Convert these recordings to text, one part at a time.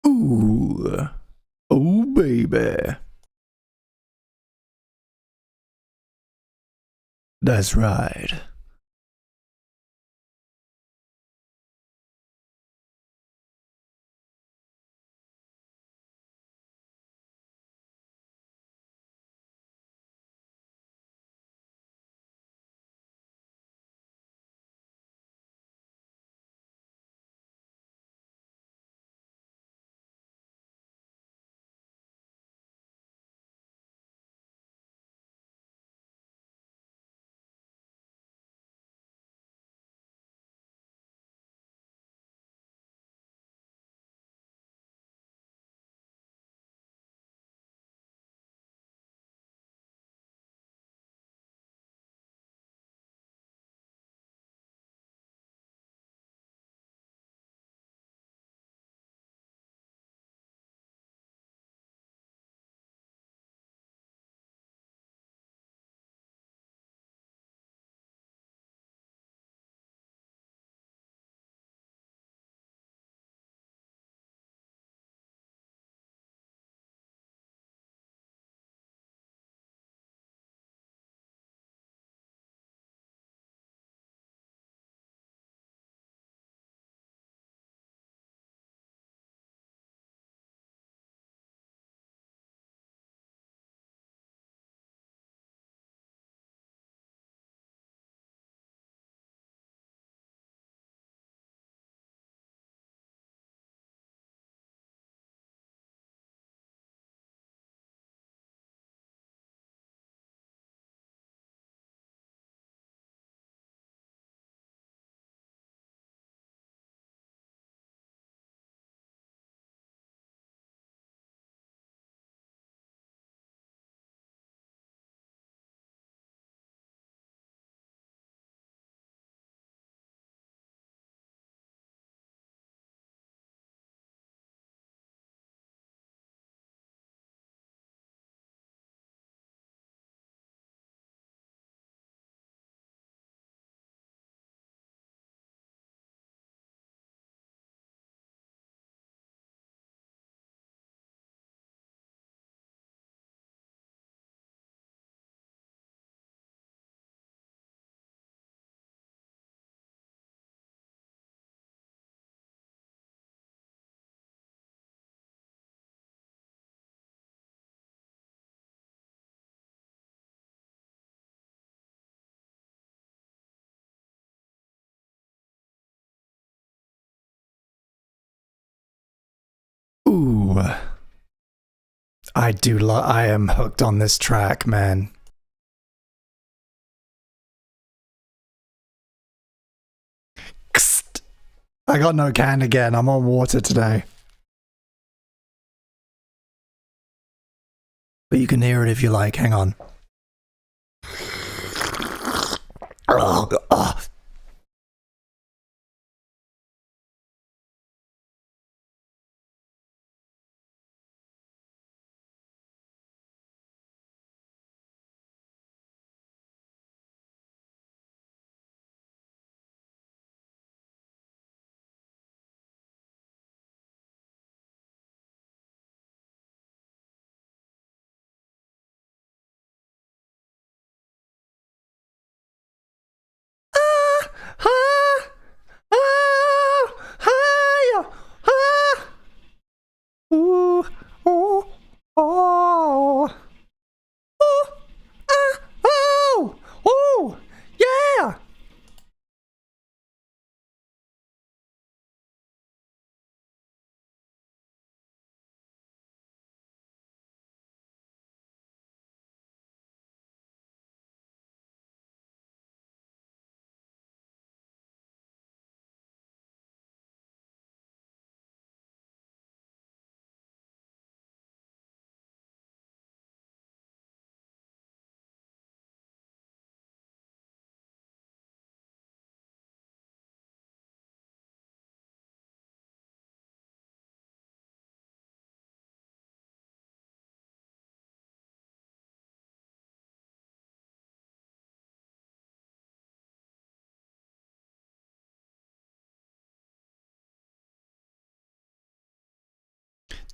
Ooh. Oh, baby. That's right. Ooh. I am hooked on this track, man. Kst. I got no can again. I'm on water today. But you can hear it if you like. Hang on. Oh, oh.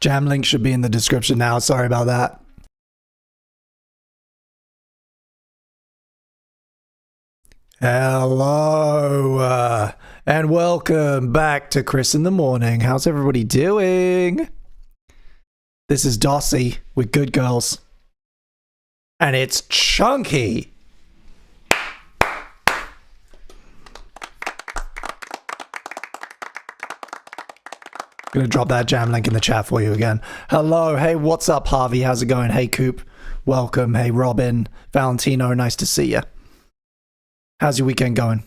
Jam link should be in the description now. Sorry about that. Hello, and welcome back to Chris in the Morning. How's everybody doing? This is Dossie with Good Girls. And it's chunky. Gonna drop that jam link in the chat for you again. Hello, hey, what's up, Harvey? How's it going? Hey, Coop, welcome. Hey, Robin, Valentino, nice to see you. How's your weekend going?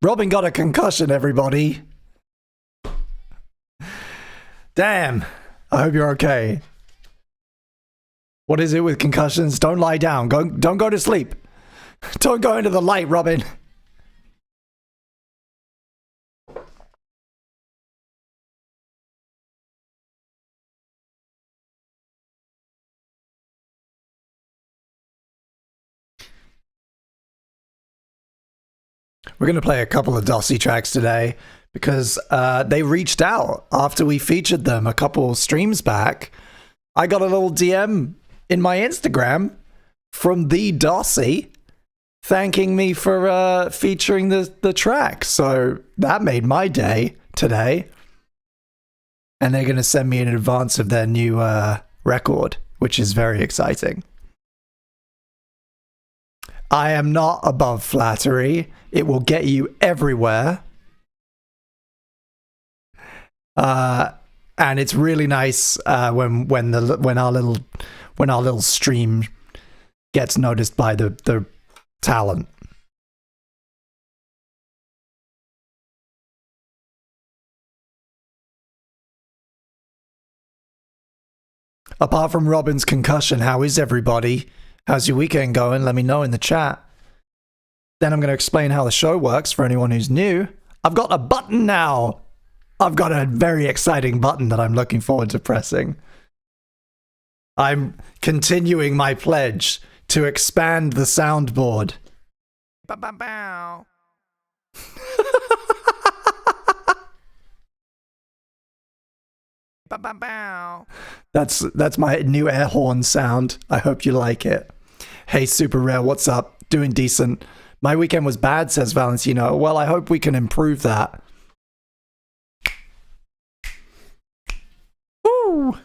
Robin got a concussion, everybody. Damn. I hope you're okay. What is it with concussions? Don't lie down. Don't go to sleep. Don't go into the light, Robin. We're going to play a couple of Dossie tracks today because they reached out after we featured them a couple streams back. I got a little DM in my Instagram from the Dossie thanking me for featuring the track. So that made my day today. And they're going to send me in advance of their new record, which is very exciting. I am not above flattery. It will get you everywhere. And it's really nice when our little stream gets noticed by the talent. Apart from Robin's concussion, how is everybody? How's your weekend going? Let me know in the chat. Then I'm going to explain how the show works for anyone who's new. I've got a button now. I've got a very exciting button that I'm looking forward to pressing. I'm continuing my pledge to expand the soundboard. Ba-ba-bow. Ba-ba-bow. That's my new air horn sound. I hope you like it. Hey, Super Rare, what's up? Doing decent. My weekend was bad, says Valentino. Well, I hope we can improve that. Woo!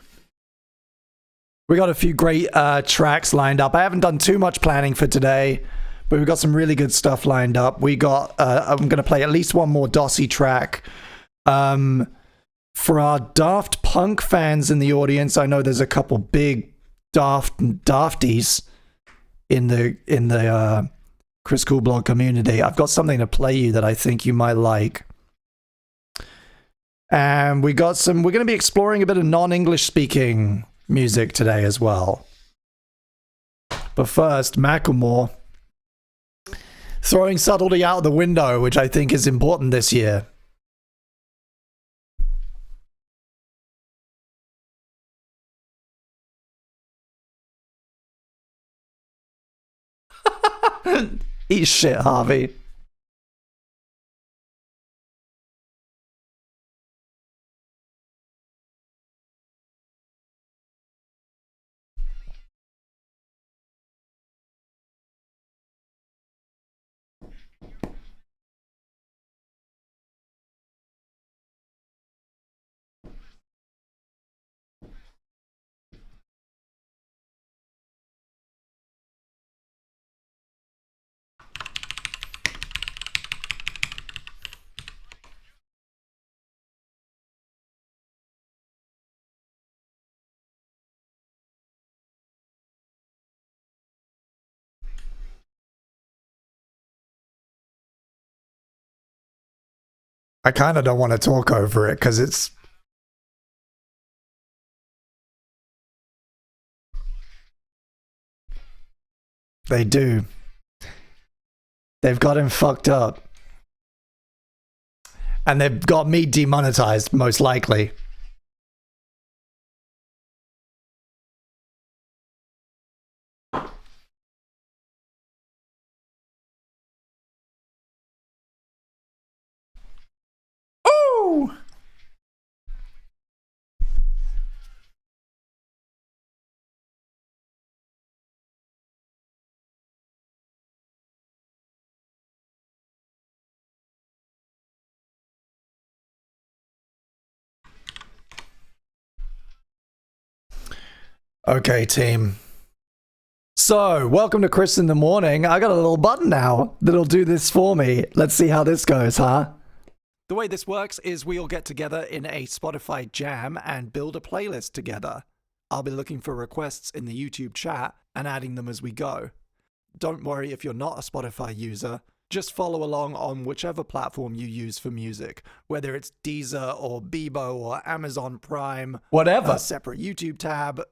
We got a few great tracks lined up. I haven't done too much planning for today, but we've got some really good stuff lined up. We got, I'm going to play at least one more Dossie track. For our Daft Punk fans in the audience, I know there's a couple big Dafties in the Chris Cool Blog community. I've got something to play you that I think you might like. And we're going to be exploring a bit of non-English speaking music today as well. But first, Macklemore throwing subtlety out the window, which I think is important this year. Eat shit, Harvey. I kind of don't want to talk over it because it's... They do. They've got him fucked up. And they've got me demonetized, most likely. Okay, team. So, welcome to Chris in the Morning. I got a little button now that'll do this for me. Let's see how this goes, huh? The way this works is we all get together in a Spotify jam and build a playlist together. I'll be looking for requests in the YouTube chat and adding them as we go. Don't worry if you're not a Spotify user. Just follow along on whichever platform you use for music, whether it's Deezer or Bebo or Amazon Prime, whatever. A separate YouTube tab,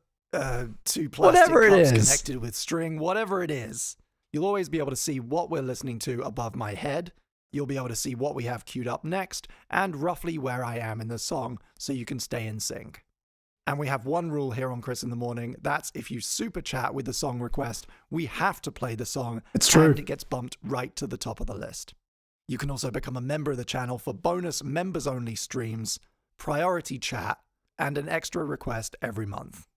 two plastic Whatever it cups is. connected with string, whatever it is. You'll always be able to see what we're listening to above my head. You'll be able to see what we have queued up next and roughly where I am in the song so you can stay in sync. And we have one rule here on Chris in the Morning. That's if you super chat with the song request, we have to play the song. It's true. And it gets bumped right to the top of the list. You can also become a member of the channel for bonus members-only streams, priority chat, and an extra request every month.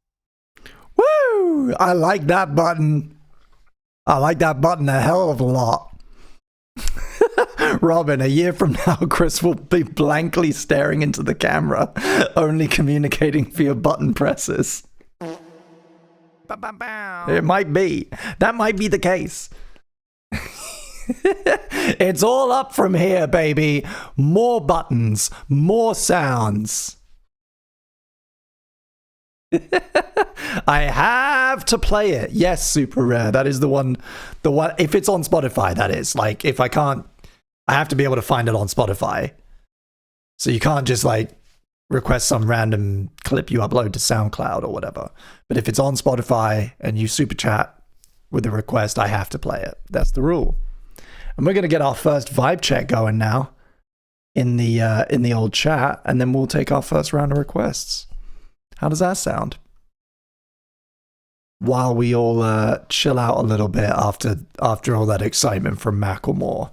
Woo! I like that button. I like that button a hell of a lot. Robin, a year from now, Chris will be blankly staring into the camera, only communicating via button presses. It might be. That might be the case. It's all up from here, baby. More buttons, more sounds. I have to play it. Yes, super rare. That is the one. If it's on Spotify, that is. Like, if I can't, I have to be able to find it on Spotify. So you can't just like request some random clip you upload to SoundCloud or whatever. But if it's on Spotify and you super chat with the request, I have to play it. That's the rule. And we're going to get our first vibe check going now in the old chat, and then we'll take our first round of requests. How does that sound? While we all chill out a little bit after all that excitement from Macklemore.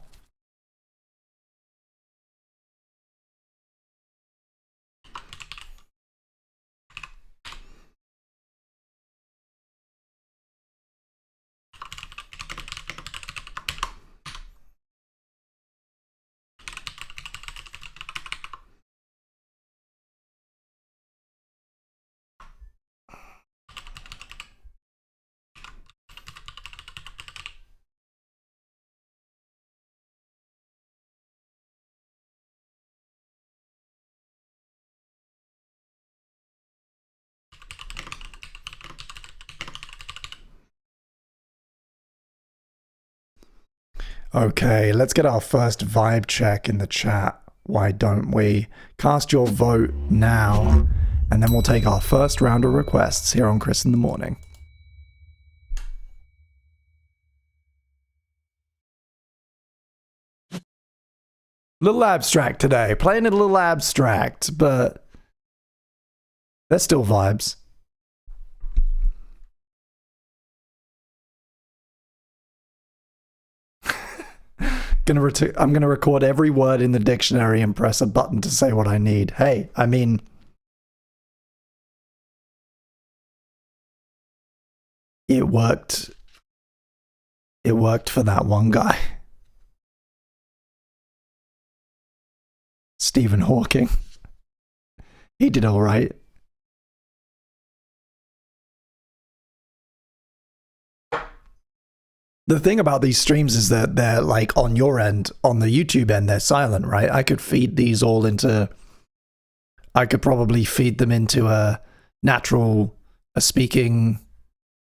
Okay, let's get our first vibe check in the chat. Why don't we? Cast your vote now, and then we'll take our first round of requests here on Chris in the Morning. Little abstract today. Playing it a little abstract, but they're still vibes. I'm gonna record every word in the dictionary and press a button to say what I need. Hey, I mean, it worked. It worked for that one guy. Stephen Hawking. He did all right. The thing about these streams is that they're like on your end, on the YouTube end, they're silent, right? I could feed these all into, I could probably feed them into a speaking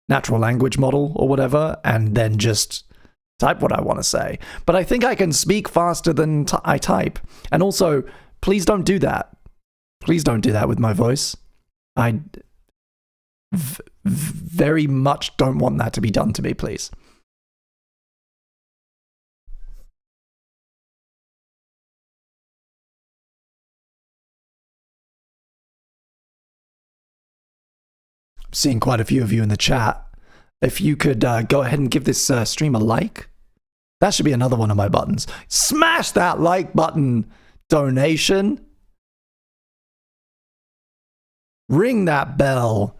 natural language model or whatever, and then just type what I want to say. But I think I can speak faster than I type. And also, please don't do that. Please don't do that with my voice. I very much don't want that to be done to me, please. Seeing quite a few of you in the chat. If you could go ahead and give this stream a like, that should be another one of my buttons. Smash that like button, donation. Ring that bell.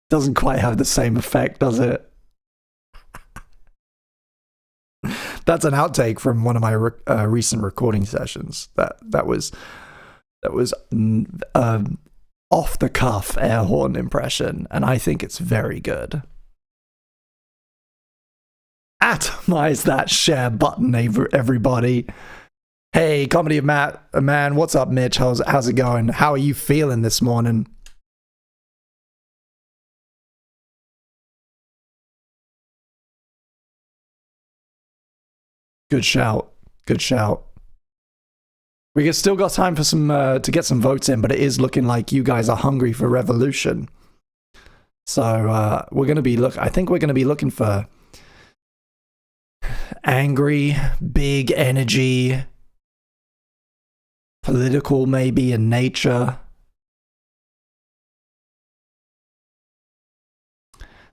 Doesn't quite have the same effect, does it? That's an outtake from one of my recent recording sessions. That was off the cuff air horn impression, and I think it's very good. Atomize that share button, everybody. Hey, Comedy of Man, what's up, Mitch? How's it going? How are you feeling this morning? Good shout. Good shout. We still got time for some to get some votes in, but it is looking like you guys are hungry for revolution. So we're gonna be I think we're gonna be looking for angry, big energy, political maybe in nature.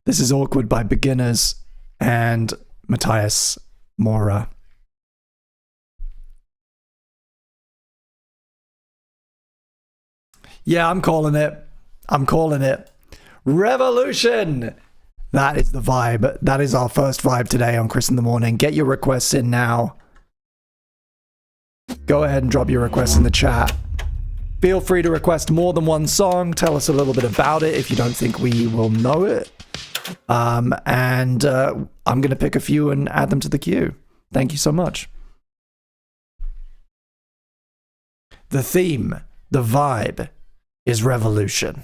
This is Awkward by Beginners and Matthias Mora. Yeah, I'm calling it. I'm calling it. Revolution! That is the vibe. That is our first vibe today on Chris in the Morning. Get your requests in now. Go ahead and drop your requests in the chat. Feel free to request more than one song. Tell us a little bit about it if you don't think we will know it. I'm going to pick a few and add them to the queue. Thank you so much. The theme, the vibe, is revolution.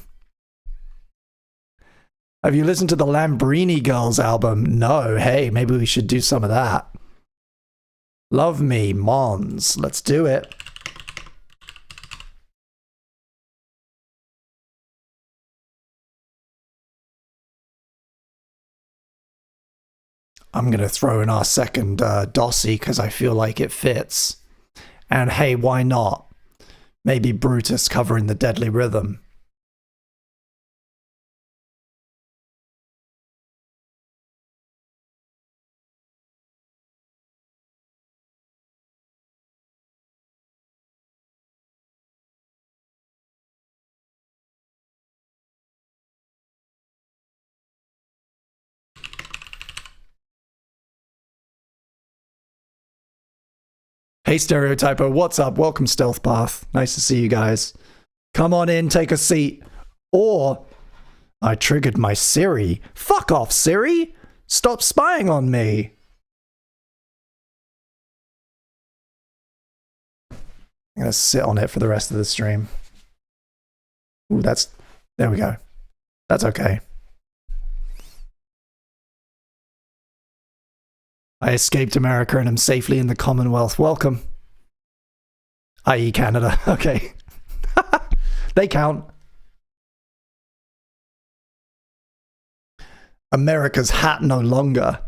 Have you listened to the Lambrini Girls album? No. Hey, maybe we should do some of that. Love Me, Mons. Let's do it. I'm going to throw in our second Dossie because I feel like it fits. And hey, why not? Maybe Brutus covering the Deadly Rhythm. Hey Stereotypo, what's up? Welcome Stealth Path. Nice to see you guys. Come on in, take a seat. Or, I triggered my Siri. Fuck off, Siri! Stop spying on me! I'm gonna sit on it for the rest of the stream. Ooh, there we go. That's okay. I escaped America and am safely in the Commonwealth. Welcome. i.e. Canada. Okay. They count. America's hat no longer.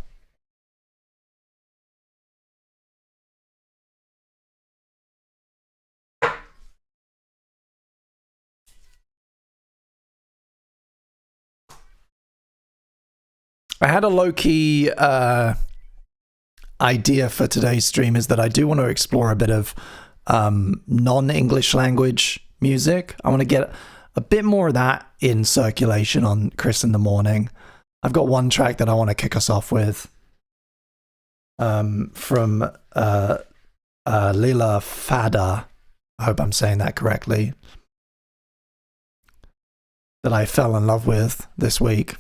I had a low-key idea for today's stream is that I do want to explore a bit of non-English language music. I want to get a bit more of that in circulation on Chris in the Morning. I've got one track that I want to kick us off with from Lila Fada. I hope I'm saying that correctly. That I fell in love with this week.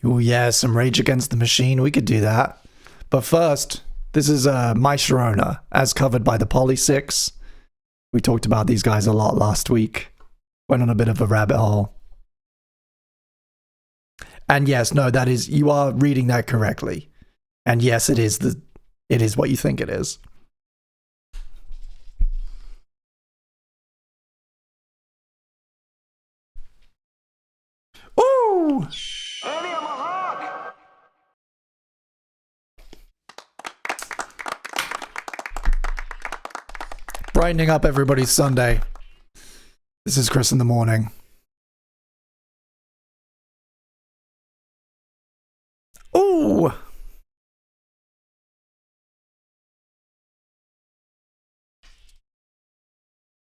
Oh yeah, some Rage Against the Machine. We could do that. But first, this is My Sharona, as covered by the Polysix. We talked about these guys a lot last week. Went on a bit of a rabbit hole. And yes, no, that is, you are reading that correctly. And yes, it is what you think it is. Ooh! Annie, I'm a hawk! Brightening up everybody's Sunday. This is Chris in the Morning.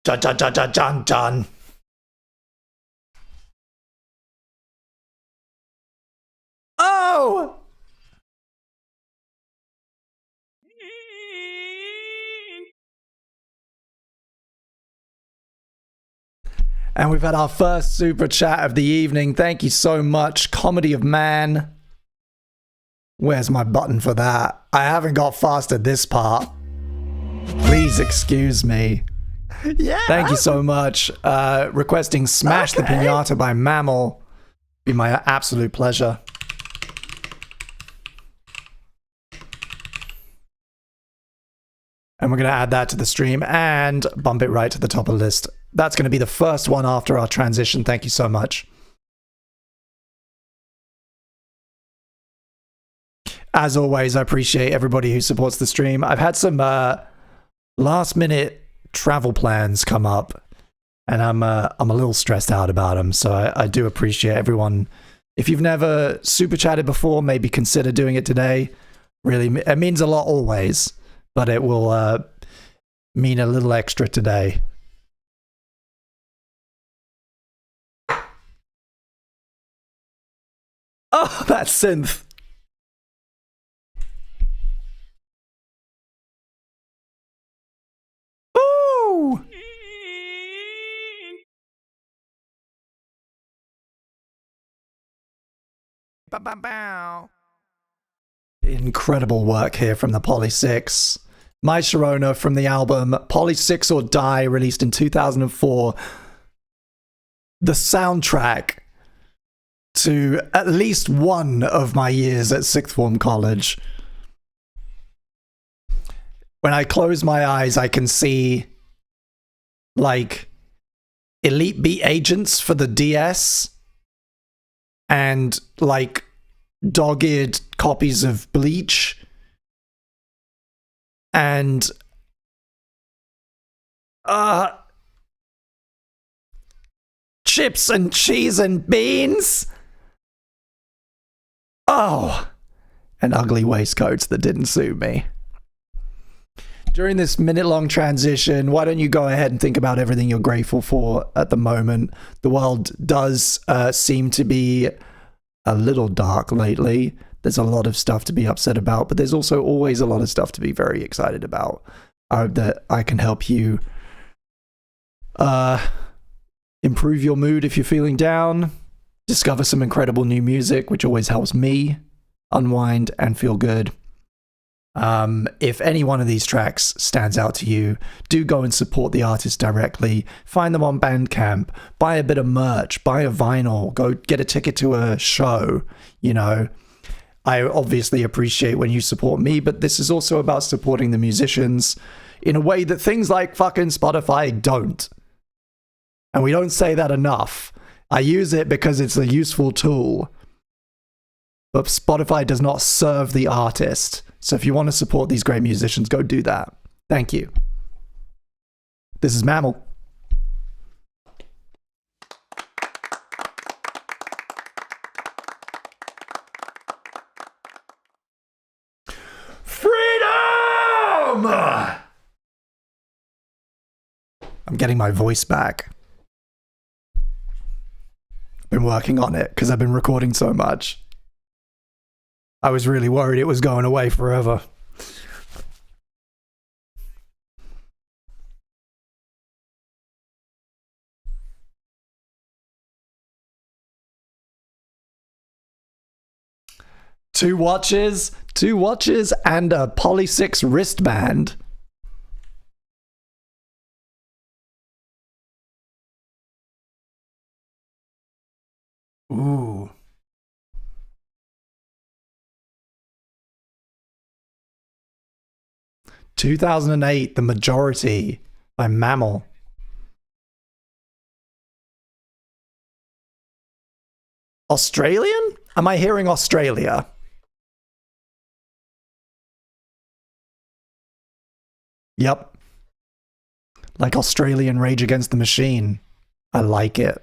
Dun, dun, dun, dun, dun, dun. Oh! And we've had our first super chat of the evening. Thank you so much, Comedy of Man. Where's my button for that? I haven't got fast at this part. Please excuse me. Yeah. Thank you so much. Requesting Smash the Okay. Pinata by Mammal. Be my absolute pleasure. And we're going to add that to the stream and bump it right to the top of the list. That's going to be the first one after our transition. Thank you so much. As always, I appreciate everybody who supports the stream. I've had some last minute travel plans come up, and I'm a little stressed out about them. So I do appreciate everyone. If you've never super chatted before, maybe consider doing it today. Really, it means a lot always, but it will mean a little extra today. Oh, that synth. Ooh! Incredible work here from the Poly 6. My Sharona from the album Poly 6 or Die, released in 2004. The soundtrack to at least one of my years at sixth form college. When I close my eyes, I can see like Elite Beat Agents for the DS and like dog-eared copies of Bleach and chips and cheese and beans. Oh, and ugly waistcoats that didn't suit me. During this minute-long transition, why don't you go ahead and think about everything you're grateful for at the moment? The world does seem to be a little dark lately. There's a lot of stuff to be upset about, but there's also always a lot of stuff to be very excited about. I hope that I can help you improve your mood if you're feeling down, discover some incredible new music, which always helps me unwind and feel good. If any one of these tracks stands out to you, do go and support the artist directly. Find them on Bandcamp, buy a bit of merch, buy a vinyl, go get a ticket to a show. You know, I obviously appreciate when you support me, but this is also about supporting the musicians in a way that things like fucking Spotify don't. And we don't say that enough. I use it because it's a useful tool. But Spotify does not serve the artist. So if you want to support these great musicians, go do that. Thank you. This is Mammal. Freedom! I'm getting my voice back. I've been working on it because I've been recording so much. I was really worried it was going away forever. Two watches, and a Poly 6 wristband. Ooh. "2008, The Majority" by Mammal. Australian? Am I hearing Australia? Yep. Like Australian Rage Against the Machine. I like it.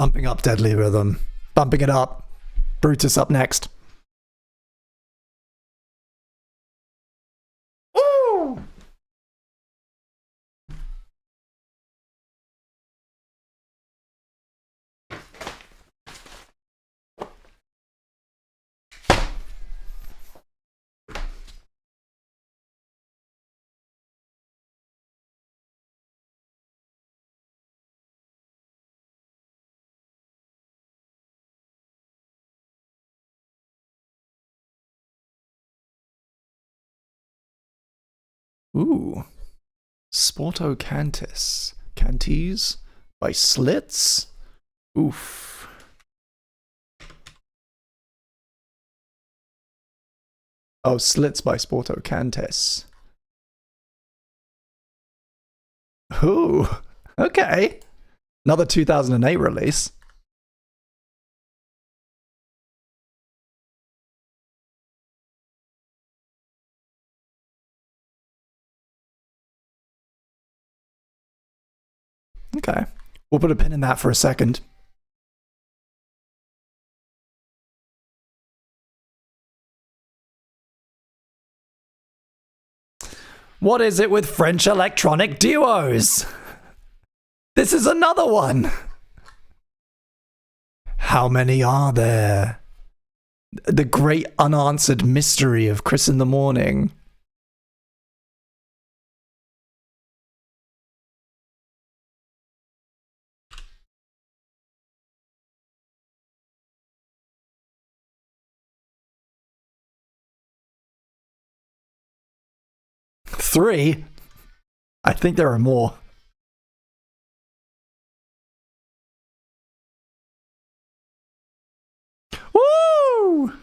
Bumping up Deadly Rhythm. Bumping it up. Brutus up next. Ooh! Ooh. Sporto Cantis. Canties by Slits? Oof. Oh, Slits by Sporto Cantis. Ooh. Okay. Another 2008 release. Okay. We'll put a pin in that for a second. What is it with French electronic duos? This is another one. How many are there? The great unanswered mystery of Chris in the Morning. Three? I think there are more. Woo!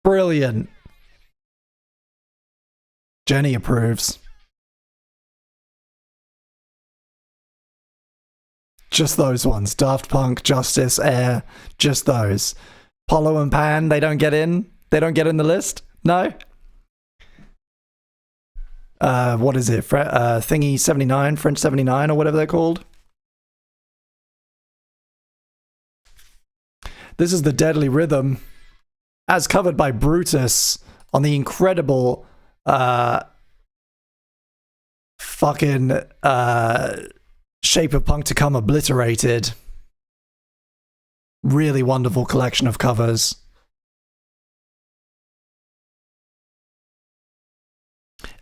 Brilliant. Jenny approves. Just those ones. Daft Punk, Justice, Air. Just those. Polo and Pan, they don't get in? They don't get in the list? No? What is it? Thingy 79, French 79, or whatever they're called? This is the Deadly Rhythm, as covered by Brutus on the incredible fucking Shape of Punk to Come Obliterated. Really wonderful collection of covers.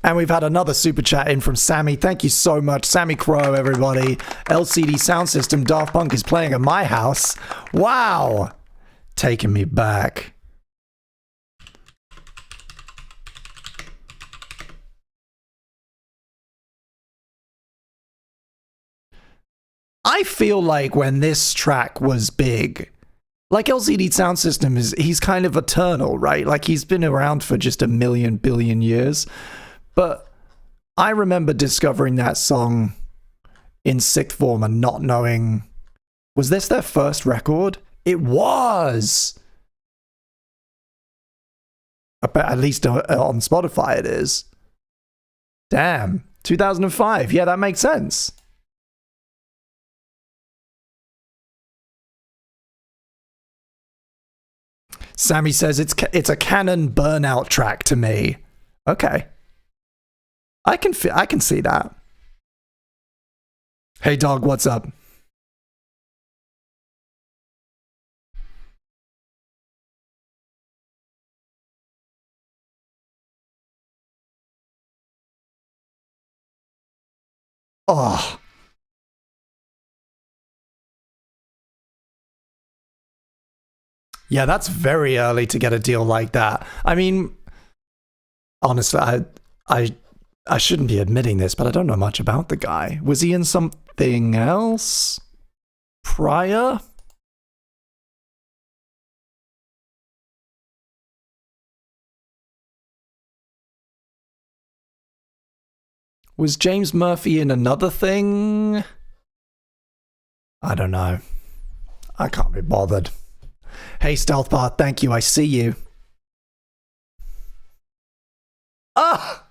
And we've had another super chat in from Sammy. Thank you so much. Sammy Crow, everybody. LCD Sound System, Daft Punk is playing at my house. Wow. Taking me back. I feel like when this track was big, like LCD Sound System he's kind of eternal, right? Like he's been around for just a million billion years. But I remember discovering that song in sixth form and not knowing, was this their first record? It was! At least on Spotify it is. Damn. 2005. Yeah, that makes sense. Sammy says it's a canon Burnout track to me. Okay. I can see that. Hey dog, what's up? Oh. Yeah, that's very early to get a deal like that. I mean, honestly, I shouldn't be admitting this, but I don't know much about the guy. Was he in something else prior? Was James Murphy in another thing? I don't know. I can't be bothered. Hey, Stealth Path, thank you. I see you. Ah!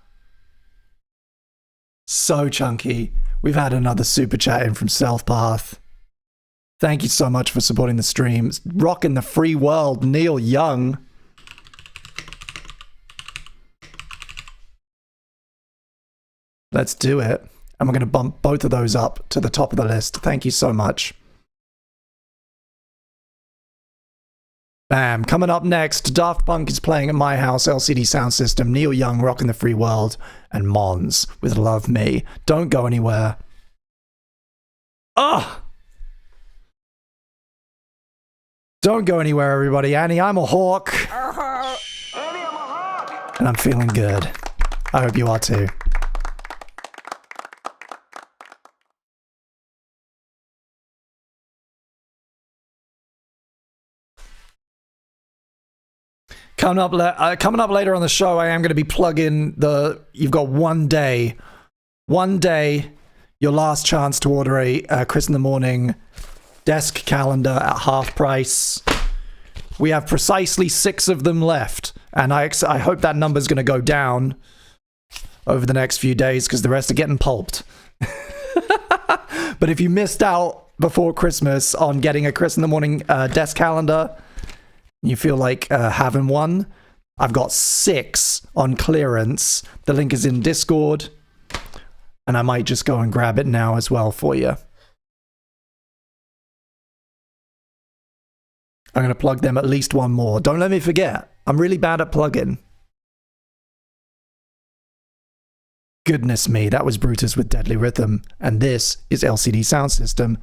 So chunky. We've had another super chat in from Stealth Path. Thank you so much for supporting the streams. Rocking the free world, Neil Young. Let's do it. And we're going to bump both of those up to the top of the list. Thank you so much. Bam. Coming up next, Daft Punk is playing at my house, LCD Sound System, Neil Young, Rockin' the Free World, and Mons with Love Me. Don't go anywhere. Ugh! Don't go anywhere, everybody. Annie, I'm a hawk. Annie, I'm a hawk. And I'm feeling good. I hope you are too. Coming up later on the show, I am going to be plugging the... You've got one day, your last chance to order a Chris in the Morning desk calendar at half price. We have precisely 6 of them left, and I hope that number's going to go down over the next few days because the rest are getting pulped. But if you missed out before Christmas on getting a Chris in the Morning desk calendar, you feel like having one, I've got 6 on clearance. The link is in Discord, and I might just go and grab it now as well for you. I'm going to plug them at least one more. Don't let me forget. I'm really bad at plugging. Goodness me, that was Brutus with Deadly Rhythm, and this is LCD Sound System.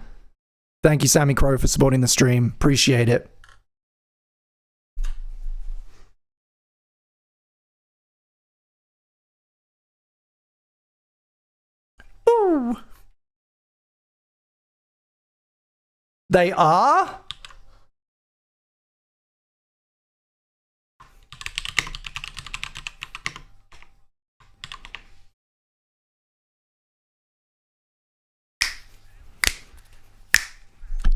Thank you, Sammy Crow, for supporting the stream. Appreciate it. Ooh. They are?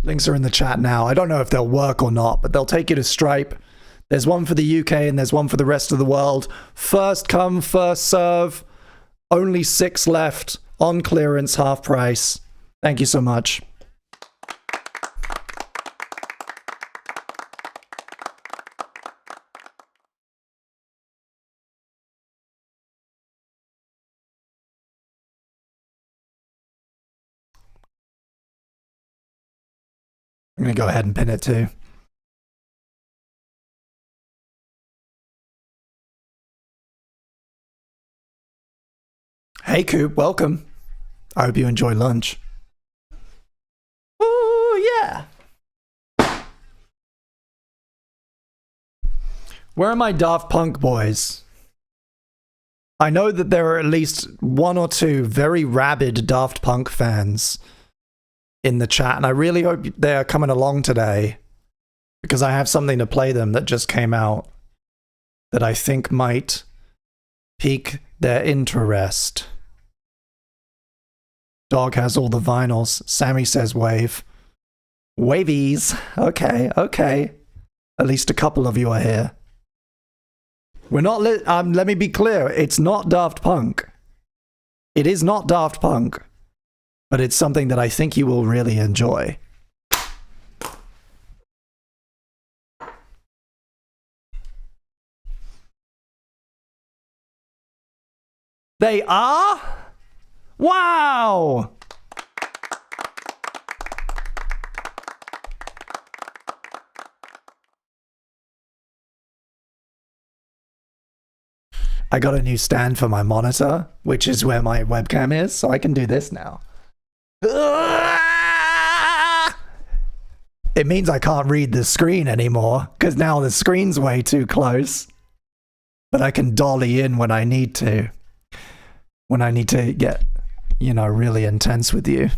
Links are in the chat now. I don't know if they'll work or not, but they'll take you to Stripe. There's one for the UK and there's one for the rest of the world. First come, first serve. Only 6 left. On clearance, half price. Thank you so much. I'm going to go ahead and pin it too. Hey Coop, welcome. I hope you enjoy lunch. Ooh, yeah. Where are my Daft Punk boys? I know that there are at least 1 or 2 very rabid Daft Punk fans in the chat, and I really hope they are coming along today because I have something to play them that just came out that I think might pique their interest. Dog has all the vinyls. Sammy says wave. Wavies. Okay, okay. At least a couple of you are here. We're not let me be clear. It's not Daft Punk. It is not Daft Punk. But it's something that I think you will really enjoy. They are? Wow! I got a new stand for my monitor, which is where my webcam is, so I can do this now. It means I can't read the screen anymore, because now the screen's way too close. But I can dolly in when I need to. When I need to get, you know, really intense with you.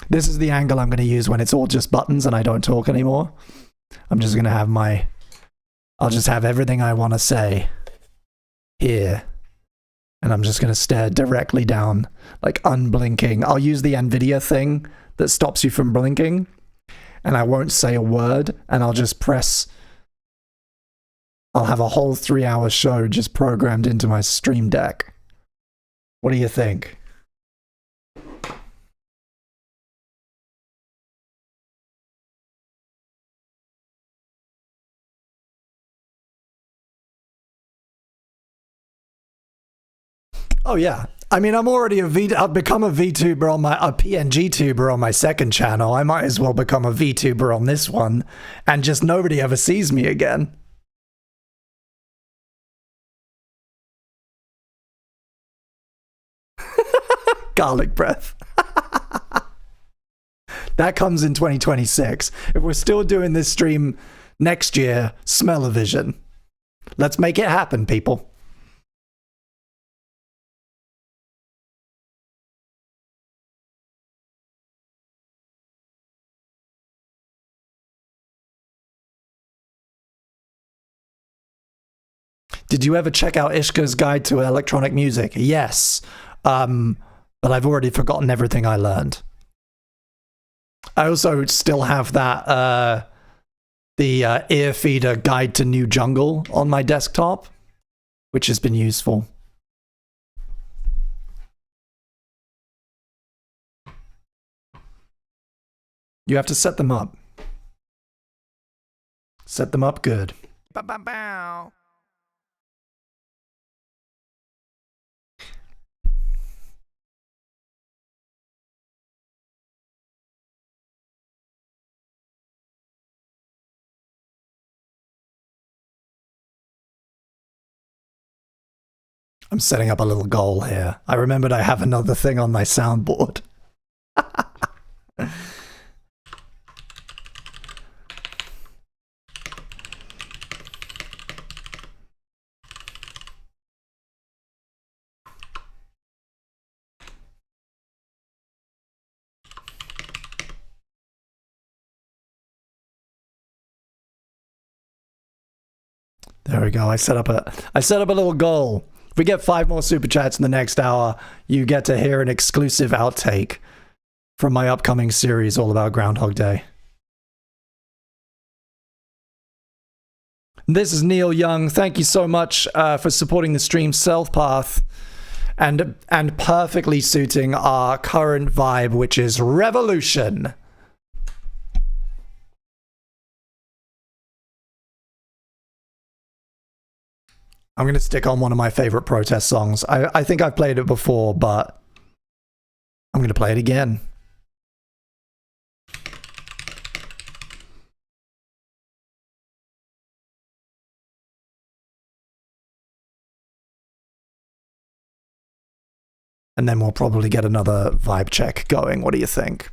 This is the angle I'm going to use when it's all just buttons and I don't talk anymore. I'm just going to have I'll just have everything I want to say here And I'm just going to stare directly down, like unblinking. I'll use the NVIDIA thing that stops you from blinking, and I won't say a word, and I'll just press. I'll have a whole 3-hour show just programmed into my Stream Deck. What do you think? Oh yeah. I mean, I've become a VTuber on a PNG tuber on my second channel. I might as well become a VTuber on this one, and just nobody ever sees me again. Garlic breath. That comes in 2026. If we're still doing this stream next year, smell-o-vision. Let's make it happen, people. Did you ever check out Ishka's Guide to Electronic Music? Yes. But I've already forgotten everything I learned. I also still have that, the Earfeeder Guide to New Jungle on my desktop, which has been useful. You have to set them up. Set them up good. Bow. I'm setting up a little goal here. I remembered I have another thing on my soundboard. There we go. I set up a little goal. If we get 5 more super chats in the next hour, you get to hear an exclusive outtake from my upcoming series all about Groundhog Day. This is Neil Young. Thank you so much for supporting the stream, Self-Path, and perfectly suiting our current vibe, which is revolution. I'm going to stick on one of my favorite protest songs. I think I've played it before, but I'm going to play it again. And then we'll probably get another vibe check going. What do you think?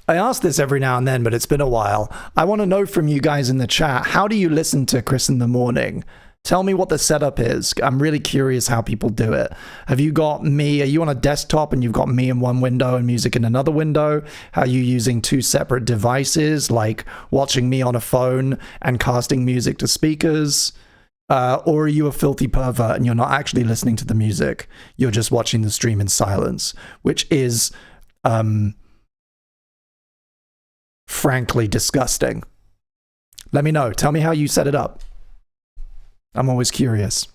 I ask this every now and then, but it's been a while. I want to know from you guys in the chat, how do you listen to Chris in the Morning? Tell me what the setup is. I'm really curious how people do it. Have you got me? Are you on a desktop and you've got me in one window and music in another window? Are you using 2 separate devices, like watching me on a phone and casting music to speakers? Or are you a filthy pervert and you're not actually listening to the music? You're just watching the stream in silence, which is frankly disgusting. Let me know. Tell me how you set it up. I'm always curious.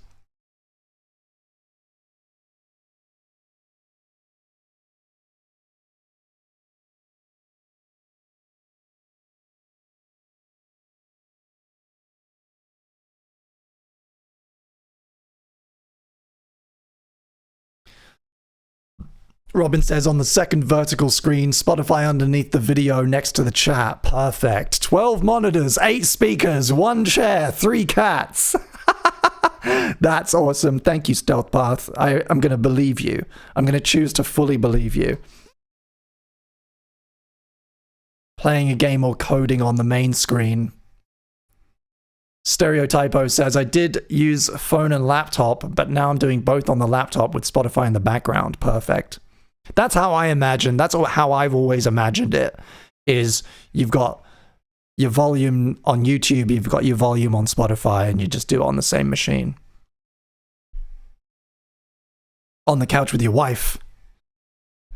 Robin says on the second vertical screen, Spotify underneath the video next to the chat. Perfect. 12 monitors, 8 speakers, 1 chair, 3 cats. That's awesome. Thank you, Stealth Path. I'm going to believe you. I'm going to choose to fully believe you. Playing a game or coding on the main screen. Stereotypo says, I did use phone and laptop, but now I'm doing both on the laptop with Spotify in the background. Perfect. That's how I imagine. That's how I've always imagined it. Is you've got your volume on YouTube, you've got your volume on Spotify, and you just do it on the same machine. On the couch with your wife.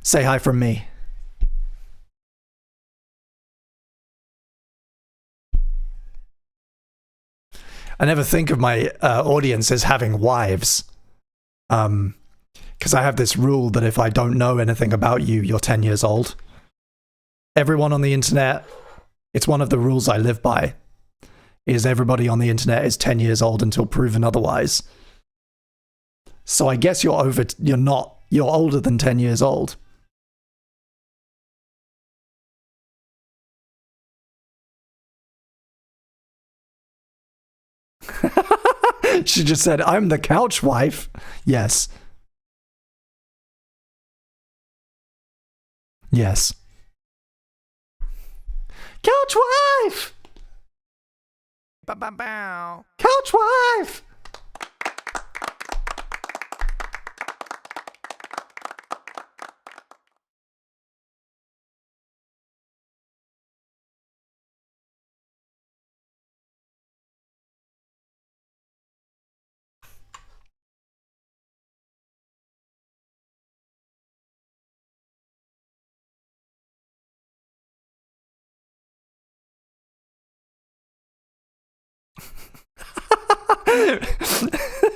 Say hi from me. I never think of my audience as having wives. Because I have this rule that if I don't know anything about you, you're 10 years old. Everyone on the internet, it's one of the rules I live by, is everybody on the internet is 10 years old until proven otherwise. So I guess you're older than 10 years old. She just said, I'm the couch wife. Yes. Yes. Couch wife! Ba-ba-bow. Couch wife!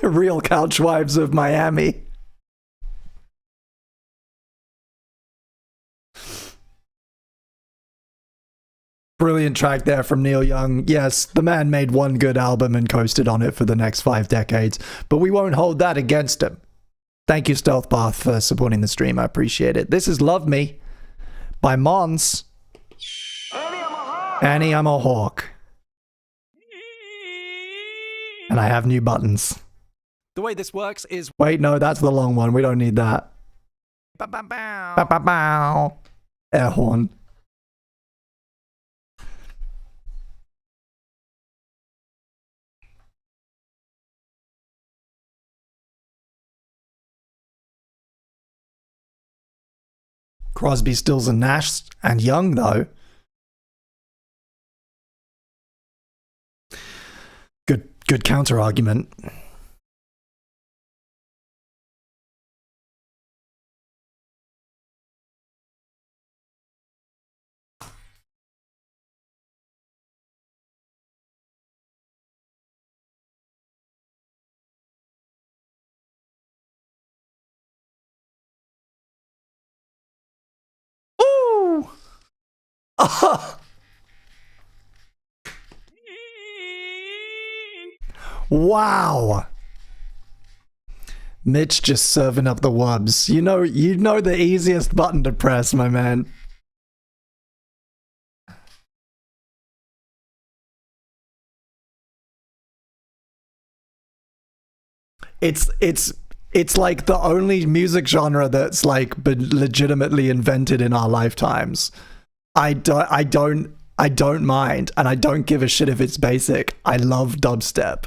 Real couch wives of Miami. Brilliant track there from Neil Young. Yes, the man made one good album and coasted on it for the next 5 decades, but we won't hold that against him. Thank you, Stealth Bath, for supporting the stream. I appreciate it. This is Love Me by Mons. Annie, I'm a hawk. And I have new buttons. The way this works is... Wait, no, that's the long one. We don't need that. Ba-ba-bow. Ba-ba-bow. Air horn. Crosby, Stills, and Nash and Young, though. Good counter argument. Ooh! Wow. Mitch just serving up the wubs. You know the easiest button to press, my man. It's like the only music genre that's like been legitimately invented in our lifetimes. I don't mind, and I don't give a shit if it's basic. I love dubstep.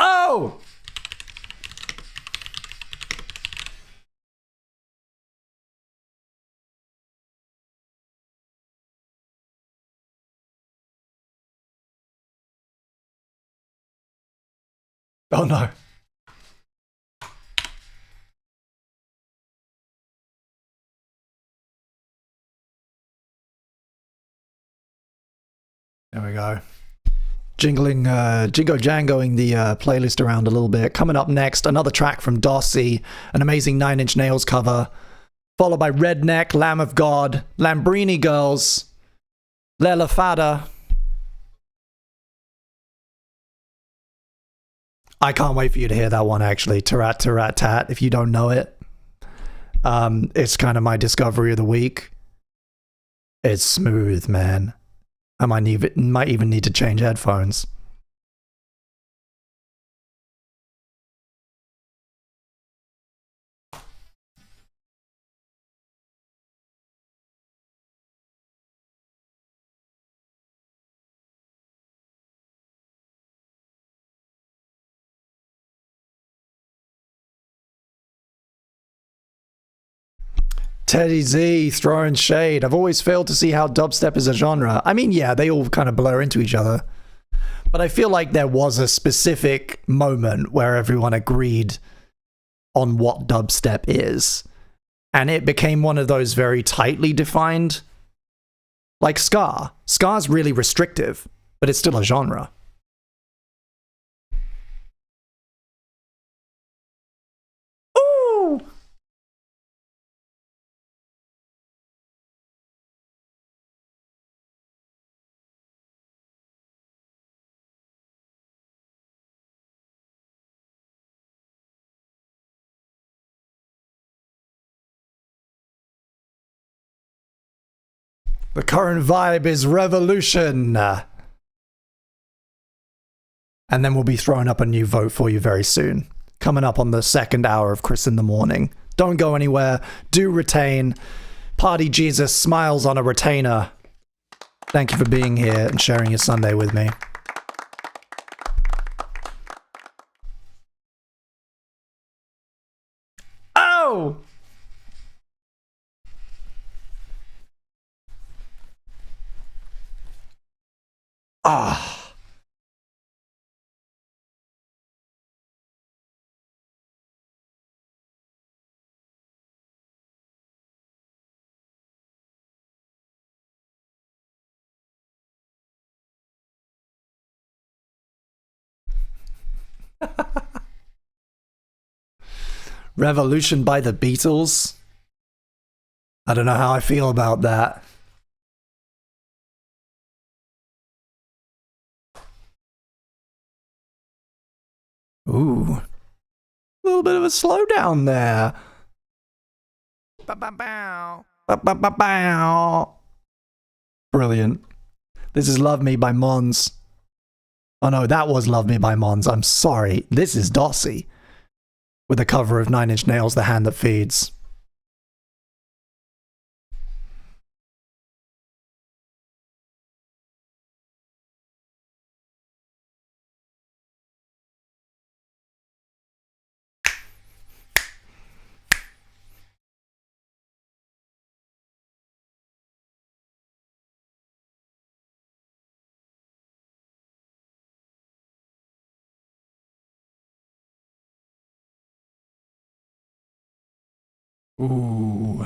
Oh! Oh no. There we go. Jingo Jangoing the playlist around a little bit. Coming up next, another track from Dossie, an amazing Nine Inch Nails cover, followed by Redneck, Lamb of God, Lambrini Girls, Lela Fada. I can't wait for you to hear that one, actually. Tarat Tarat Tat, if you don't know it. It's kind of my discovery of the week. It's smooth, man. I might even need to change headphones. Teddy Z throwing shade. I've always failed to see how dubstep is a genre. I mean, yeah, they all kind of blur into each other. But I feel like there was a specific moment where everyone agreed on what dubstep is. And it became one of those very tightly defined, like ska. Ska's really restrictive, but it's still a genre. Ooh! The current vibe is revolution. And then we'll be throwing up a new vote for you very soon. Coming up on the second hour of Chris in the Morning. Don't go anywhere. Do retain. Party Jesus smiles on a retainer. Thank you for being here and sharing your Sunday with me. Oh! Ah. Revolution by the Beatles? I don't know how I feel about that. Ooh. A little bit of a slowdown there. Ba-ba-bow. Ba-ba-ba-bow. Brilliant. This is Love Me by Mons. Oh no, that was Love Me by Mons. I'm sorry. This is Dossie. With a cover of Nine Inch Nails' The Hand That Feeds. Ooh.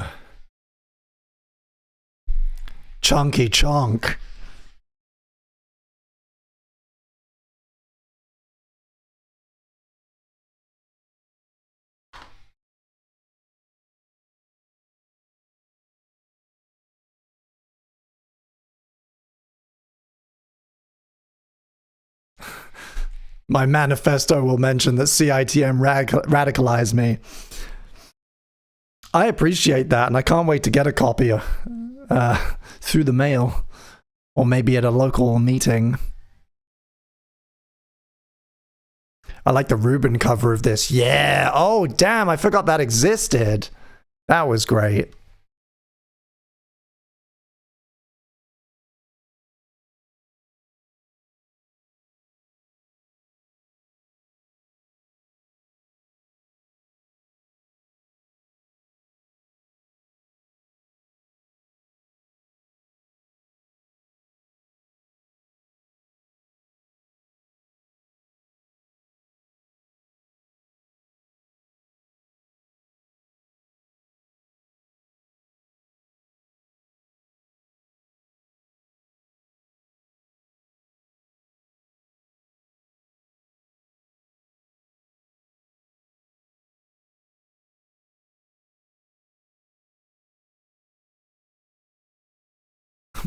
Chunky chunk. My manifesto will mention that CITM radicalized me. I appreciate that, and I can't wait to get a copy through the mail, or maybe at a local meeting. I like the Ruben cover of this. Yeah! Oh, damn, I forgot that existed. That was great.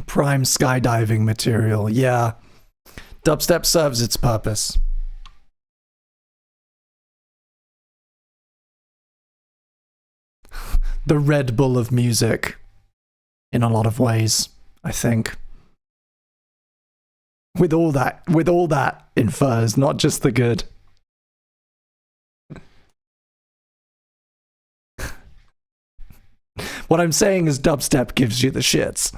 Prime skydiving material, yeah. Dubstep serves its purpose. The Red Bull of music. In a lot of ways, I think. With all that infers, not just the good. What I'm saying is dubstep gives you the shits.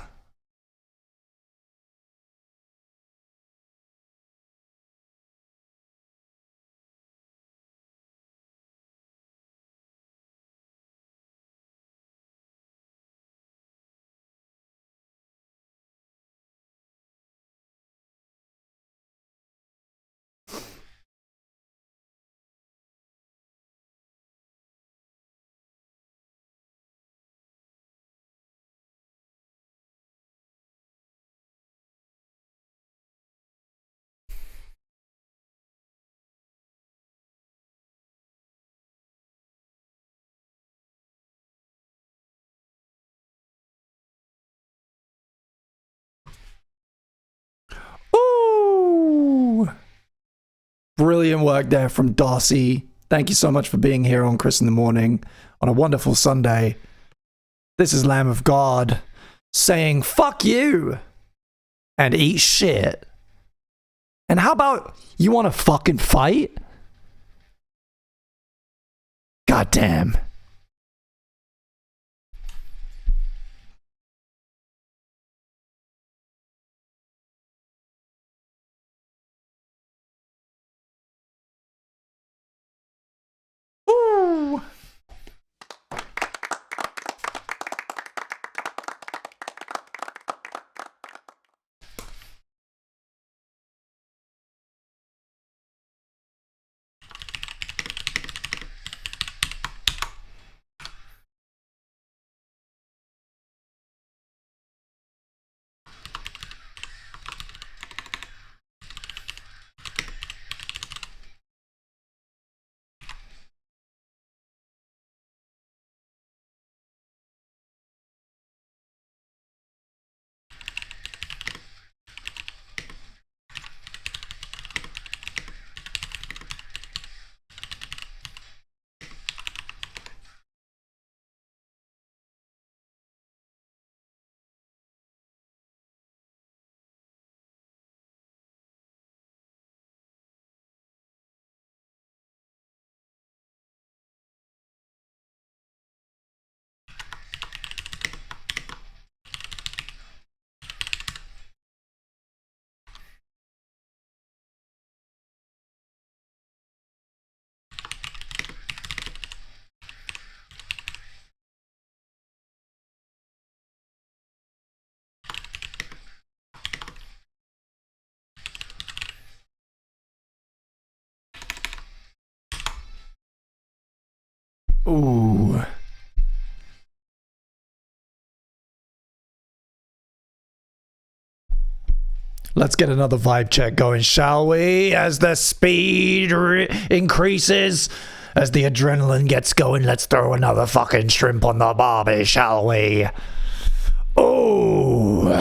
Brilliant work there from Darcy. Thank you so much for being here on Chris in the Morning on a wonderful Sunday. This is Lamb of God saying, fuck you and eat shit. And how about you want to fucking fight? God damn. Ooh. Ooh. Let's get another vibe check going, shall we? As the speed increases, as the adrenaline gets going, let's throw another fucking shrimp on the barbie, shall we? Ooh.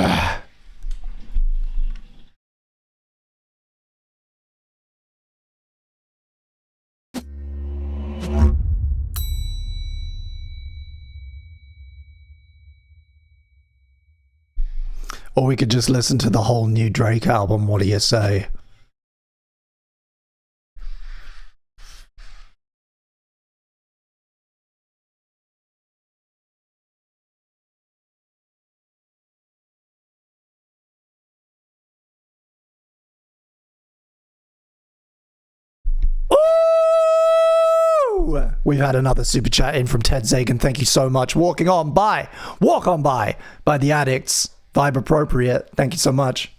Or we could just listen to the whole new Drake album. What do you say? Ooh! We've had another super chat in from Ted Zagan. Thank you so much. Walk on by the Addicts. Vibe appropriate. Thank you so much.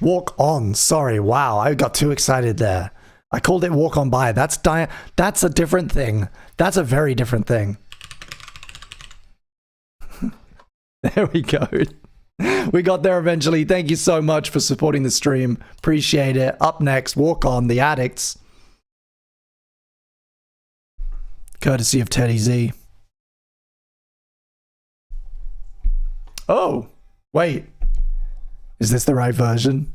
Walk on. Sorry. Wow. I got too excited there. I called it walk on by. That's a different thing. That's a very different thing. There we go. We got there eventually. Thank you so much for supporting the stream. Appreciate it. Up next, Walk On, The Addicts. Courtesy of Teddy Z. Oh, wait. Is this the right version?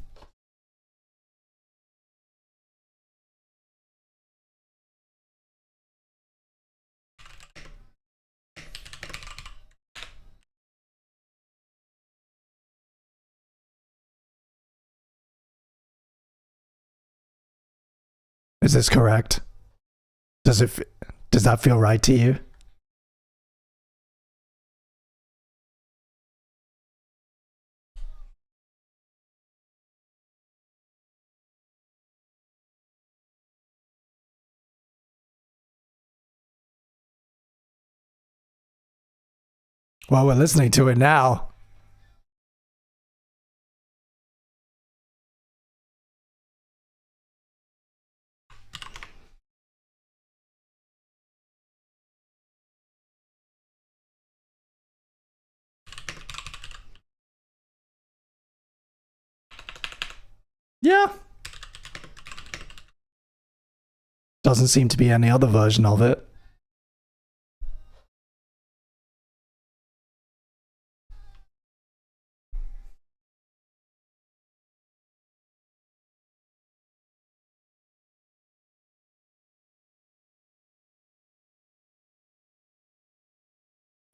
Is this correct? Does that feel right to you? Well, we're listening to it now. Yeah. Doesn't seem to be any other version of it.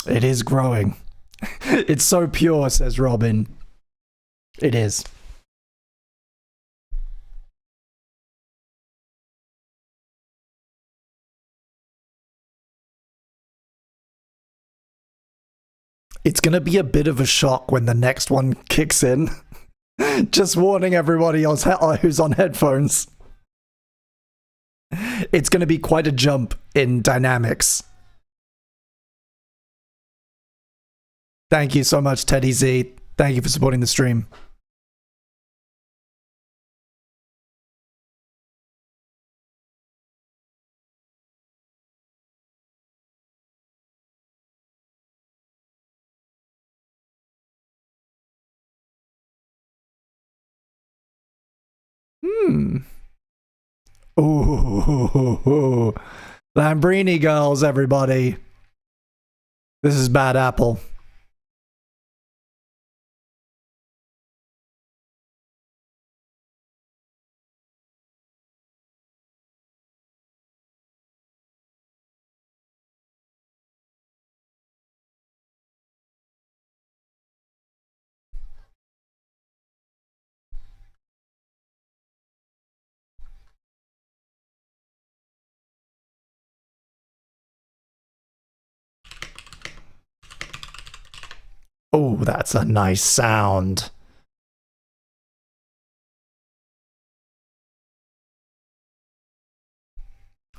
It is growing. It's so pure, says Robin. It is. It's going to be a bit of a shock when the next one kicks in. Just warning everybody else who's on headphones. It's going to be quite a jump in dynamics. Thank you so much, Teddy Z. Thank you for supporting the stream. Ooh. Lambrini girls, everybody. This is Bad Apple. Oh, that's a nice sound.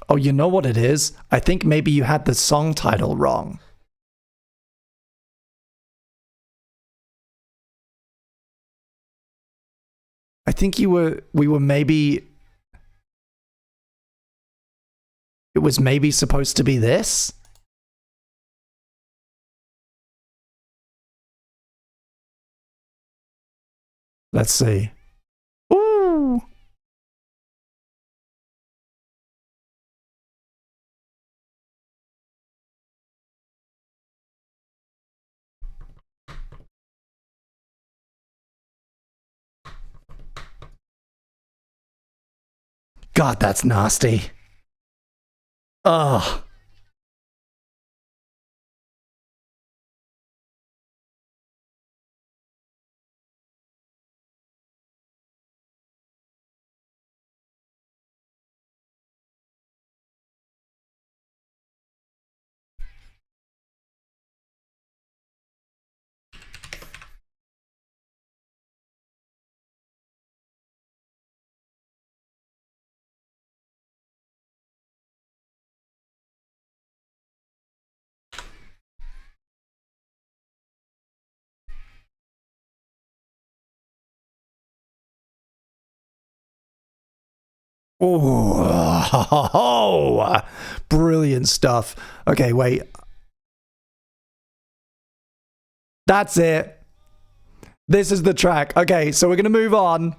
Oh, you know what it is? I think maybe you had the song title wrong. I think we were maybe... It was maybe supposed to be this? Let's see. Ooh! God, that's nasty. Ugh. Oh, brilliant stuff. Okay, wait. That's it. This is the track. Okay, so we're going to move on,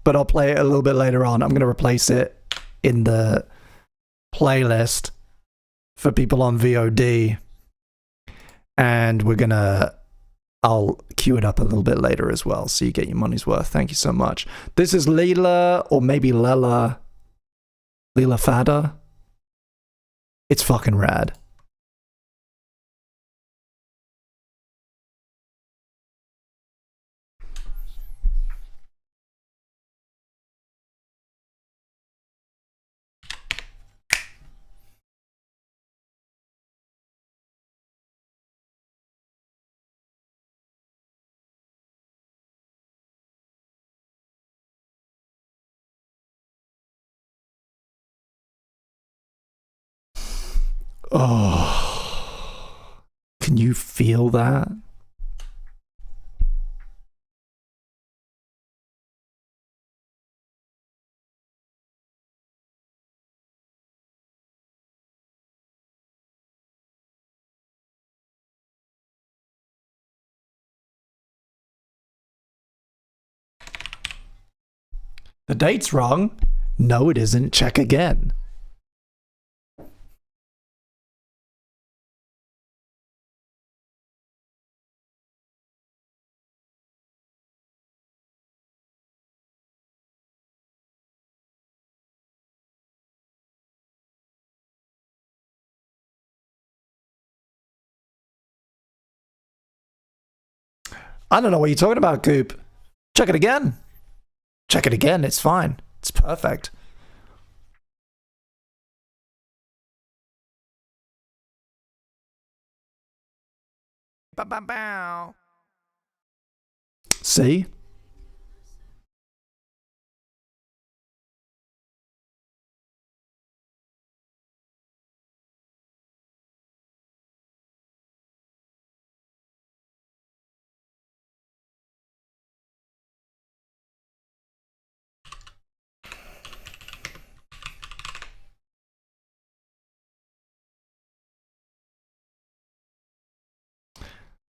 but I'll play it a little bit later on. I'm going to replace it in the playlist for people on VOD. And I'll queue it up a little bit later as well, so you get your money's worth. Thank you so much. This is Leela, or maybe Leela Fada. It's fucking rad. Oh, can you feel that? The date's wrong. No, it isn't. Check again. I don't know what you're talking about, Coop. Check it again. Check it again. It's fine. It's perfect. See?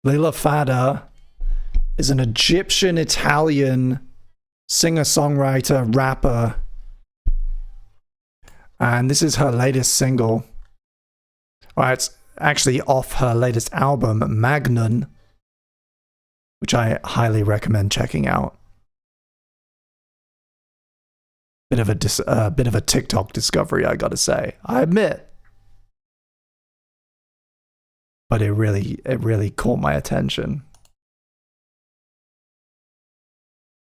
Lila Fada is an Egyptian Italian singer songwriter rapper, and this is her latest single. Well, it's actually off her latest album, Magnon, which I highly recommend checking out. Bit of a TikTok discovery, I gotta say. I admit. But it really caught my attention.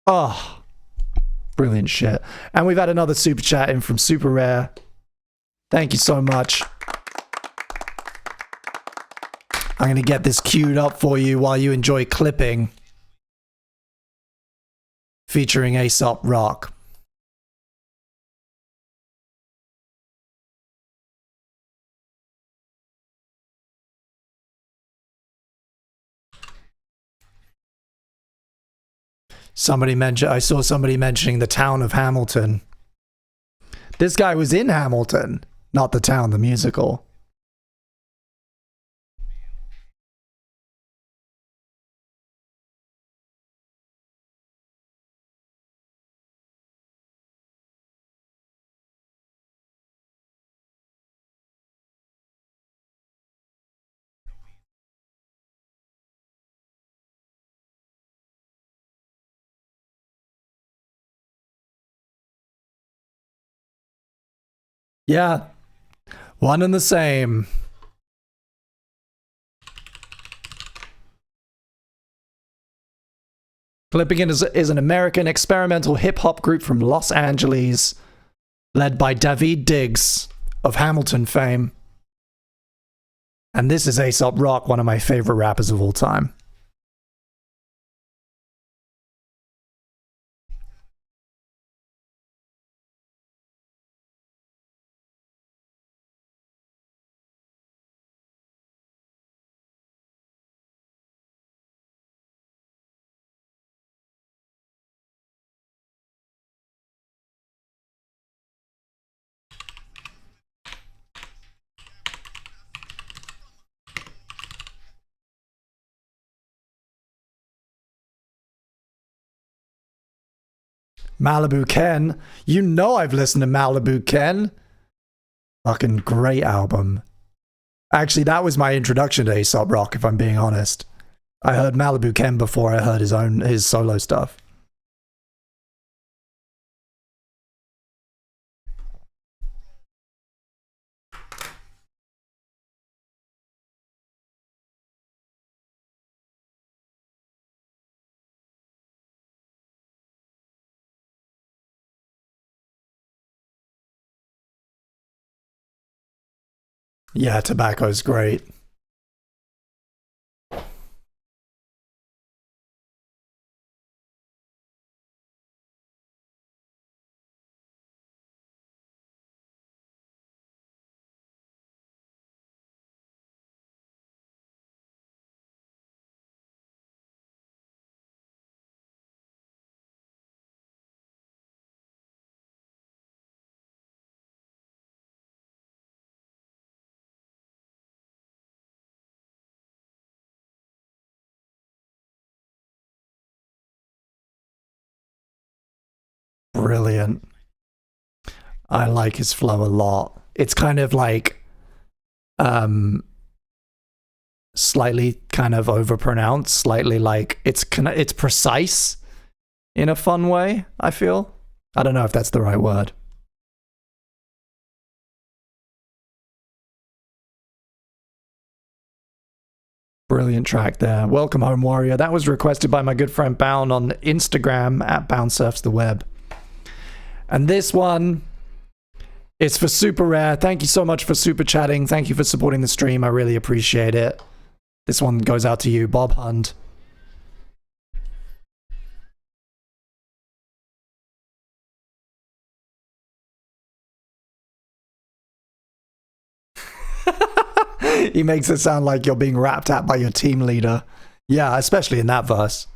Oh, brilliant shit. And we've had another super chat in from Super Rare. Thank you so much. I'm going to get this queued up for you while you enjoy clipping featuring Aesop Rock. I saw somebody mentioning the town of Hamilton. This guy was in Hamilton, not the town, the musical. Yeah, one and the same. Clipping is an American experimental hip-hop group from Los Angeles, led by David Diggs of Hamilton fame. And this is Aesop Rock, one of my favorite rappers of all time. Malibu Ken. You know I've listened to Malibu Ken. Fucking great album. Actually, that was my introduction to Aesop Rock, if I'm being honest. I heard Malibu Ken before I heard his solo stuff. Yeah, Tobacco's great. Brilliant. I like his flow a lot. It's kind of like slightly kind of overpronounced, slightly like it's precise in a fun way, I feel. I don't know if that's the right word. Brilliant track there. Welcome Home Warrior. That was requested by my good friend Bound on Instagram at BoundSurfsTheWeb. And this one is for Super Rare. Thank you so much for super chatting. Thank you for supporting the stream. I really appreciate it. This one goes out to you, Bob Hunt. He makes it sound like you're being rapped at by your team leader. Yeah, especially in that verse.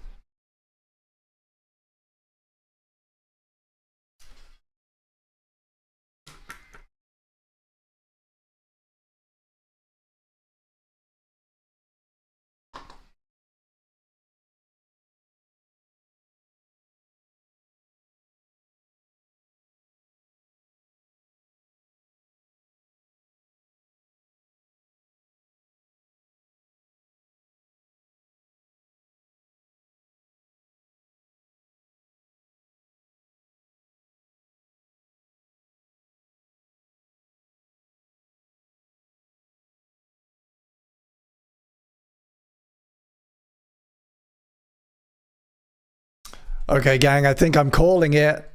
Okay, gang, I think I'm calling it.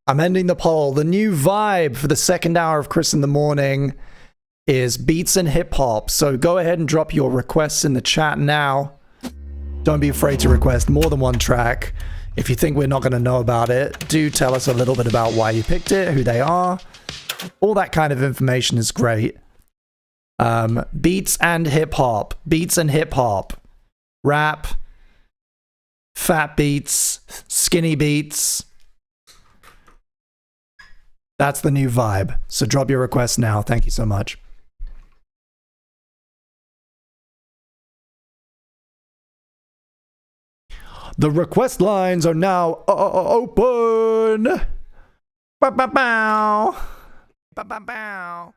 I'm ending the poll. The new vibe for the second hour of Chris in the Morning is beats and hip hop. So go ahead and drop your requests in the chat now. Don't be afraid to request more than one track. If you think we're not going to know about it, do tell us a little bit about why you picked it, who they are. All that kind of information is great. Beats and hip hop. Beats and hip hop. Rap. Fat beats, skinny beats. That's the new vibe. So drop your requests now. Thank you so much. The request lines are now open. Bow, bow, bow. Bow, bow, bow.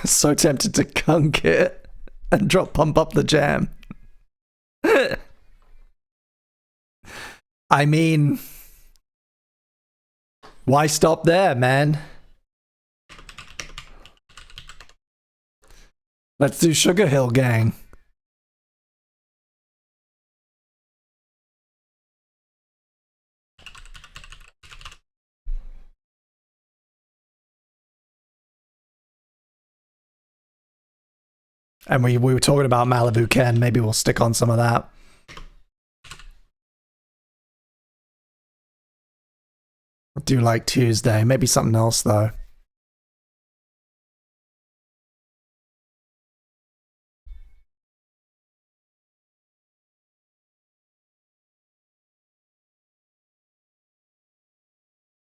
So tempted to kunk it and pump up the jam. I mean, why stop there, man? Let's do Sugar Hill Gang. And we were talking about Malibu Ken. Maybe we'll stick on some of that. I'll do like Tuesday. Maybe something else, though.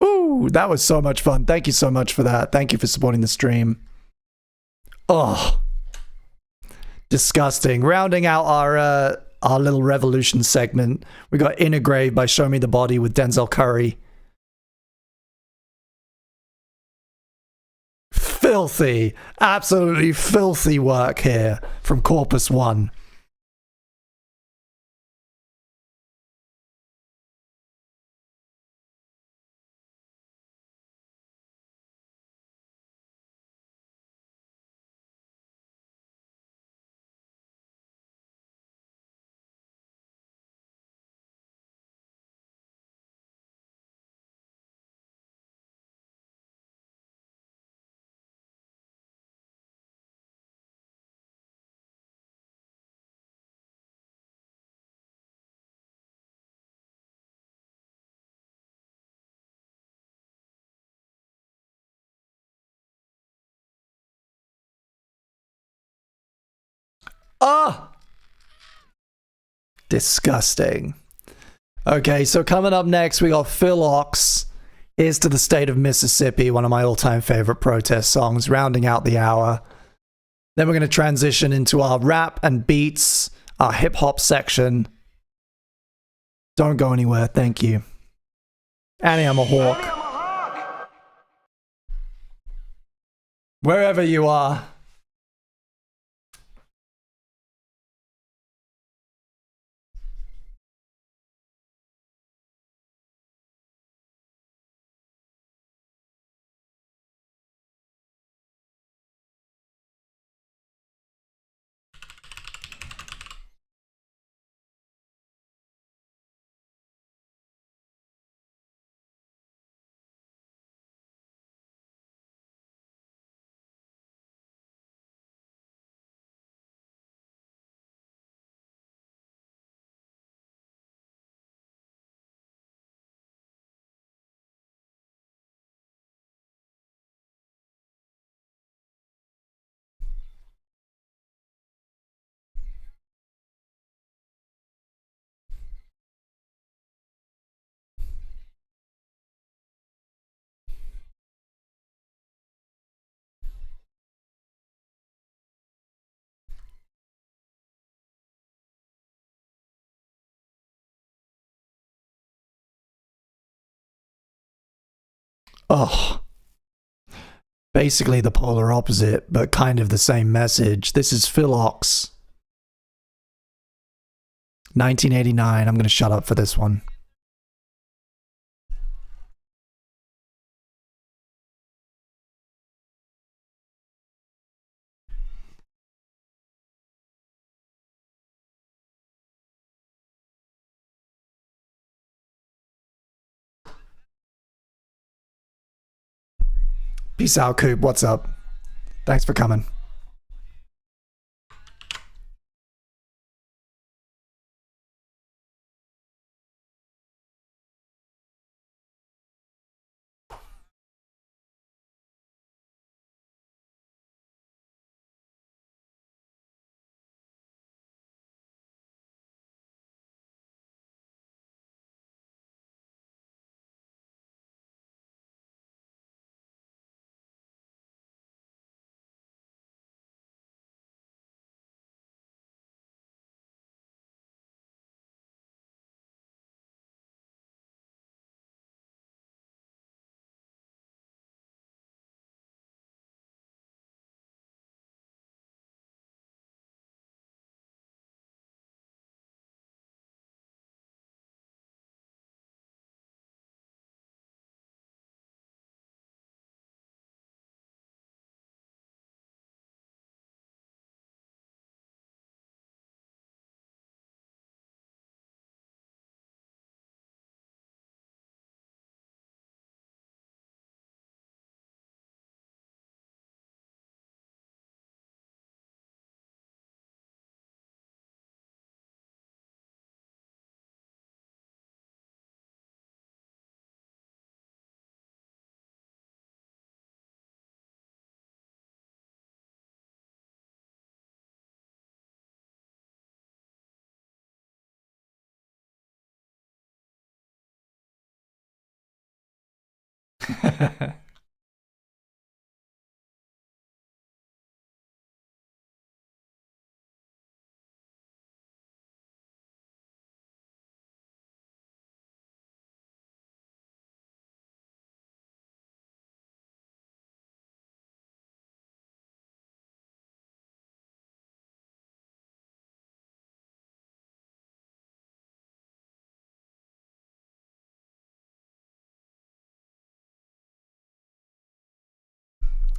Ooh, that was so much fun. Thank you so much for that. Thank you for supporting the stream. Oh. Disgusting. Rounding out our little revolution segment, we got Inner Grave by Show Me the Body with Denzel Curry. Filthy, absolutely filthy work here from Corpus One. Ah! Disgusting. Okay, so coming up next, we got Phil Ox. Here's to the State of Mississippi, one of my all-time favorite protest songs, rounding out the hour. Then we're going to transition into our rap and beats, our hip-hop section. Don't go anywhere, thank you. Annie, I'm a hawk. Wherever you are. Oh, basically the polar opposite, but kind of the same message. This is Philox. 1989. I'm going to shut up for this one. Peace out, Coop. What's up? Thanks for coming.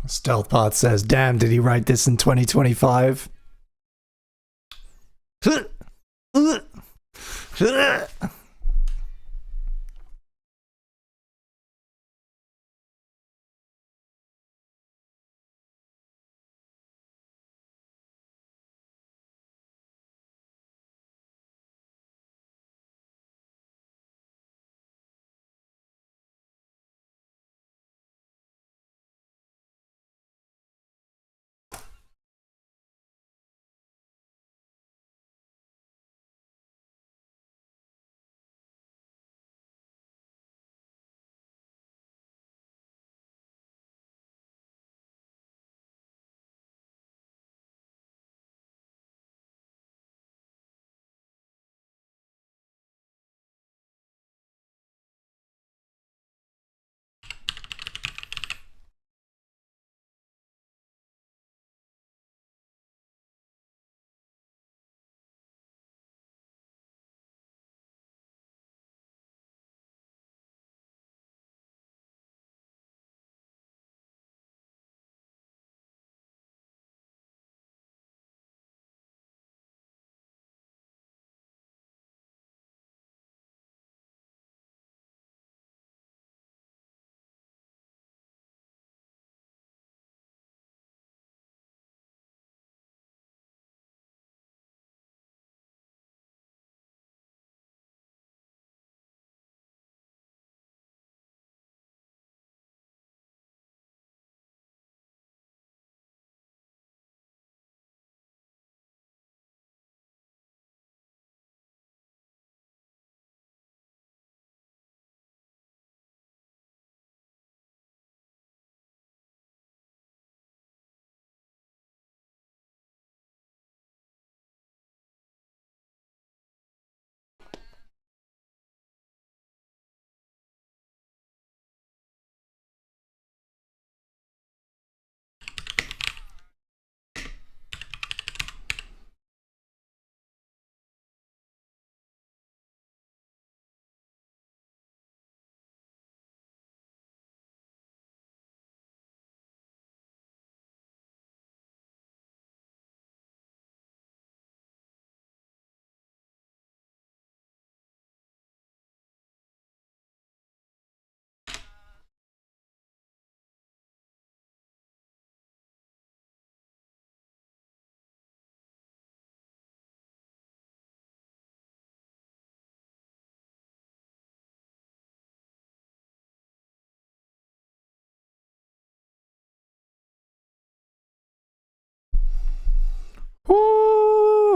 Stealthbot says, damn, did he write this in 2025?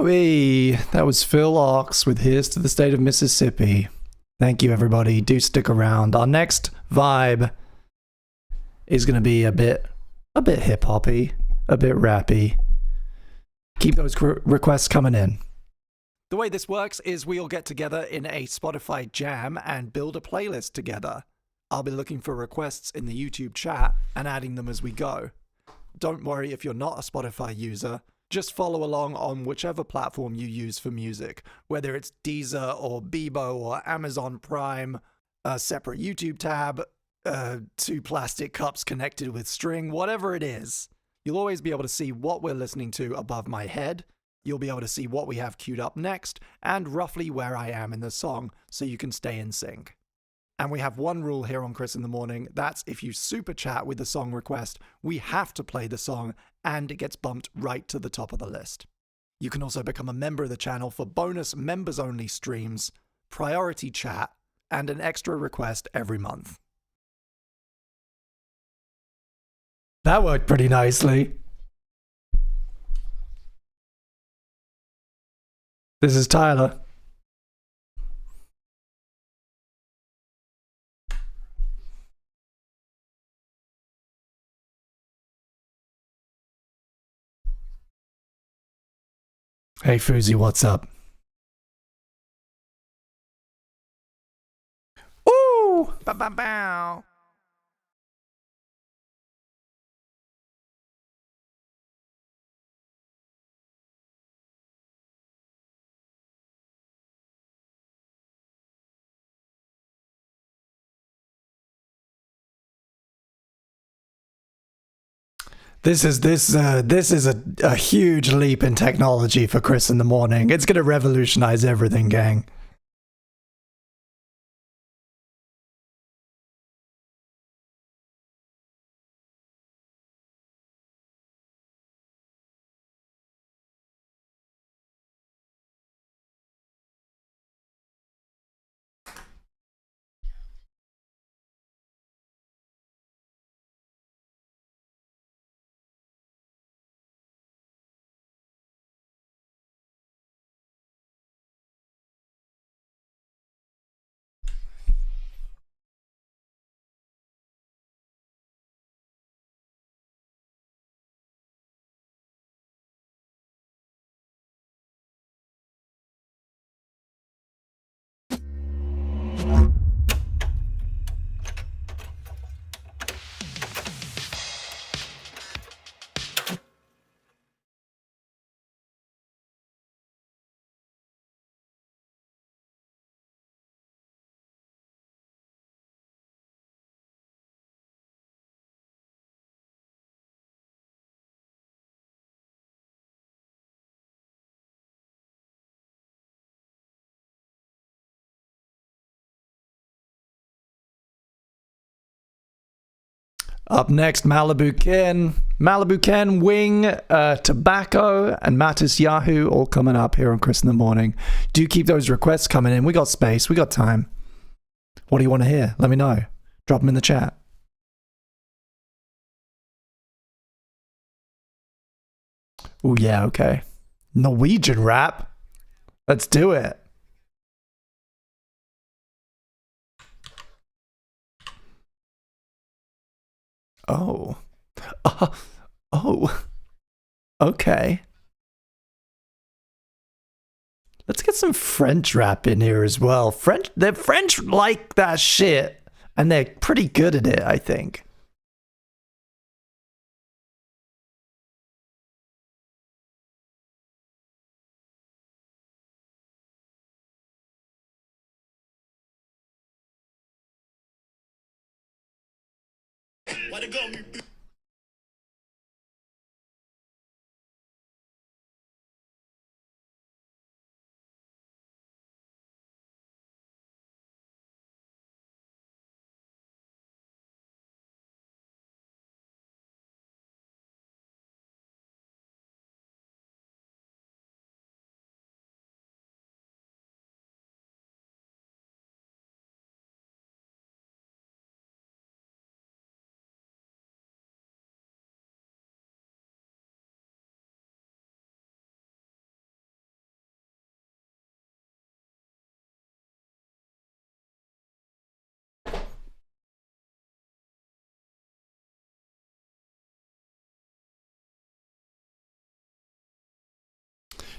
Woo-wee. That was Phil Ox with Here's to the State of Mississippi. Thank you, everybody. Do stick around. Our next vibe is going to be a bit hip-hoppy, a bit rappy. Keep those requests coming in. The way this works is we all get together in a Spotify jam and build a playlist together. I'll be looking for requests in the YouTube chat and adding them as we go. Don't worry if you're not a Spotify user. Just follow along on whichever platform you use for music, whether it's Deezer or Bebo or Amazon Prime, a separate YouTube tab, 2 plastic cups connected with string, whatever it is. You'll always be able to see what we're listening to above my head. You'll be able to see what we have queued up next and roughly where I am in the song so you can stay in sync. And we have one rule here on Chris in the Morning. That's if you super chat with the song request, we have to play the song and it gets bumped right to the top of the list. You can also become a member of the channel for bonus members-only streams, priority chat, and an extra request every month. That worked pretty nicely. This is Tyler. Hey Fuzi, what's up? Ooh! Bow, bow, bow. This is a huge leap in technology for Chris in the Morning. It's gonna revolutionize everything, gang. Up next, Malibu Ken, Wing, Tobacco, and Mattis Yahoo all coming up here on Chris in the Morning. Do keep those requests coming in. We got space. We got time. What do you want to hear? Let me know. Drop them in the chat. Oh yeah, okay. Norwegian rap. Let's do it. Oh. Oh. Okay. Let's get some French rap in here as well. They're French like that shit, and they're pretty good at it, I think. Way to go,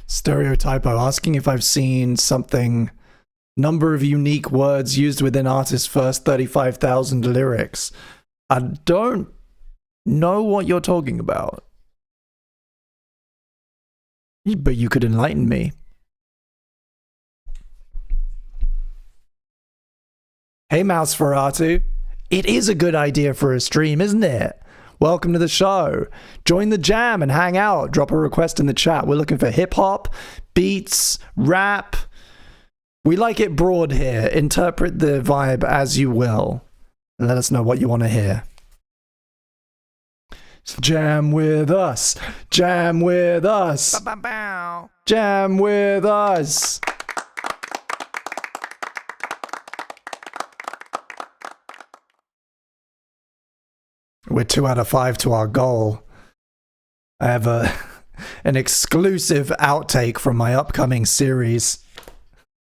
Stereotypo asking if I've seen something. Number of unique words used within artist's first 35,000 lyrics. I don't know what you're talking about. But you could enlighten me. Hey, Mouse Ferratu. It is a good idea for a stream, isn't it? Welcome to the show. Join the jam and hang out. Drop a request in the chat. We're looking for hip-hop, beats, rap. We like it broad here. Interpret the vibe as you will. And let us know what you want to hear. Jam with us. Jam with us. Jam with us. We're 2 out of 5 to our goal. I have an exclusive outtake from my upcoming series.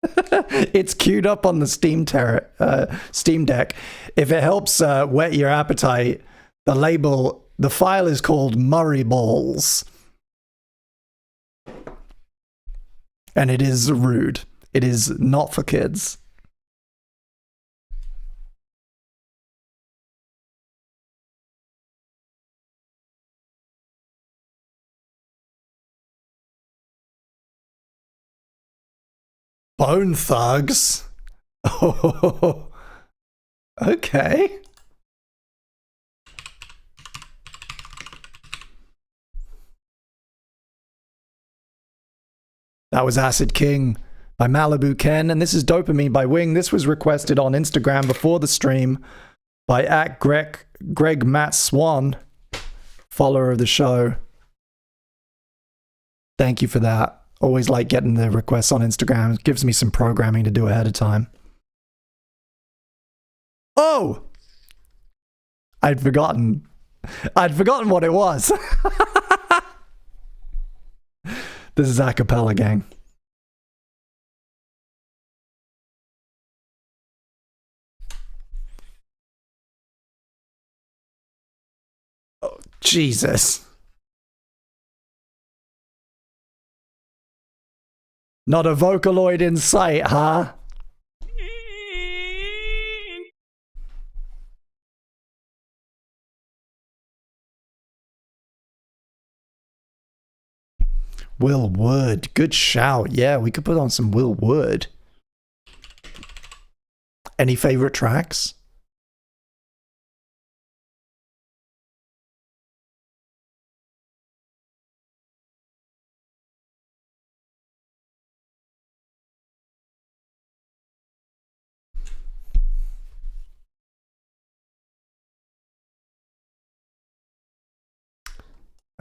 It's queued up on the Steam Deck. If it helps whet your appetite, the file is called Murray Balls. And it is rude. It is not for kids. Bone Thugs? Oh, okay. That was Acid King by Malibu Ken, and this is Dopamine by Wing. This was requested on Instagram before the stream by @Greg Matt Swan, follower of the show. Thank you for that. Always like getting the requests on Instagram. It gives me some programming to do ahead of time. Oh! I'd forgotten what it was. This is Acapella Gang. Oh, Jesus. Not a Vocaloid in sight, huh? Will Wood. Good shout. Yeah, we could put on some Will Wood. Any favorite tracks?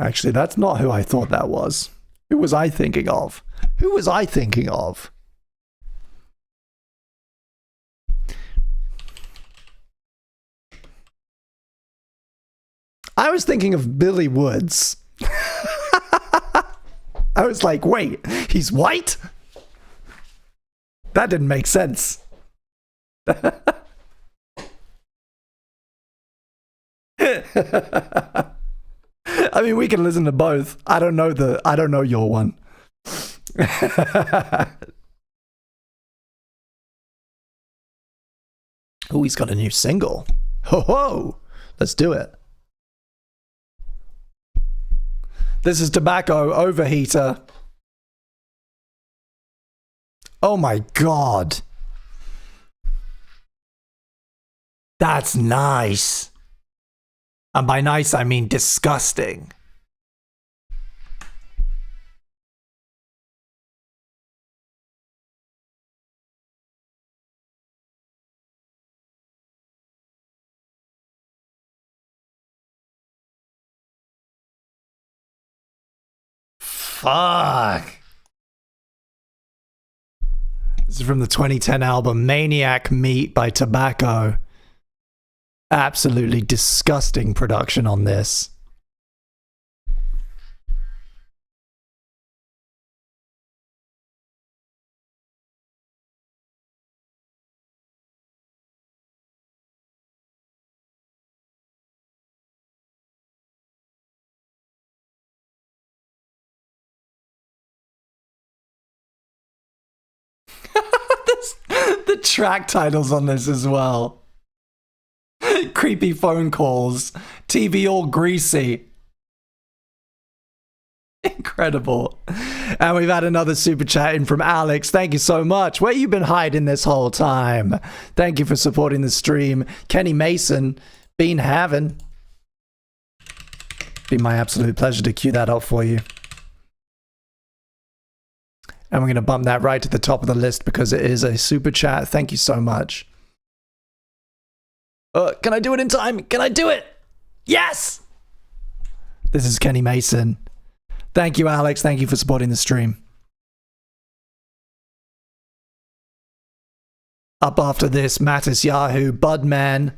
Actually, that's not who I thought that was. Who was I thinking of? Who was I thinking of? I was thinking of Billy Woods. I was like, wait, he's white? That didn't make sense. I mean, we can listen to both. I don't know your one. Oh, he's got a new single. Ho ho! Let's do it. This is Tobacco Overheater. Oh my god. That's nice. And by nice, I mean disgusting. Fuck. This is from the 2010 album Maniac Meat by Tobacco. Absolutely disgusting production on this. track titles on this as well. Creepy phone calls. TV all greasy. Incredible. And we've had another super chat in from Alex. Thank you so much. Where you been hiding this whole time? Thank you for supporting the stream. Kenny Mason, been having. Be my absolute pleasure to cue that up for you. And we're going to bump that right to the top of the list because it is a super chat. Thank you so much. Can I do it in time? Can I do it? Yes! This is Kenny Mason. Thank you, Alex. Thank you for supporting the stream. Up after this, Mattis Yahoo, Budman,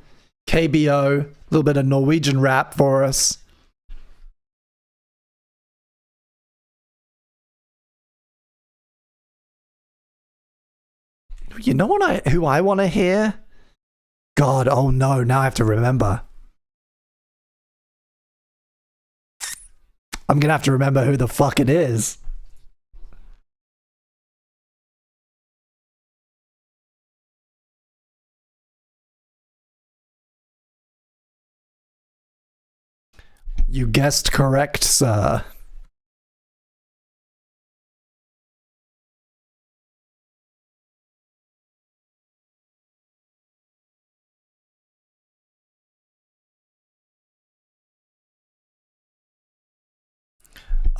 KBO, a little bit of Norwegian rap for us. You know what who I want to hear? God, oh no, now I have to remember. I'm gonna have to remember who the fuck it is. You guessed correct, sir.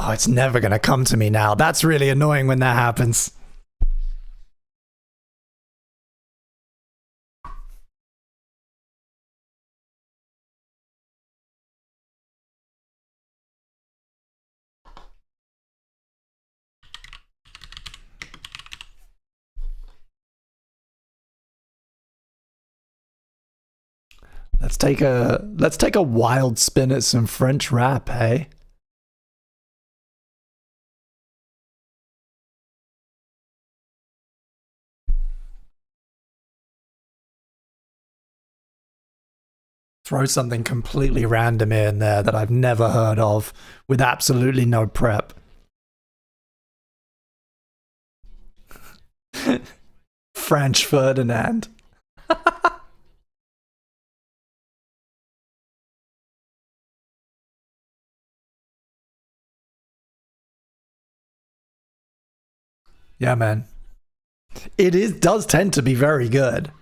Oh, it's never going to come to me now. That's really annoying when that happens. Let's take a wild spin at some French rap, hey? Throw something completely random in there that I've never heard of with absolutely no prep. French Ferdinand. Yeah, man. It does tend to be very good.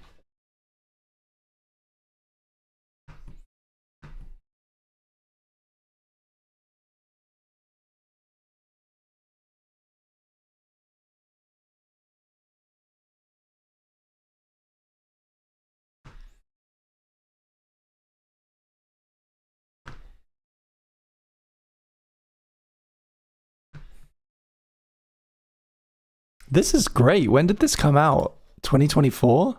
This is great. When did this come out? 2024?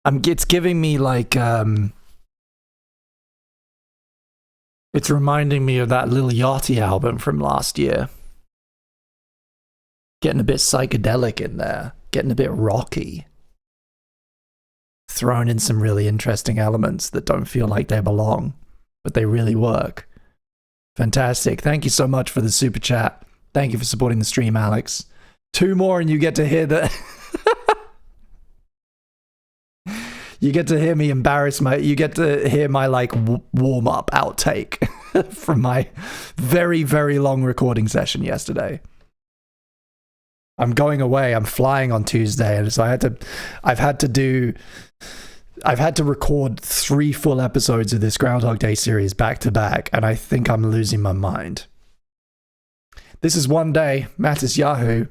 It's giving me like it's reminding me of that Lil Yachty album from last year. Getting a bit psychedelic in there, getting a bit rocky. Throwing in some really interesting elements that don't feel like they belong, but they really work. Fantastic. Thank you so much for the super chat. Thank you for supporting the stream, Alex. 2 more and you get to hear the you get to hear me embarrass you get to hear my like warm-up outtake from my very, very long recording session yesterday. I'm going away. I'm flying on Tuesday, and so I've had to record 3 full episodes of this Groundhog Day series back to back, and I think I'm losing my mind. This is one day, Mattis Yahoo.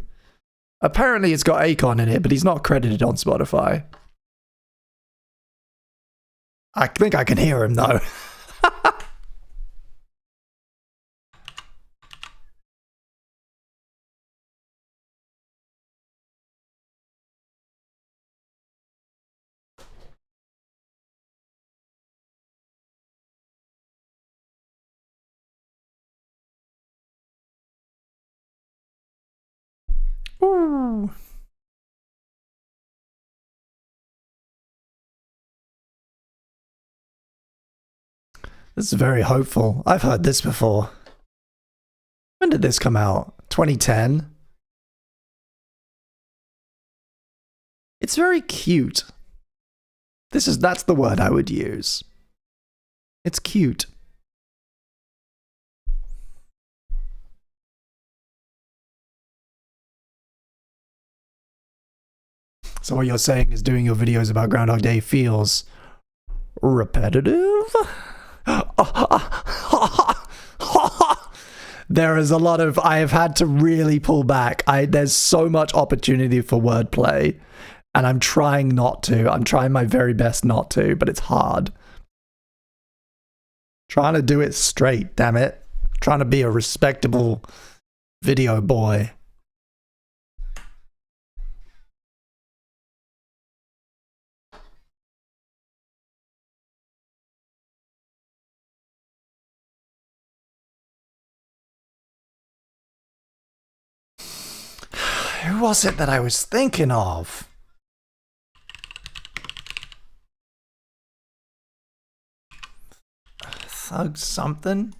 Apparently it's got Akon in it, but he's not credited on Spotify. I think I can hear him though. Ooh. This is very hopeful. I've heard this before. When did this come out? 2010? It's very cute. That's the word I would use. It's cute. So what you're saying is doing your videos about Groundhog Day feels repetitive? There is a lot of... I have had to really pull back. There's so much opportunity for wordplay, and I'm trying not to. I'm trying my very best not to, but it's hard. Trying to do it straight, damn it. Trying to be a respectable video boy. Who was it that I was thinking of? Thug something?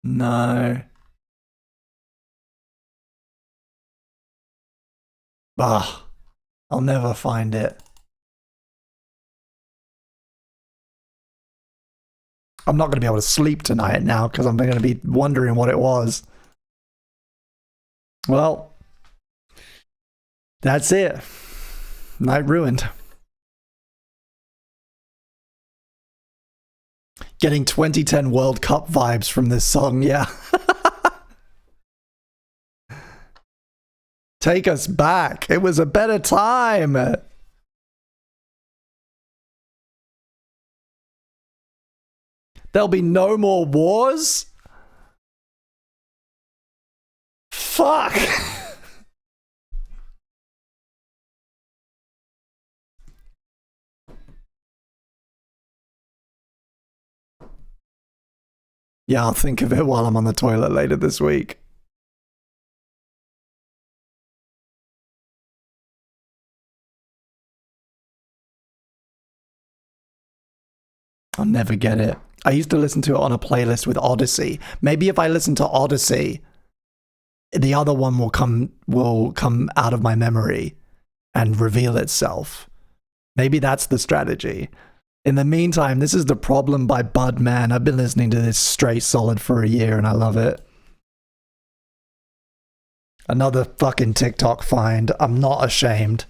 No. Bah. I'll never find it. I'm not going to be able to sleep tonight now because I'm going to be wondering what it was. Well, that's it. Night ruined. Getting 2010 World Cup vibes from this song, yeah. Take us back. It was a better time. There'll be no more wars? Fuck! Yeah, I'll think of it while I'm on the toilet later this week. I'll never get it. I used to listen to it on a playlist with Odyssey. Maybe if I listen to Odyssey, the other one will come out of my memory and reveal itself. Maybe that's the strategy. In the meantime, this is The Problem by Budman. I've been listening to this straight solid for a year and I love it. Another fucking TikTok find. I'm not ashamed.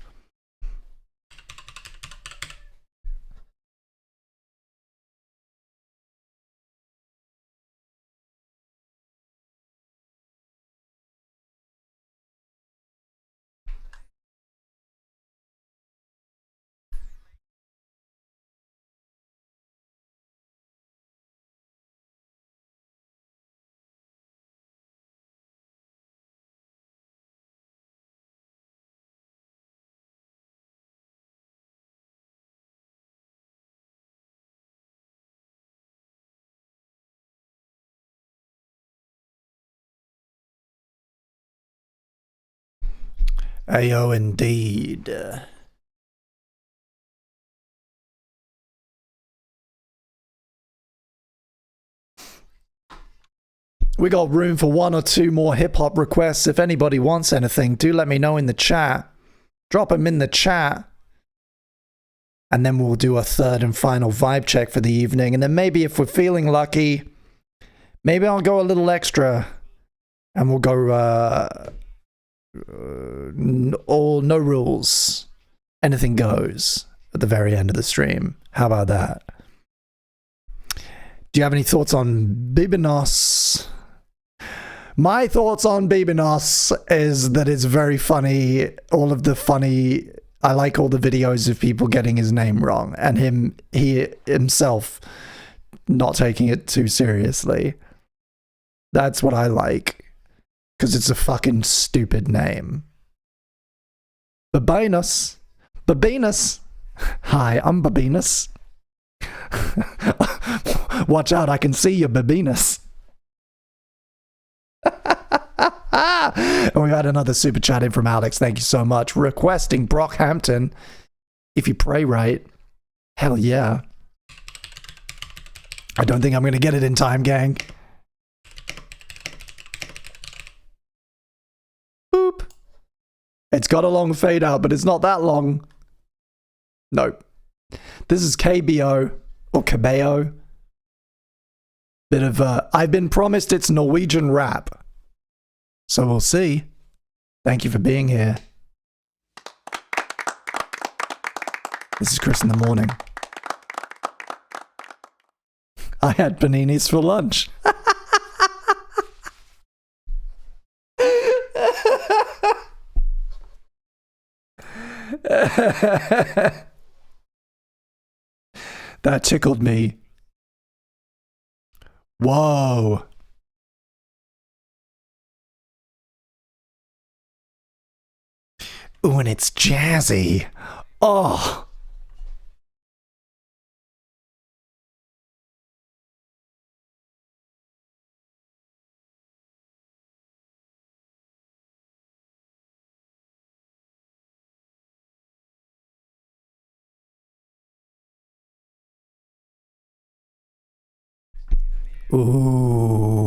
Ayo, indeed. We got room for one or two more hip-hop requests. If anybody wants anything, do let me know in the chat. Drop them in the chat. And then we'll do a third and final vibe check for the evening. And then maybe if we're feeling lucky, maybe I'll go a little extra. And we'll go... no rules, anything goes at the very end of the stream. How about that? Do you have any thoughts on Bibinos? My thoughts on Bibinos is that it's very funny. I like all the videos of people getting his name wrong and he himself not taking it too seriously. That's what I like. Because it's a fucking stupid name. Babinus. Babinus. Hi, I'm Babinus. Watch out, I can see you, Babinus. And we had another super chat in from Alex. Thank you so much. Requesting Brockhampton. If you pray right. Hell yeah. I don't think I'm going to get it in time, gang. Boop. It's got a long fade out, but it's not that long. Nope. This is KBO or KBO. Bit of I've been promised it's Norwegian rap. So we'll see. Thank you for being here. This is Chris in the morning. I had paninis for lunch. That tickled me. Whoa. Ooh, and it's jazzy. Oh. Ooh.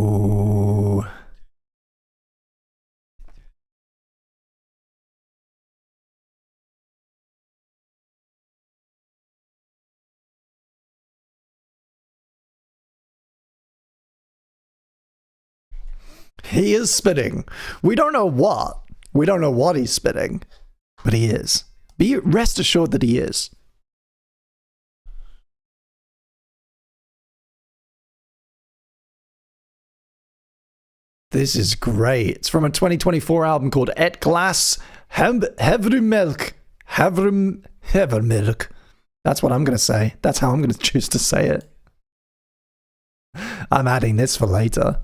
He is spitting. We don't know what. We don't know what he's spitting, but he is. Rest assured that he is. This is great. It's from a 2024 album called Et Glas Havrumilk. Havrumilk. That's what I'm going to say. That's how I'm going to choose to say it. I'm adding this for later.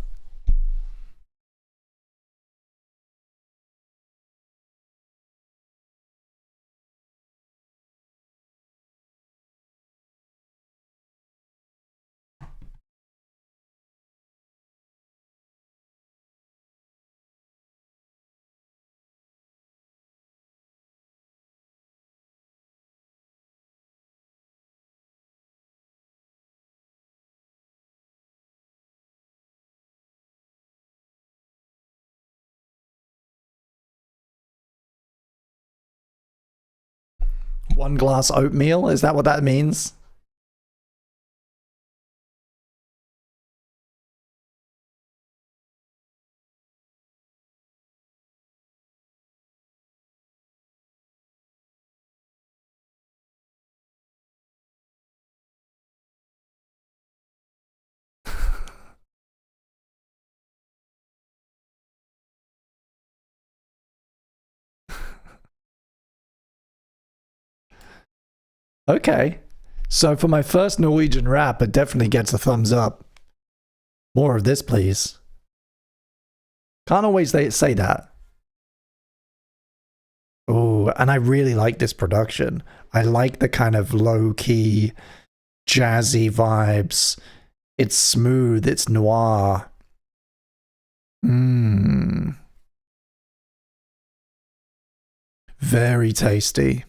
One glass oatmeal? Is that what that means? Okay. So for my first Norwegian rap, it definitely gets a thumbs up. More of this, please. Can't always say that. Oh, and I really like this production. I like the kind of low-key, jazzy vibes. It's smooth, it's noir. Mmm. Very tasty.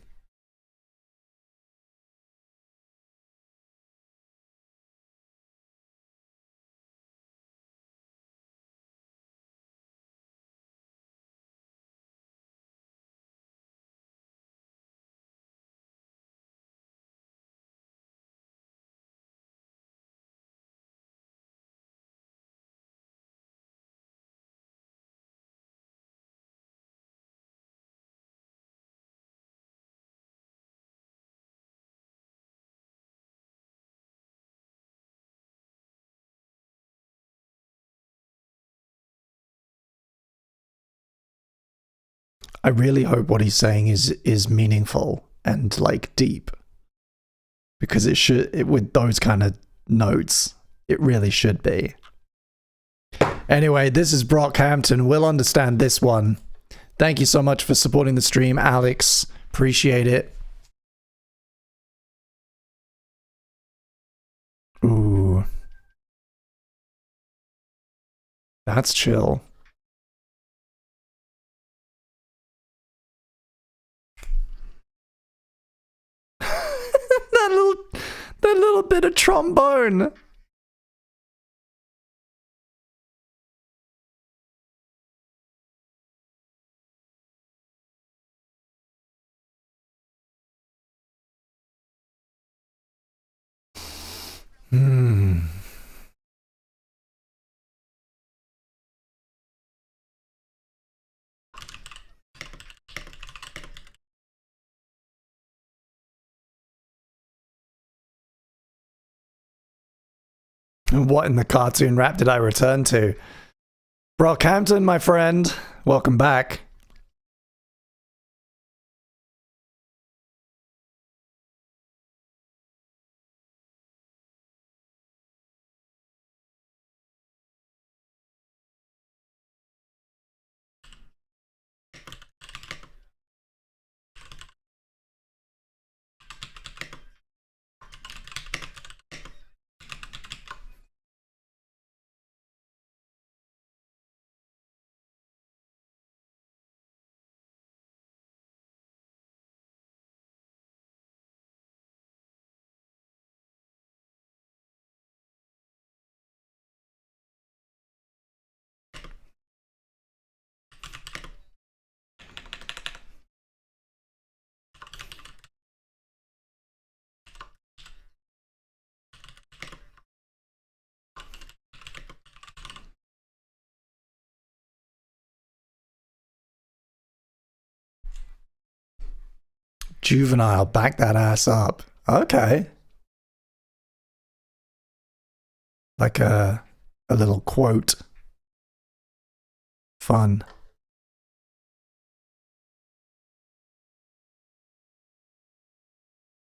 I really hope what he's saying is meaningful and like deep, because with those kind of notes, it really should be. Anyway, this is Brockhampton. We'll understand this one. Thank you so much for supporting the stream, Alex. Appreciate it. Ooh. That's chill. that little bit of trombone. What in the cartoon rap did I return to? Brockhampton, my friend. Welcome back. Juvenile, back that ass up. Okay. Like a little quote. Fun.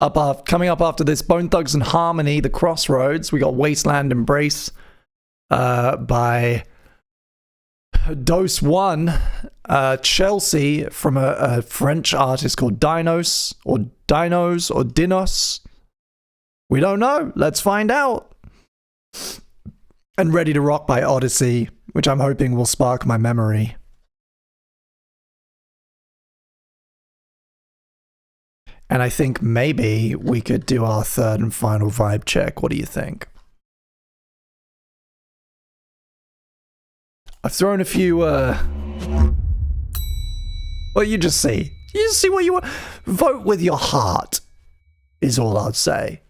Coming up after this, Bone Thugs and Harmony, The Crossroads. We got Wasteland Embrace by Dose One, Chelsea from a French artist called Dinos or Dinos. We don't know. Let's find out. And Ready to Rock by Odyssey, which I'm hoping will spark my memory. And I think maybe we could do our third and final vibe check. What do you think? I've thrown a few, well, you just see. You just see what you want. Vote with your heart, is all I'd say.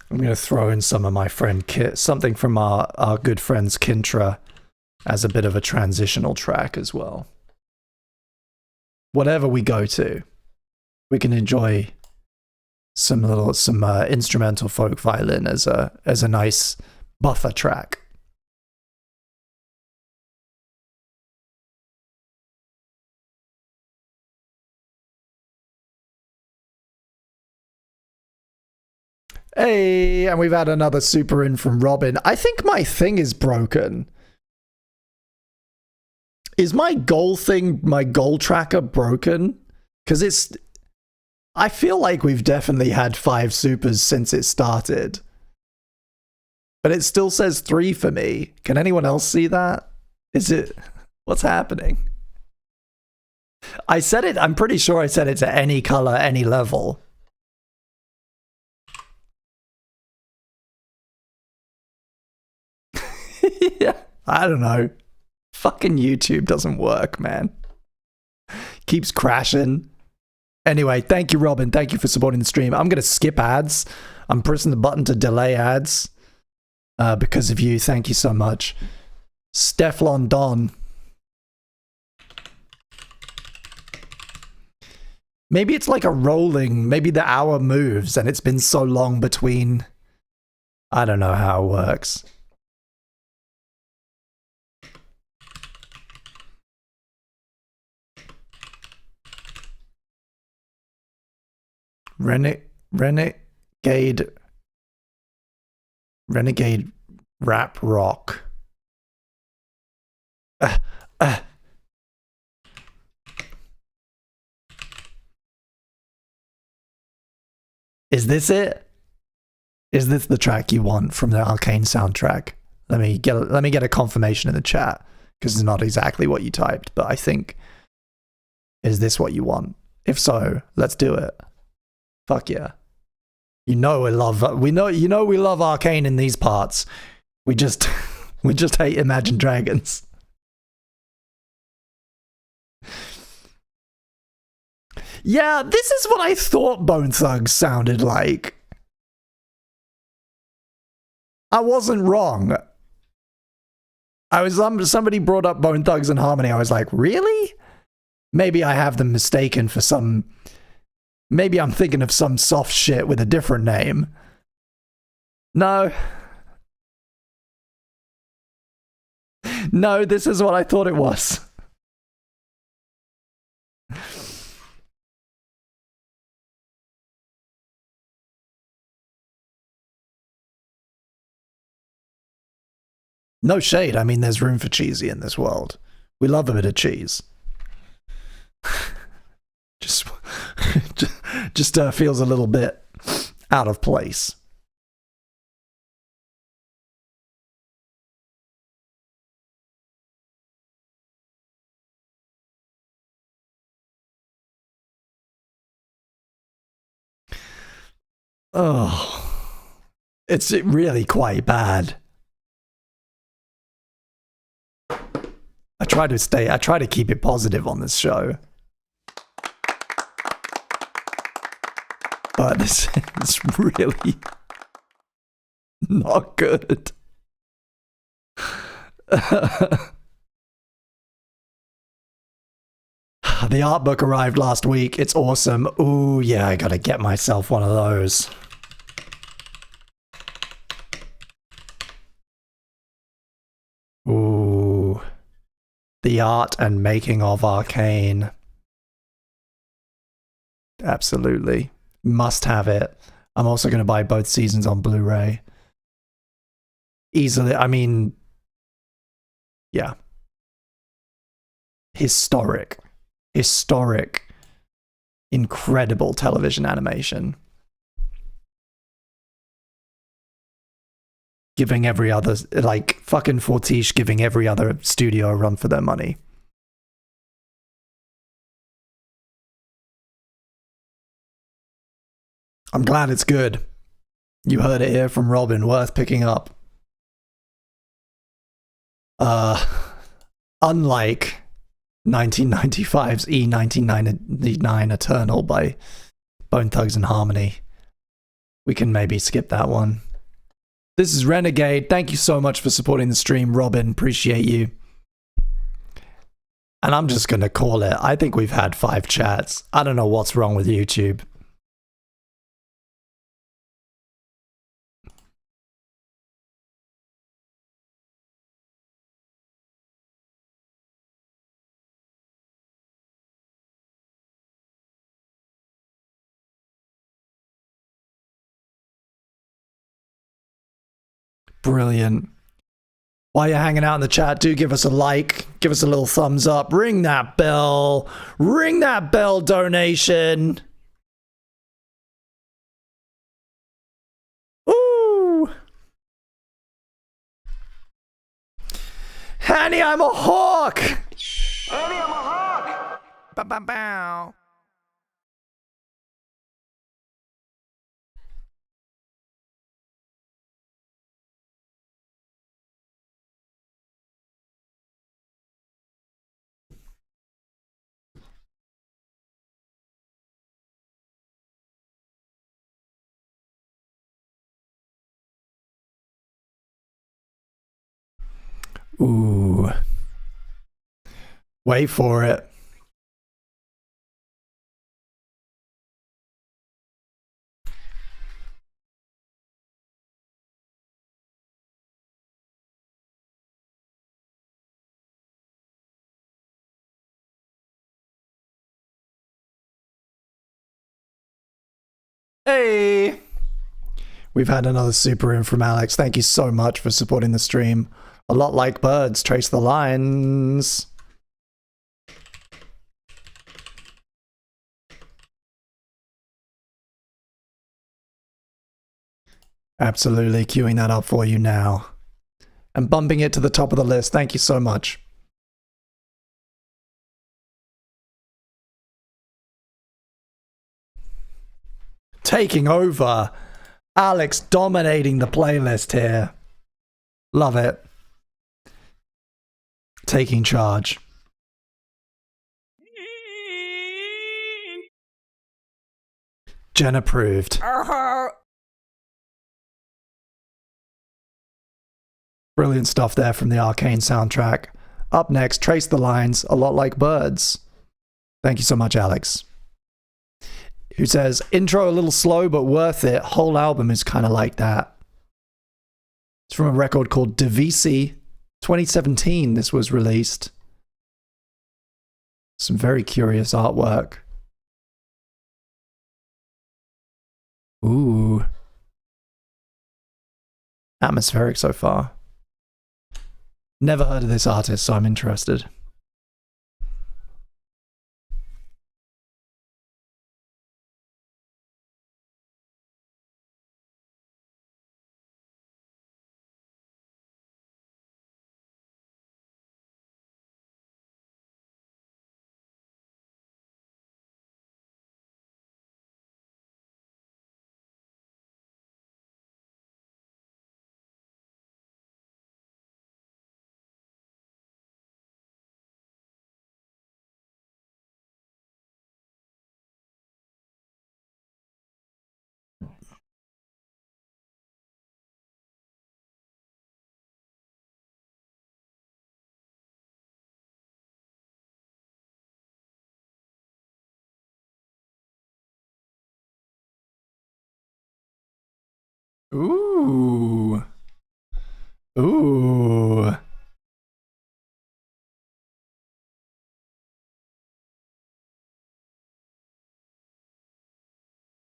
I'm going to throw in some of my friend something from our good friends Kintra as a bit of a transitional track as well. Whatever we go to, we can enjoy some instrumental folk violin as a nice buffer track. Hey, and we've had another super in from Robin. I think my thing is broken. Is my goal tracker broken? Because I feel like we've definitely had 5 supers since it started. But it still says 3 for me. Can anyone else see that? What's happening? I'm pretty sure I set it to any color, any level. Yeah, I don't know. Fucking YouTube doesn't work, man. Keeps crashing. Anyway, thank you, Robin. Thank you for supporting the stream. I'm going to skip ads. I'm pressing the button to delay ads because of you. Thank you so much. Stefflon Don. Maybe it's like a rolling, maybe the hour moves and it's been so long between. I don't know how it works. Renegade rap rock. Is this it? Is this the track you want from the Arcane soundtrack? Let me get a confirmation in the chat because it's not exactly what you typed, but I think Is this what you want? If so, let's do it. Fuck yeah. You know we love we love Arcane in these parts. We just we just hate Imagine Dragons. Yeah, this is what I thought Bone Thugs sounded like. I wasn't wrong. I was somebody brought up Bone Thugs and Harmony. I was like, really? Maybe I have them mistaken for some. Maybe I'm thinking of some soft shit with a different name. No. No, this is what I thought it was. No shade. I mean, there's room for cheesy in this world. We love a bit of cheese. just feels a little bit out of place. Oh, it's really quite bad. I try to keep it positive on this show. But this is really not good. The art book arrived last week. It's awesome. Ooh, yeah, I gotta get myself one of those. Ooh. The art and making of Arcane. Absolutely. Must have it. I'm also going to buy both seasons on Blu-ray. Easily. I mean, yeah. Historic. Incredible television animation. Giving every other, like, fucking Fortiche giving every other studio a run for their money. I'm glad it's good. You heard it here from Robin. Worth picking up. Unlike 1995's E1999 Eternal by Bone Thugs and Harmony, we can maybe skip that one. This is Renegade. Thank you so much for supporting the stream, Robin. Appreciate you. And I'm just going to call it. I think we've had 5 chats. I don't know what's wrong with YouTube. Brilliant. While you're hanging out in the chat, do give us a like, give us a little thumbs up, ring that bell donation. Ooh. Hanny, I'm a hawk. Annie, I'm a hawk. Bow, bow, bow. Ooh. Wait for it. Hey! We've had another super in from Alex. Thank you so much for supporting the stream. A lot like birds, trace the lines. Absolutely, queuing that up for you now. And bumping it to the top of the list. Thank you so much. taking over. Alex dominating the playlist here. Love it. Taking charge. Jen approved. Brilliant stuff there from the Arcane soundtrack. Up next, Trace the Lines, A Lot Like Birds. Thank you so much, Alex. Who says, intro a little slow but worth it. Whole album is kind of like that. It's from a record called Divisi. 2017 this was released. Some very curious artwork. Ooh. Atmospheric so far. Never heard of this artist, so I'm interested. Ooh. Ooh.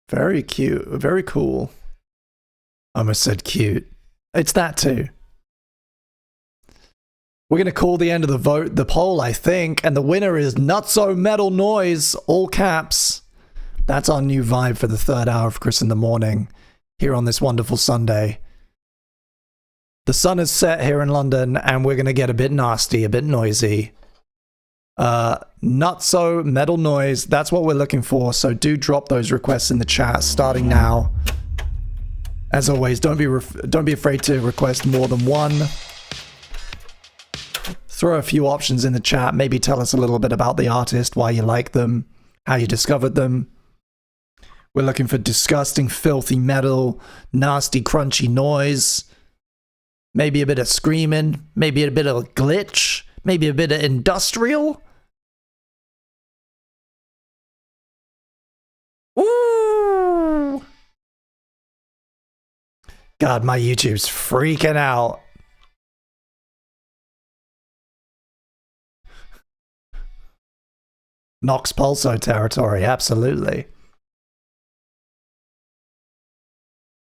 Very cute. Very cool. I almost said cute. It's that too. We're going to call the end of the poll, I think, and the winner is Nutso Metal Noise, all caps. That's our new vibe for the third hour of Chris in the Morning, here on this wonderful Sunday. The sun is set here in London, and we're going to get a bit nasty, a bit noisy. Nutso Metal Noise, that's what we're looking for, so do drop those requests in the chat, starting now. As always, don't be afraid to request more than one. Throw a few options in the chat. Maybe tell us a little bit about the artist, why you like them, how you discovered them. We're looking for disgusting, filthy metal, nasty, crunchy noise. Maybe a bit of screaming. Maybe a bit of glitch. Maybe a bit of industrial. Ooh! God, my YouTube's freaking out. Nox Pulso territory, absolutely.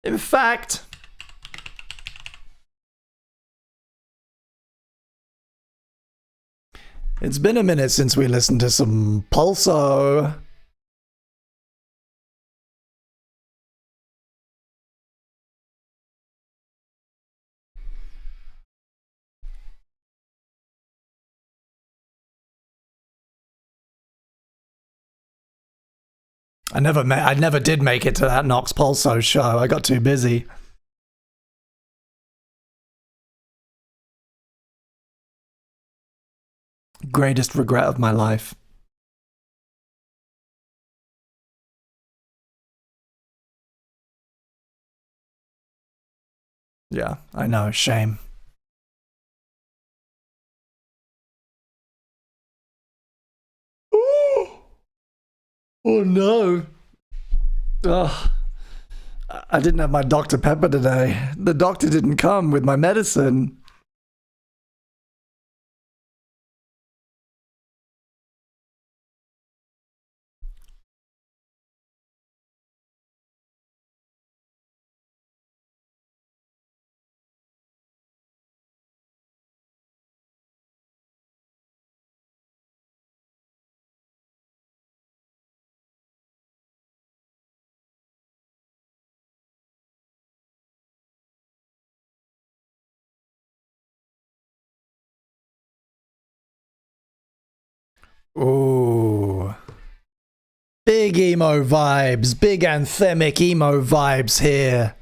In fact, it's been a minute since we listened to some Pulso. I never did make it to that Nox Pulso show. I got too busy. Greatest regret of my life. Yeah, I know. Shame. Oh no. Ugh. I didn't have my Dr. Pepper today. The doctor didn't come with my medicine. Oh. Big emo vibes, big anthemic emo vibes here.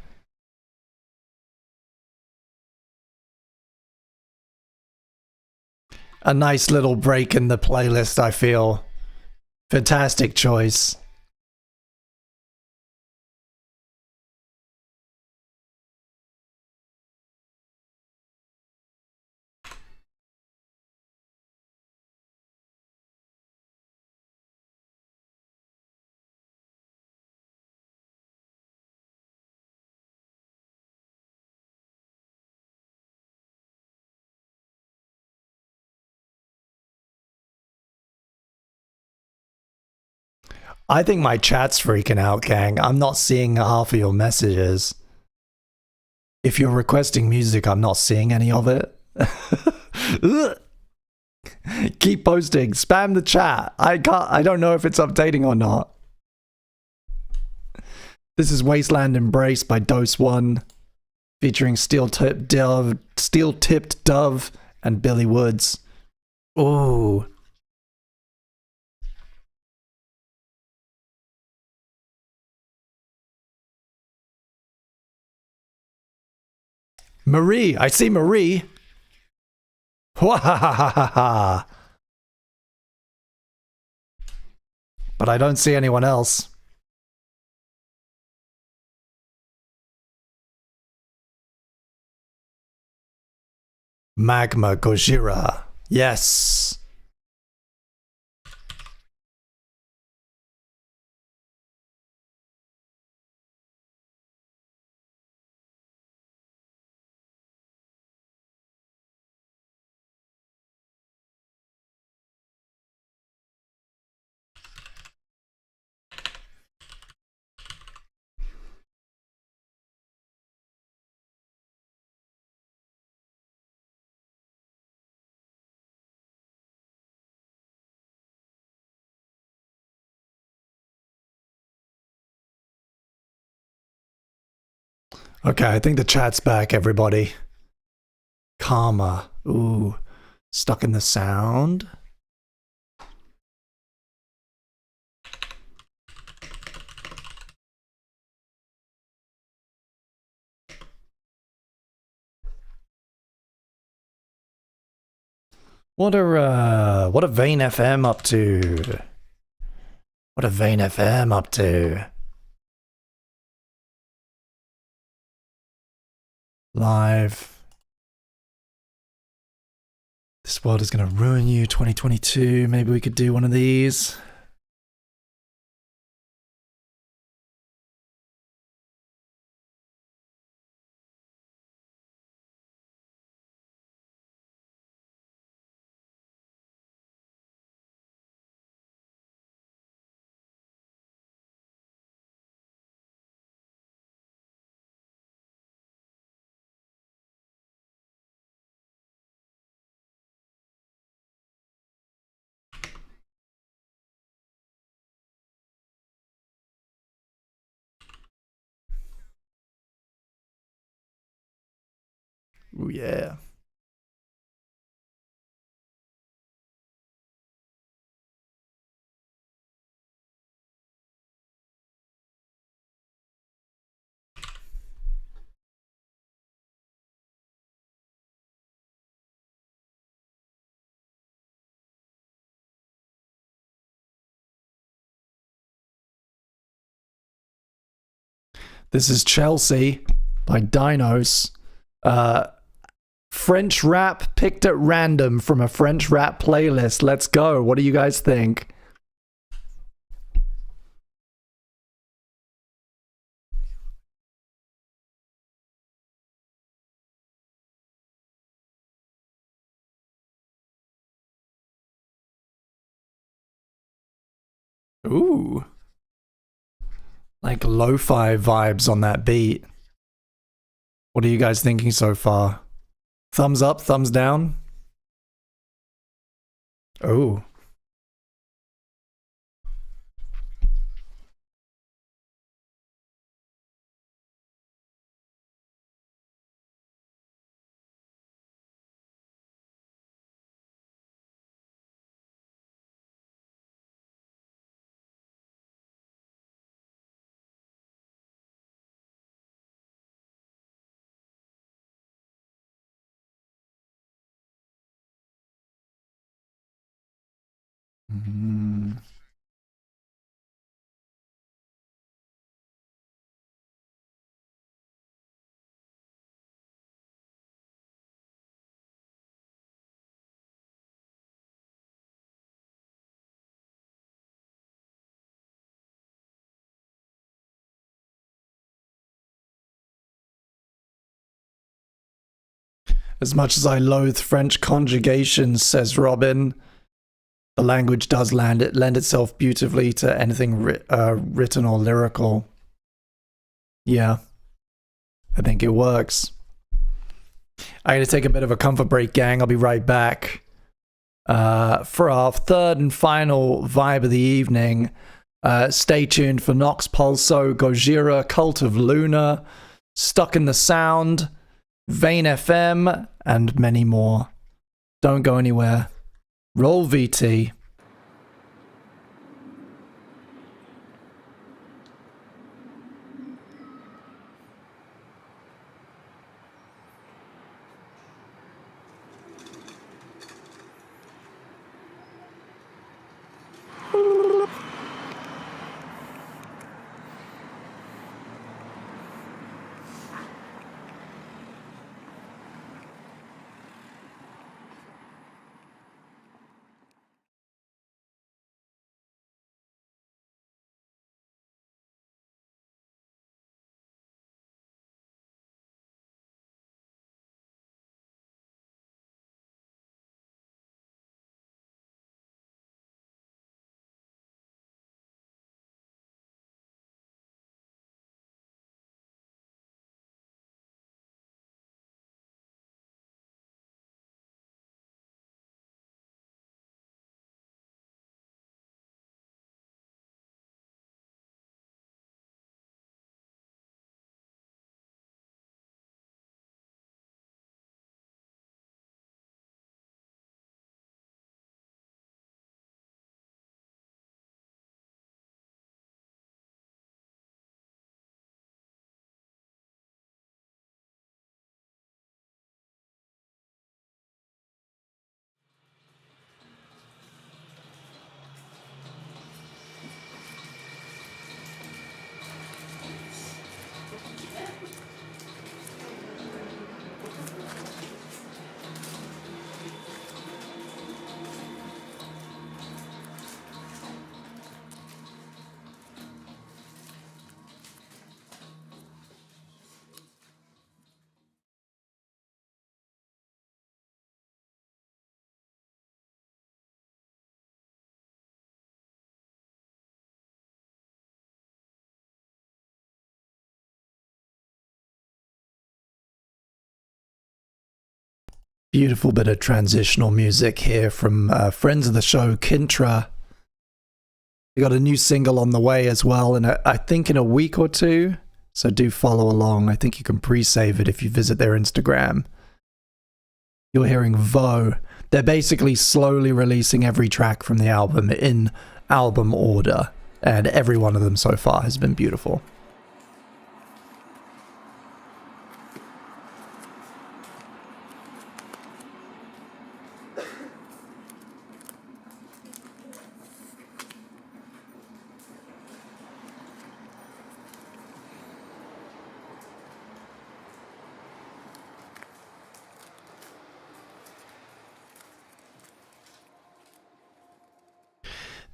A nice little break in the playlist, I feel. Fantastic choice. I think my chat's freaking out, gang. I'm not seeing half of your messages. If you're requesting music, I'm not seeing any of it. Keep posting. Spam the chat. I don't know if it's updating or not. This is Wasteland Embrace by Dose One, featuring Steel Tipped Dove, and Billy Woods. Ooh. Marie, I see Marie. Wahahaha. But I don't see anyone else. Magma Gojira. Yes. Okay, I think the chat's back, everybody. Karma. Ooh. Stuck in the sound. What are Vane FM up to? What are Vane FM up to? Live. This world is gonna ruin you, 2022. Maybe we could do one of these. Oh yeah. This is Chelsea by Dinos. French rap picked at random from a French rap playlist. Let's go. What do you guys think? Ooh. Like lo-fi vibes on that beat. What are you guys thinking so far? Thumbs up, thumbs down? Oh. Mm. As much as I loathe French conjugations, says Robin, the language does lend itself beautifully to anything written or lyrical. Yeah, I think it works. I'm going to take a bit of a comfort break, gang. I'll be right back. For our third and final vibe of the evening, stay tuned for Nox Pulso, Gojira, Cult of Luna, Stuck in the Sound, Vane FM, and many more. Don't go anywhere. Roll VT. Beautiful bit of transitional music here from friends of the show, Kintra. They got a new single on the way as well, and I think in a week or two. So do follow along. I think you can pre-save it if you visit their Instagram. You're hearing Vo. They're basically slowly releasing every track from the album in album order, and every one of them so far has been beautiful.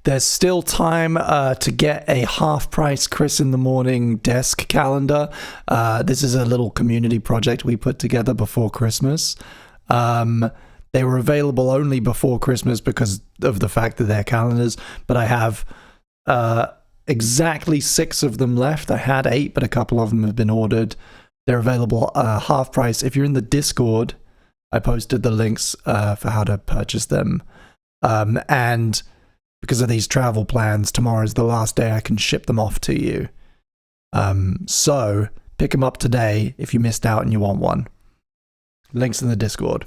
There's still time to get a half-price Chris in the Morning desk calendar. This is a little community project we put together before Christmas. They were available only before Christmas because of the fact that they're calendars, but I have exactly 6 of them left. I had 8, but a couple of them have been ordered. They're available half price. If you're in the Discord, I posted the links for how to purchase them. And because of these travel plans, tomorrow's the last day I can ship them off to you. So pick them up today if you missed out and you want one. Links in the Discord.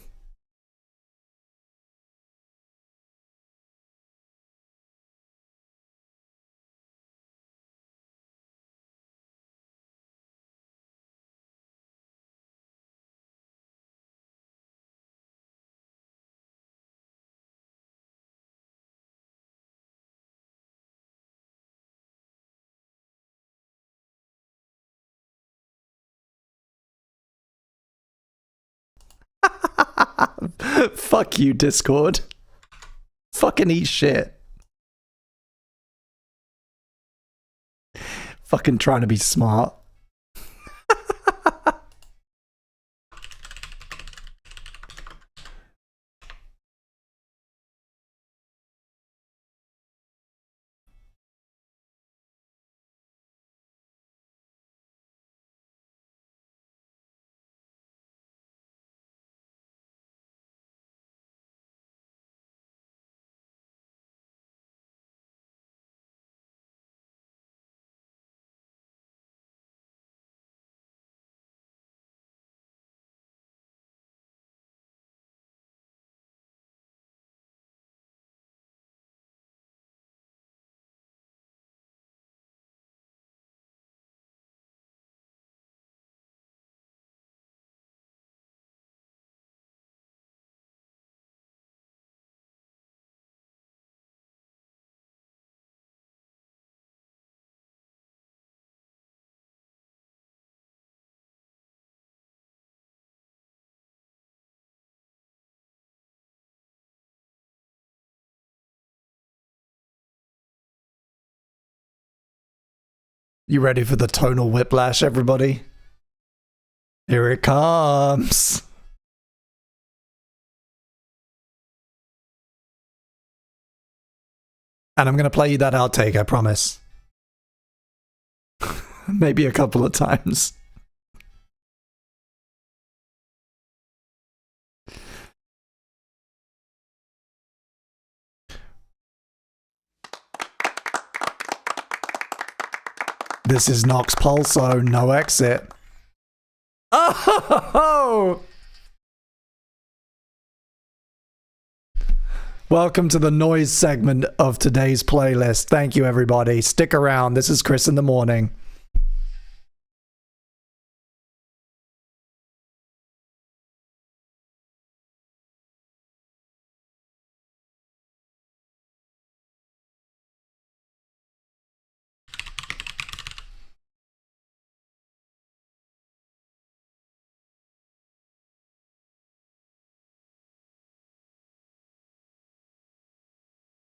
Fuck you, Discord. Fucking eat shit. Fucking trying to be smart. You ready for the tonal whiplash, everybody? Here it comes. And I'm going to play you that outtake, I promise. Maybe a couple of times. This is Nox Pulso, no exit. Oh! Welcome to the noise segment of today's playlist. Thank you, everybody. Stick around. This is Chris in the Morning.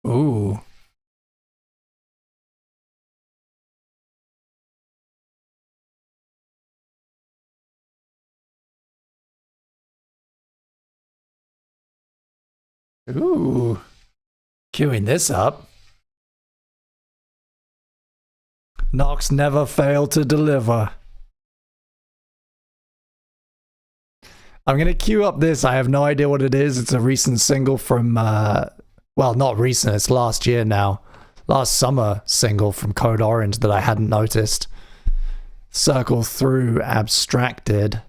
Ooh. Ooh. Queuing this up. Nox never failed to deliver. I'm going to queue up this. I have no idea what it is. It's a recent single from, well, not recent. It's last year now. Last summer single from Code Orange that I hadn't noticed. Circle Through Abstracted.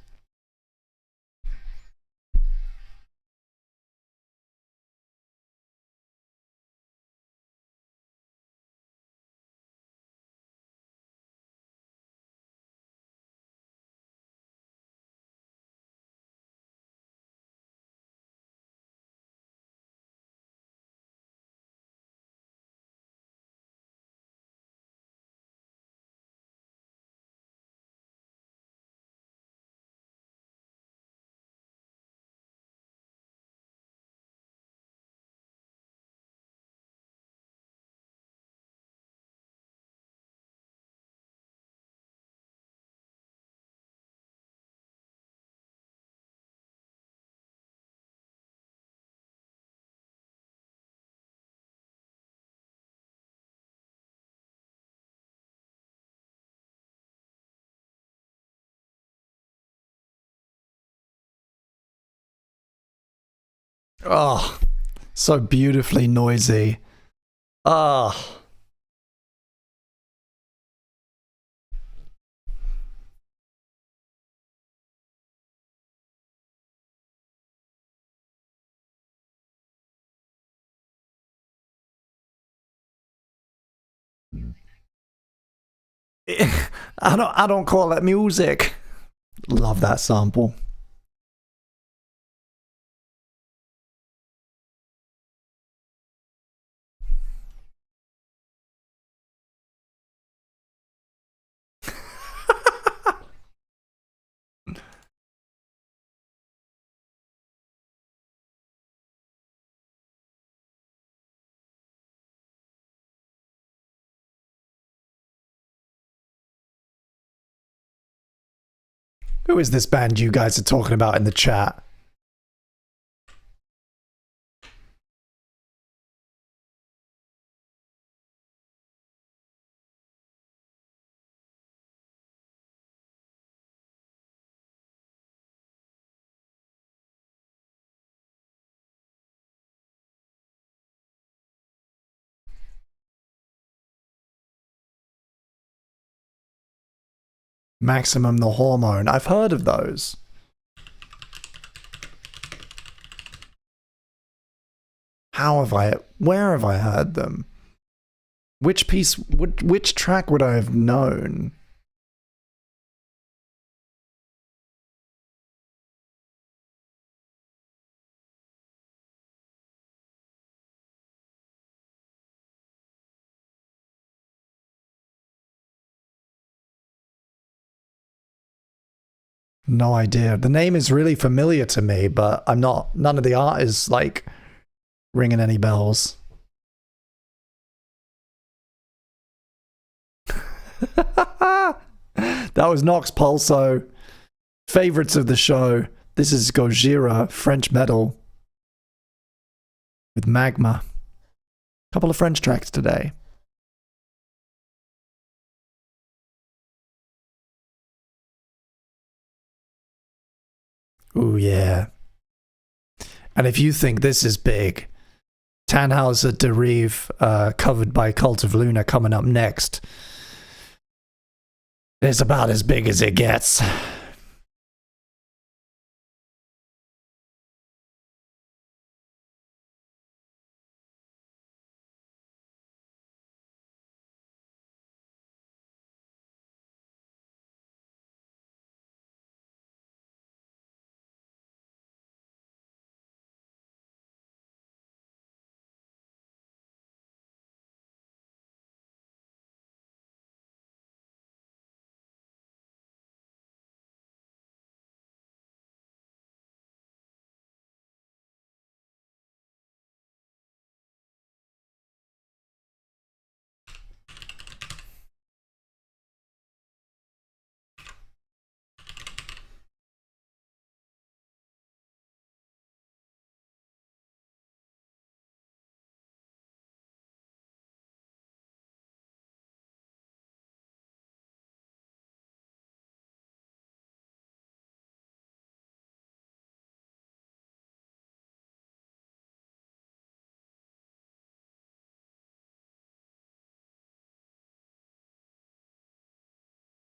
Oh, so beautifully noisy. Oh. I don't call that music. Love that sample. Who is this band you guys are talking about in the chat? Maximum the Hormone. I've heard of those. Where have I heard them? Which track would I have known? No idea. The name is really familiar to me, but none of the art is like ringing any bells. That was Nox Pulso. Favorites of the show. This is Gojira, French metal. With Magma. Couple of French tracks today. Ooh, yeah. And if you think this is big, Tannhauser Derive, covered by Cult of Luna, coming up next. It's about as big as it gets.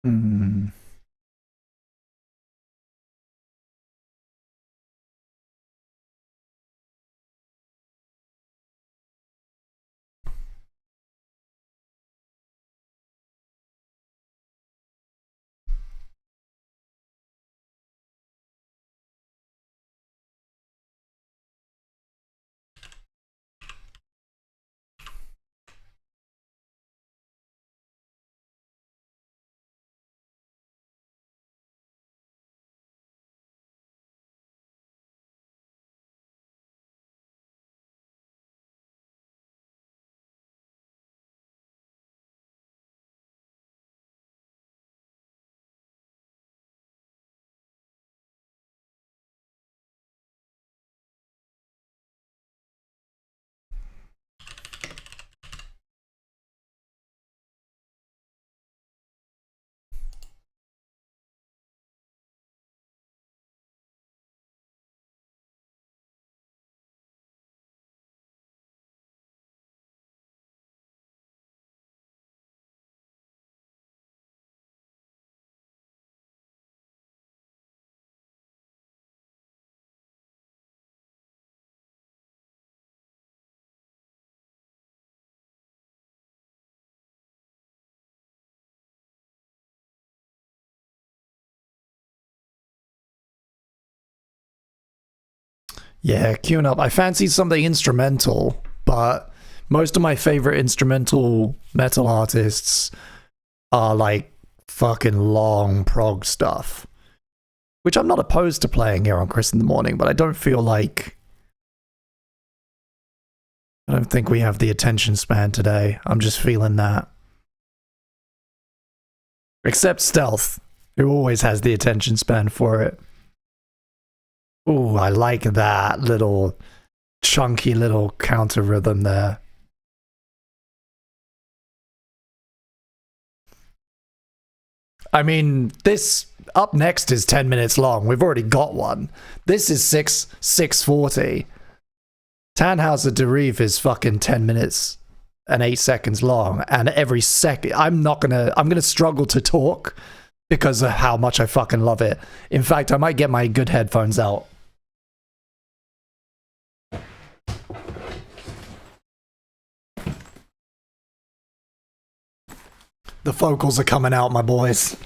Hmm. Yeah, queuing up. I fancied something instrumental, but most of my favorite instrumental metal artists are like fucking long prog stuff, which I'm not opposed to playing here on Chris in the Morning, but I don't feel like... I don't think we have the attention span today. I'm just feeling that. Except Stealth. Who always has the attention span for it. Ooh, I like that little chunky little counter rhythm there. I mean, this up next is 10 minutes long. We've already got one. This is 6:40. Tannhauser de Rive is fucking 10 minutes and 8 seconds long, and every second I'm gonna struggle to talk because of how much I fucking love it. In fact, I might get my good headphones out. The vocals are coming out, my boys.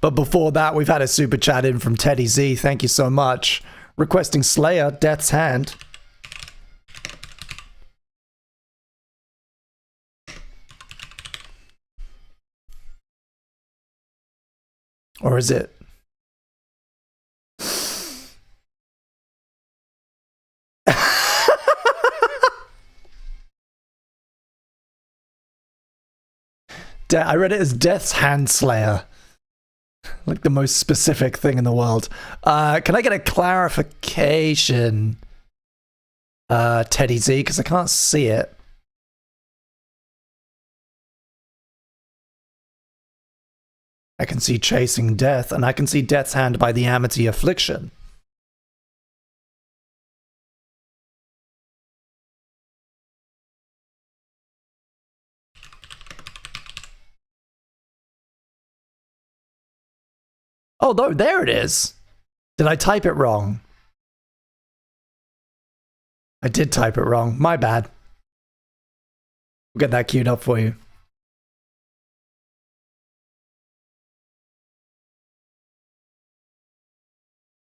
But before that, we've had a super chat in from Teddy Z. Thank you so much. Requesting Slayer, Death's Hand. Or is it? I read it as Death's Hand Slayer. Like the most specific thing in the world. Can I get a clarification, Teddy Z? Because I can't see it. I can see Chasing Death, and I can see Death's Hand by the Amity Affliction. Oh, no, there it is. Did I type it wrong? I did type it wrong. My bad. We'll get that queued up for you.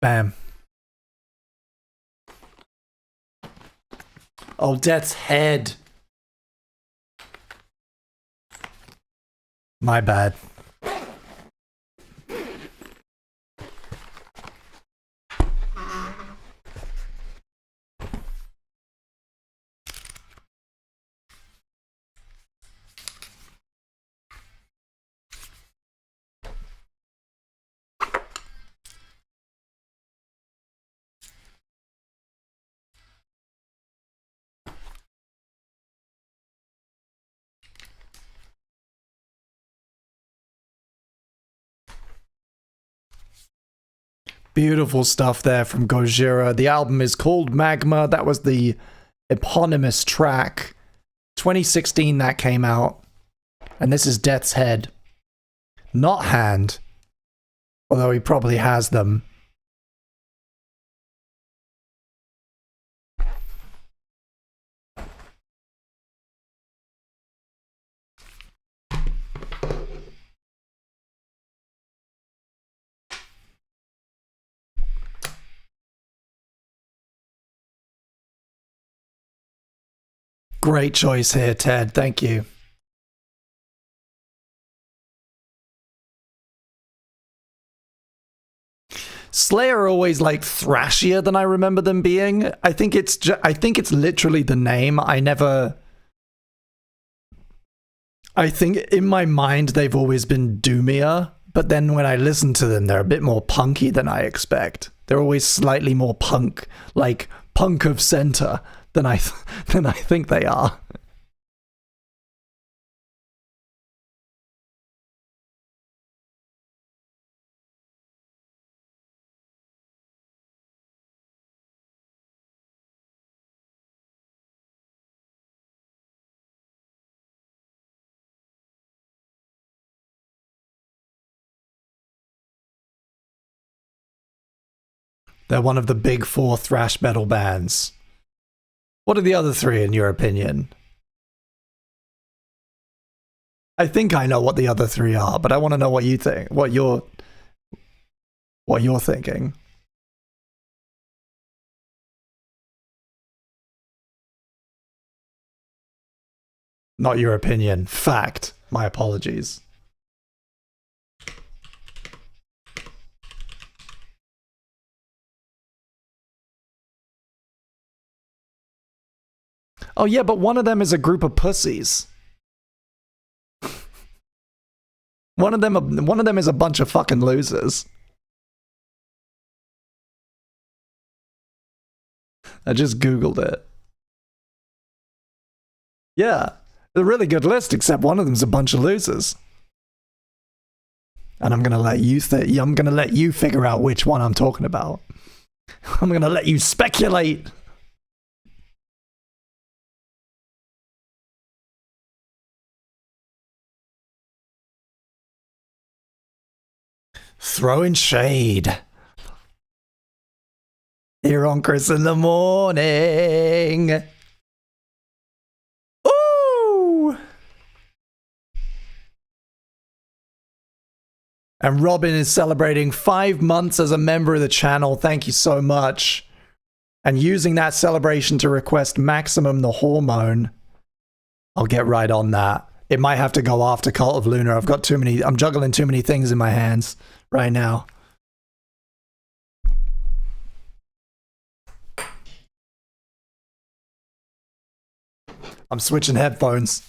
Bam. Oh, Death's Head. My bad. Beautiful stuff there from Gojira. The album is called Magma. That was the eponymous track. 2016 that came out. And this is Death's Head. Not Hand. Although he probably has them. Great choice here, Ted. Thank you. Slayer are always like thrashier than I remember them being. I think it's literally the name. I think in my mind they've always been doomier, but then when I listen to them, they're a bit more punky than I expect. They're always slightly more punk, like punk of center than I think they are. They're one of the big four thrash metal bands. What are the other three, in your opinion? I think I know what the other three are, but I want to know what you think, what you're thinking. Not your opinion. Fact. My apologies. Oh yeah, but one of them is a group of pussies. One of them is a bunch of fucking losers. I just Googled it. Yeah, a really good list, except one of them's a bunch of losers. And I'm gonna let you I'm gonna let you figure out which one I'm talking about. I'm gonna let you speculate. Throwing shade. Here on Chris in the morning. Ooh! And Robin is celebrating 5 months as a member of the channel. Thank you so much. And using that celebration to request Maximum the Hormone. I'll get right on that. It might have to go after Cult of Luna. I'm juggling too many things in my hands right now. I'm switching headphones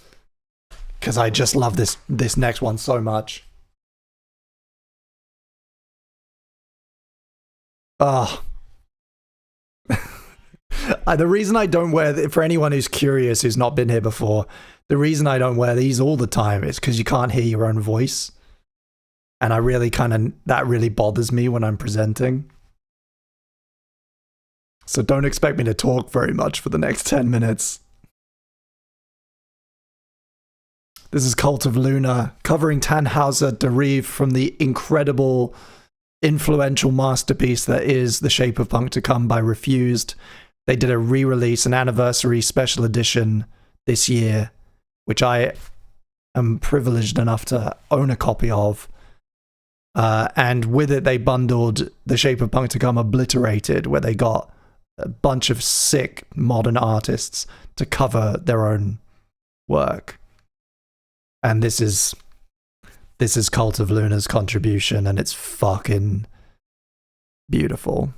because I just love this next one so much. Oh. The reason I don't wear, for anyone who's curious, who's not been here before, the reason I don't wear these all the time is because you can't hear your own voice. And I really that really bothers me when I'm presenting. So don't expect me to talk very much for the next 10 minutes. This is Cult of Luna, covering Tannhauser Derive from the incredible, influential masterpiece that is The Shape of Punk to Come by Refused. They did a re-release, an anniversary special edition this year, which I am privileged enough to own a copy of. And with it, they bundled The Shape of Punk to Come Obliterated, where they got a bunch of sick modern artists to cover their own work. And this is Cult of Luna's contribution, and it's fucking beautiful.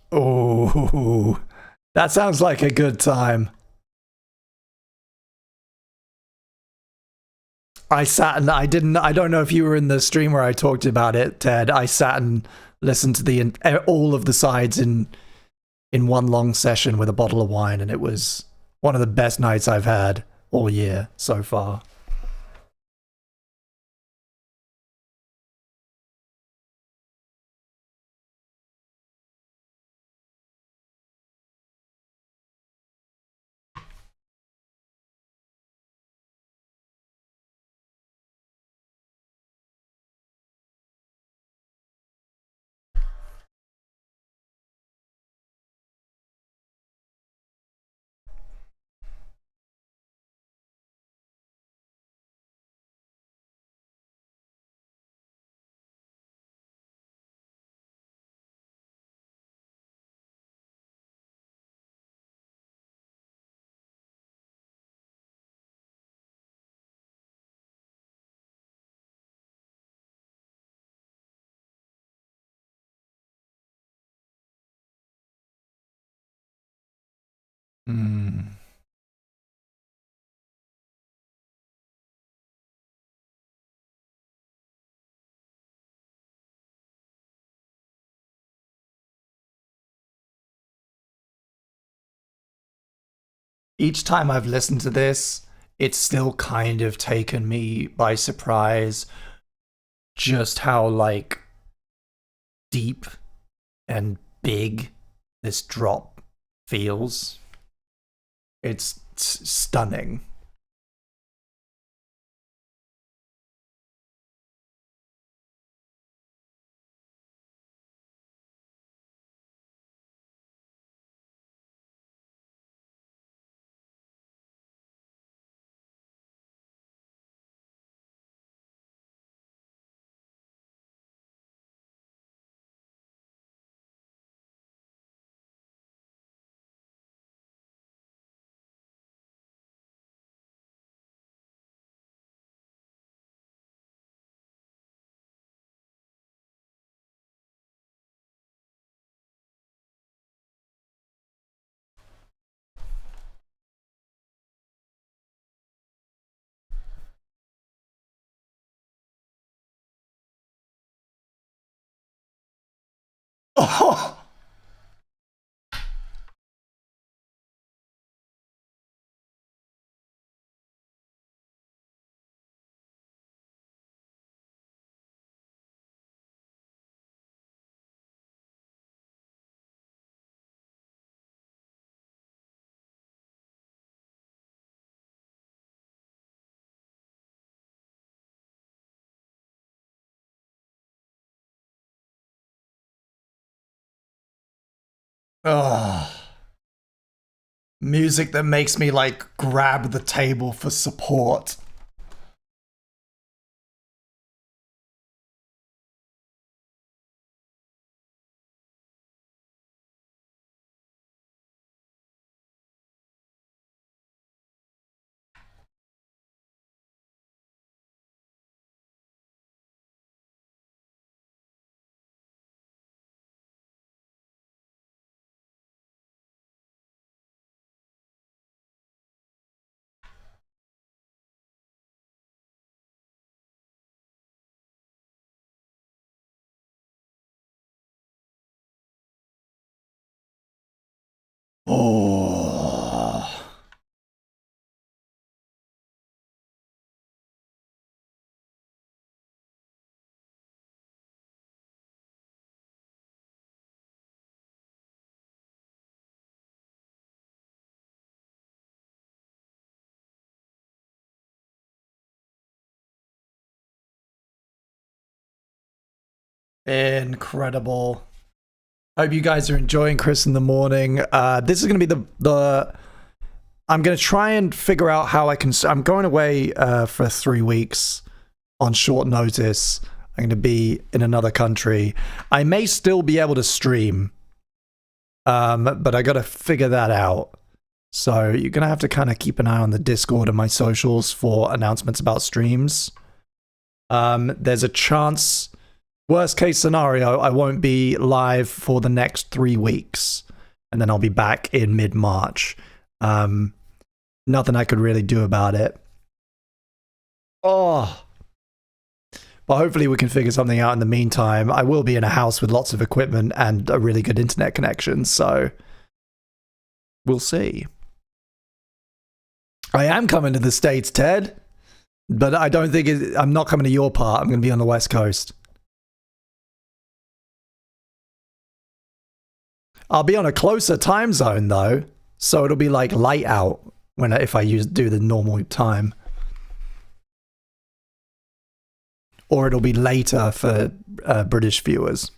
Oh, that sounds like a good time. I sat and I don't know if you were in the stream where I talked about it, Ted. I sat and listened to all of the sides in one long session with a bottle of wine, and it was one of the best nights I've had all year so far. Mm. Each time I've listened to this, it's still kind of taken me by surprise just how like deep and big this drop feels. It's stunning. Oh. Ugh. Music that makes me like grab the table for support. Oh. Incredible. Hope you guys are enjoying Chris in the morning. This is going to be the I'm going to try and figure out how I can. I'm going away for 3 weeks on short notice. I'm going to be in another country. I may still be able to stream, but I got to figure that out. So you're going to have to kind of keep an eye on the Discord and my socials for announcements about streams. There's a chance, worst case scenario, I won't be live for the next 3 weeks, and then I'll be back in mid-March. Nothing I could really do about it. Oh. But hopefully we can figure something out in the meantime. I will be in a house with lots of equipment and a really good internet connection, so we'll see. I am coming to the States, Ted, but I don't think I'm not coming to your part. I'm going to be on the West Coast. I'll be on a closer time zone, though, so it'll be like light out if I do the normal time. Or it'll be later for British viewers.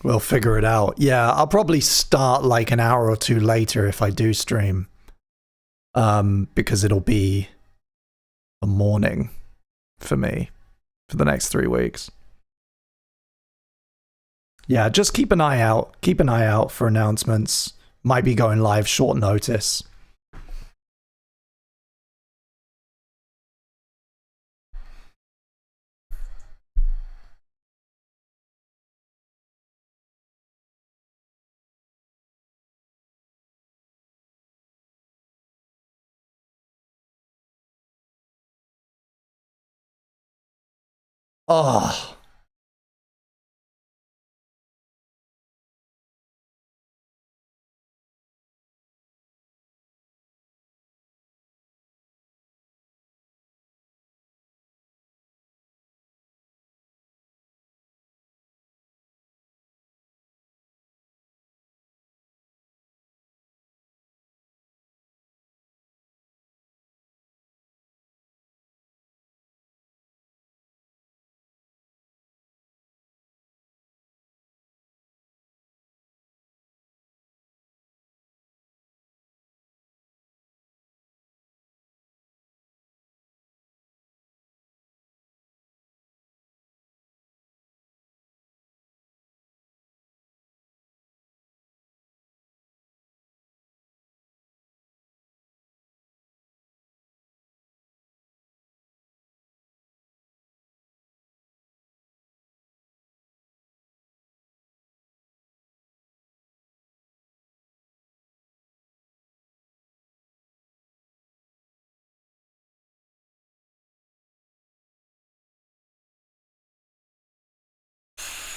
We'll figure it out. Yeah, I'll probably start like an hour or two later if I do stream. Because it'll be a morning for me for the next 3 weeks. Yeah, just keep an eye out. Keep an eye out for announcements. Might be going live short notice. Oh.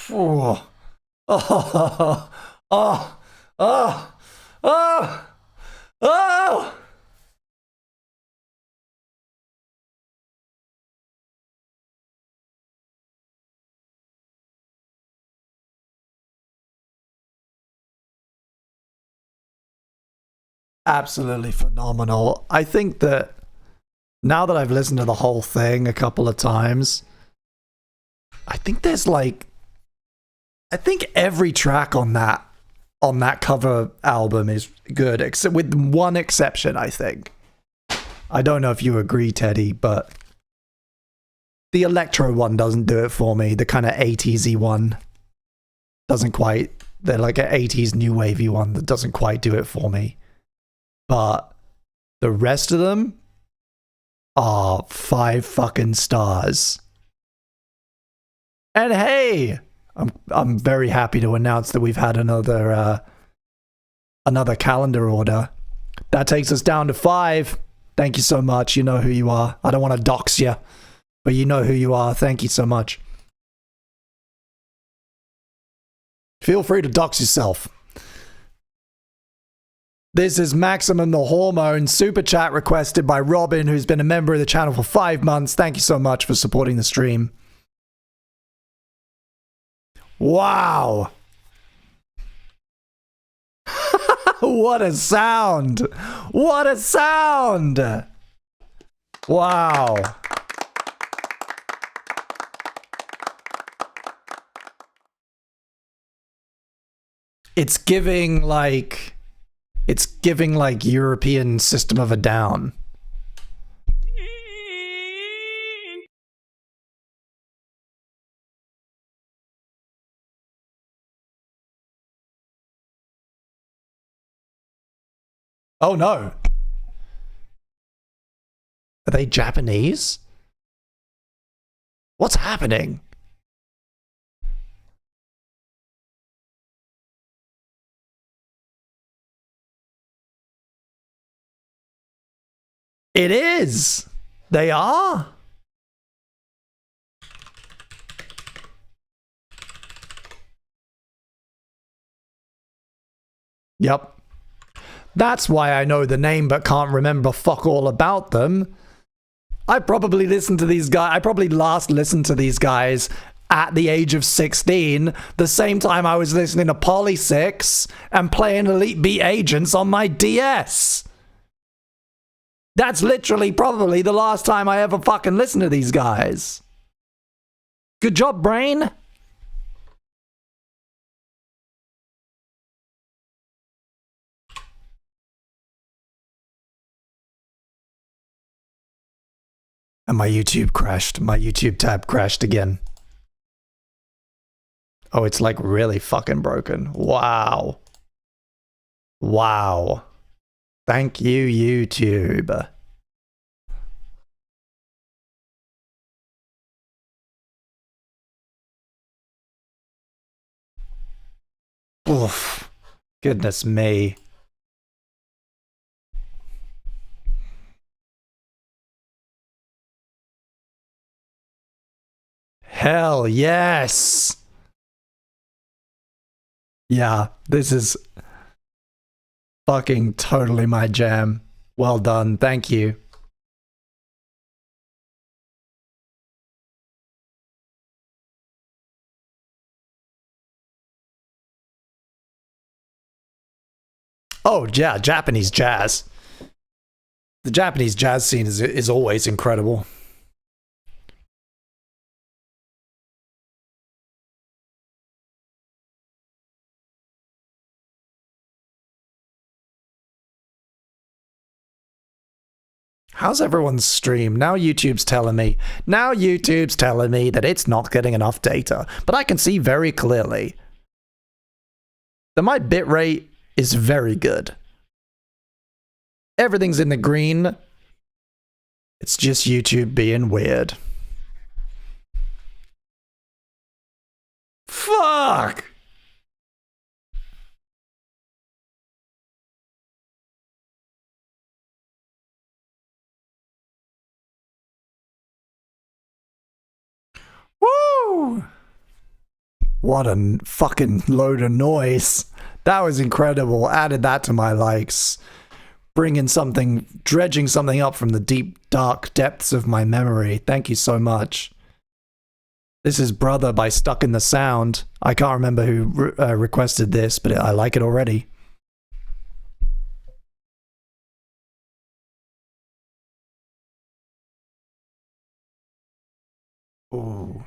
Oh, oh, oh, oh, oh, oh. Absolutely phenomenal. I think that now that I've listened to the whole thing a couple of times, I think there's like, I think every track on that cover album is good, except with one exception, I think. I don't know if you agree, Teddy, but the electro one doesn't do it for me. The kind of 80s-y one doesn't quite. They're like an 80s new wavy one that doesn't quite do it for me. But the rest of them are 5 fucking stars. And hey, I'm very happy to announce that we've had another calendar order. That takes us down to 5. Thank you so much. You know who you are. I don't want to dox you, but you know who you are. Thank you so much. Feel free to dox yourself. This is Maximum the Hormone, super chat requested by Robin, who's been a member of the channel for 5 months. Thank you so much for supporting the stream. Wow. What a sound. What a sound. Wow. It's giving like European System of a Down. Oh no. Are they Japanese? What's happening? It is. They are. Yep. That's why I know the name but can't remember fuck all about them. I probably listened to these guys. I probably last listened to these guys at the age of 16, the same time I was listening to Polysix and playing Elite Beat Agents on my DS. That's literally probably the last time I ever fucking listened to these guys. Good job, brain. And my YouTube crashed. My YouTube tab crashed again. Oh, it's like really fucking broken. Wow. Wow. Thank you, YouTube. Oof. Goodness me. Hell yes. Yeah, this is fucking totally my jam. Well done. Thank you. Oh, yeah, Japanese jazz. The Japanese jazz scene is always incredible. How's everyone's stream? Now YouTube's telling me that it's not getting enough data, but I can see very clearly that my bitrate is very good. Everything's in the green. It's just YouTube being weird. Fuck! Woo! What a fucking load of noise. That was incredible. Added that to my likes. Dredging something up from the deep, dark depths of my memory. Thank you so much. This is Brother by Stuck in the Sound. I can't remember who requested this, but I like it already. Ooh,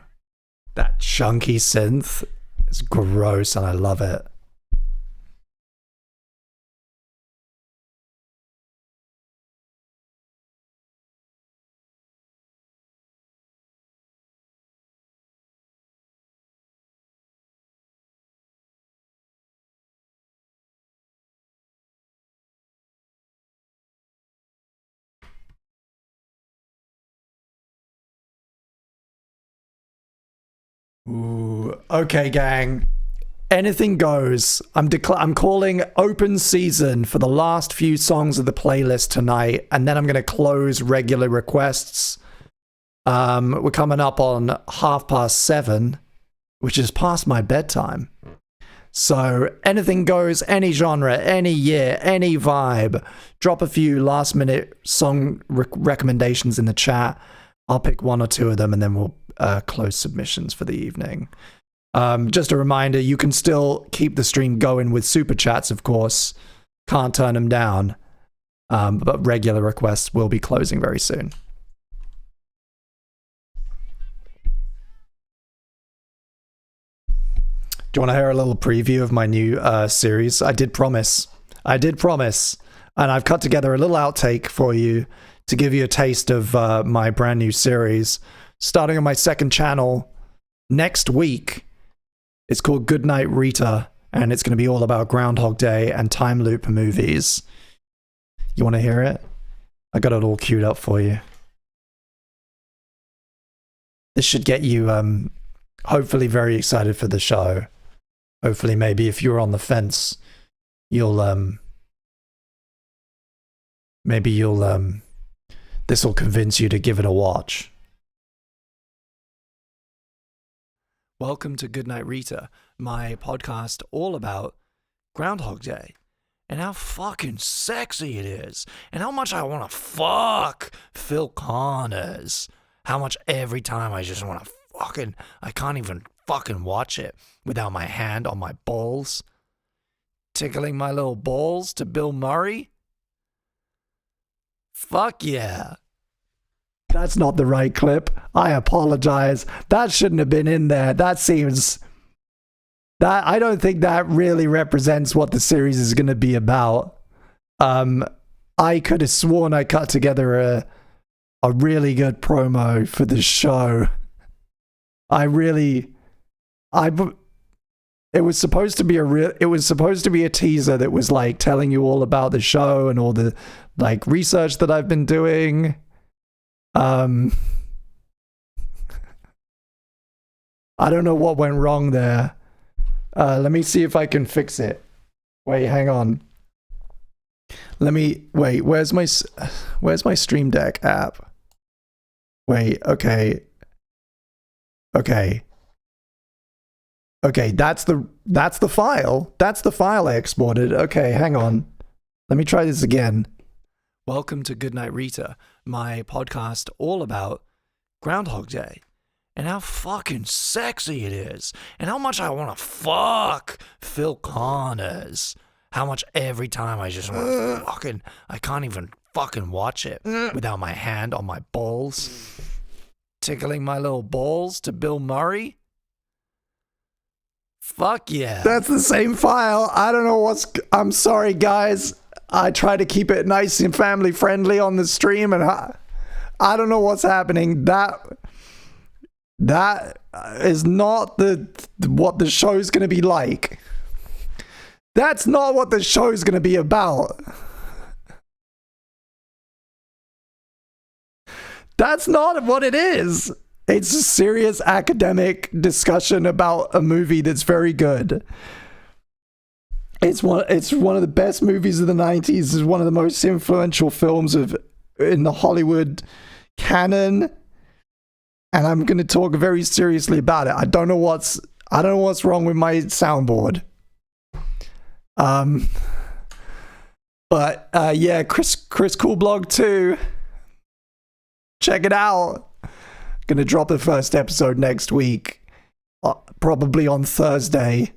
that chunky synth is gross and I love it. Ooh, okay, gang. Anything goes. I'm calling open season for the last few songs of the playlist tonight, and then I'm going to close regular requests. We're coming up on 7:30, which is past my bedtime. So anything goes, any genre, any year, any vibe. Drop a few last minute song recommendations in the chat. I'll pick one or two of them and then we'll close submissions for the evening. Just a reminder, you can still keep the stream going with super chats, of course. Can't turn them down. But regular requests will be closing very soon. Do you want to hear a little preview of my new series? I did promise. And I've cut together a little outtake for you to give you a taste of my brand new series. Starting on my second channel next week. It's called Goodnight Rita, and it's going to be all about Groundhog Day and time loop movies. You want to hear it? I got it all queued up for you. This should get you hopefully very excited for the show. Hopefully, maybe if you're on the fence, you'll this will convince you to give it a watch. Welcome to Goodnight Rita, my podcast all about Groundhog Day and how fucking sexy it is and how much I want to fuck Phil Connors. How much every time I just want to I can't even fucking watch it without my hand on my balls, tickling my little balls to Bill Murray. Fuck yeah. That's not the right clip. I apologize. That shouldn't have been in there. I don't think that really represents what the series is going to be about. I could have sworn I cut together a really good promo for the show. It was supposed to be a teaser that was like telling you all about the show and all the like research that I've been doing. I don't know what went wrong there. Let me see if I can fix it. Wait, hang on. Where's my Stream Deck app? Wait, okay, that's the file. That's the file I exported. Okay, hang on. Let me try this again. Welcome to Goodnight Rita, my podcast all about Groundhog Day and how fucking sexy it is and how much I want to fuck Phil Connors. How much every time I just want to I can't even fucking watch it without my hand on my balls, tickling my little balls to Bill Murray. Fuck yeah. That's the same file. I don't know I'm sorry, guys. I try to keep it nice and family friendly on the stream, and I don't know what's happening. That is not what the show's going to be like. That's not what the show's going to be about. That's not what it is. It's a serious academic discussion about a movie that's very good. It's one of the best movies of the 90s. It's one of the most influential films in the Hollywood canon. And I'm going to talk very seriously about it. I don't know I don't know what's wrong with my soundboard. But yeah, Chris Coolblog 2. Check it out. Gonna drop the first episode next week. Probably on Thursday.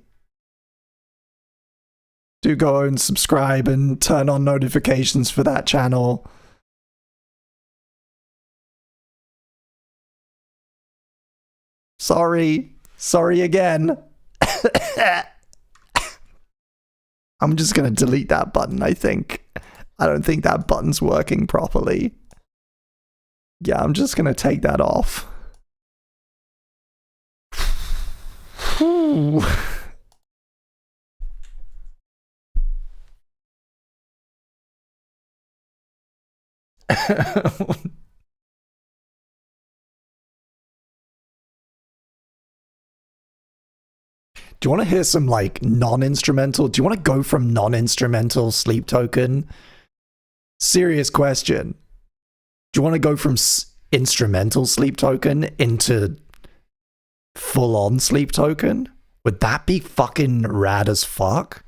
Do go and subscribe and turn on notifications for that channel. Sorry again. I'm just gonna delete that button, I think. I don't think that button's working properly. Yeah, I'm just gonna take that off. Whew. Do you want to hear some like non-instrumental? Do you want to go from non-instrumental Sleep Token? Serious question. Do you want to go from instrumental Sleep Token into full-on Sleep Token? Would that be fucking rad as fuck?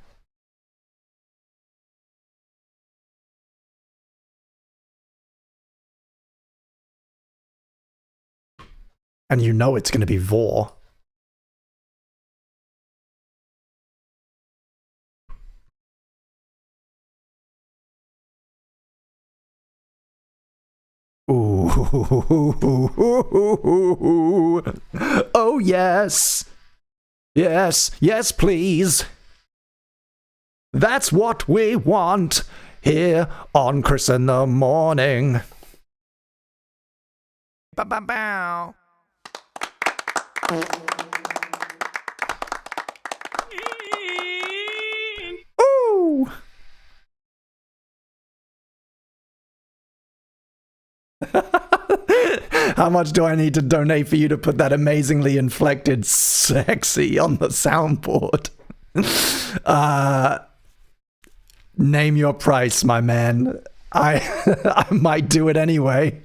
And you know it's going to be Vor. Ooh. Oh, yes. Yes, please. That's what we want here on Chris in the Morning. Ba-ba-bow. Ooh. How much do I need to donate for you to put that amazingly inflected sexy on the soundboard? Name your price, my man. I might do it anyway.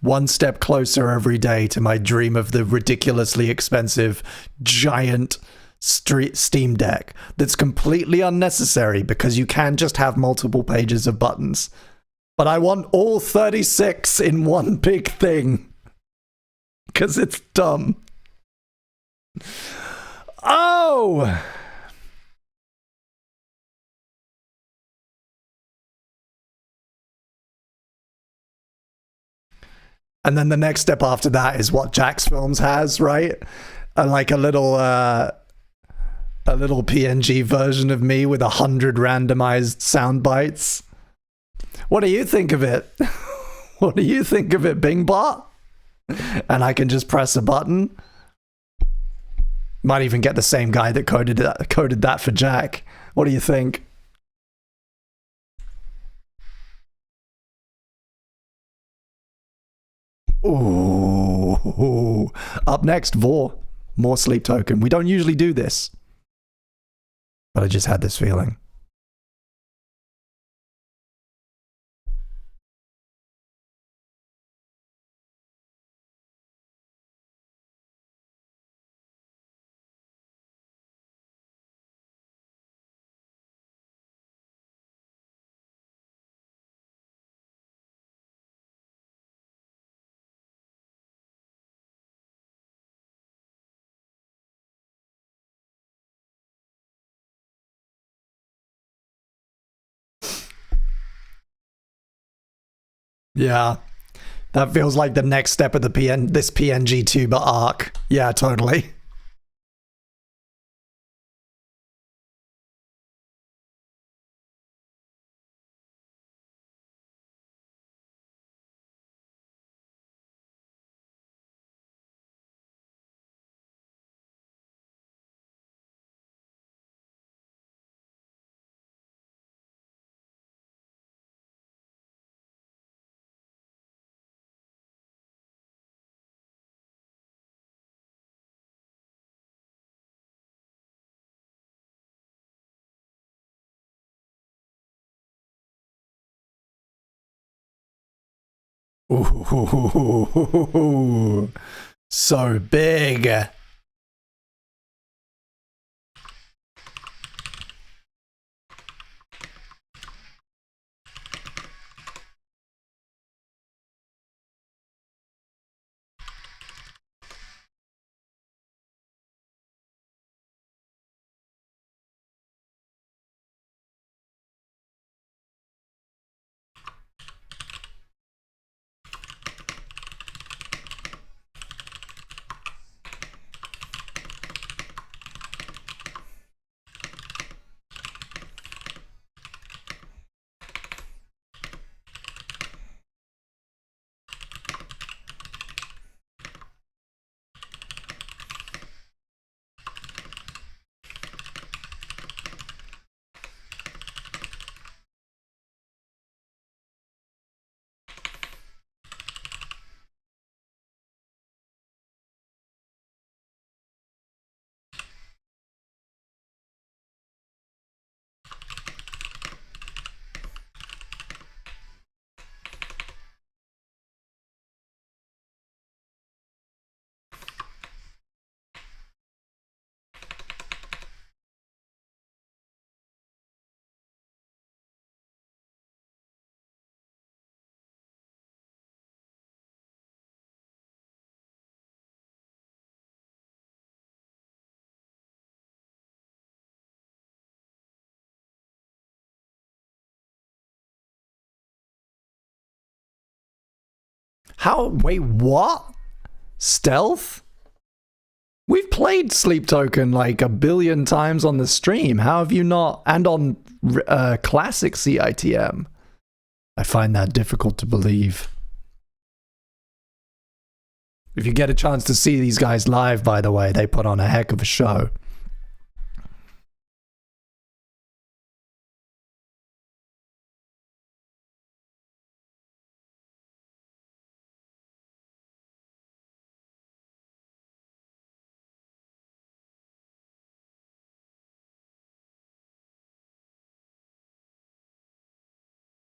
One step closer every day to my dream of the ridiculously expensive giant Steam Deck that's completely unnecessary because you can just have multiple pages of buttons. But I want all 36 in one big thing because it's dumb. Oh! And then the next step after that is what Jax Films has, right? And like a little PNG version of me with 100 randomized sound bites. What do you think of it? What do you think of it, Bingbot? And I can just press a button. Might even get the same guy that coded that for Jack. What do you think? Ooh. Up next, Vor. More Sleep Token. We don't usually do this. But I just had this feeling. Yeah. That feels like the next step of the this PNG tuber arc. Yeah, totally. Ooh, so big. How? Wait, what? Stealth? We've played Sleep Token like a billion times on the stream. How have you not? And on classic CITM. I find that difficult to believe. If you get a chance to see these guys live, by the way, they put on a heck of a show.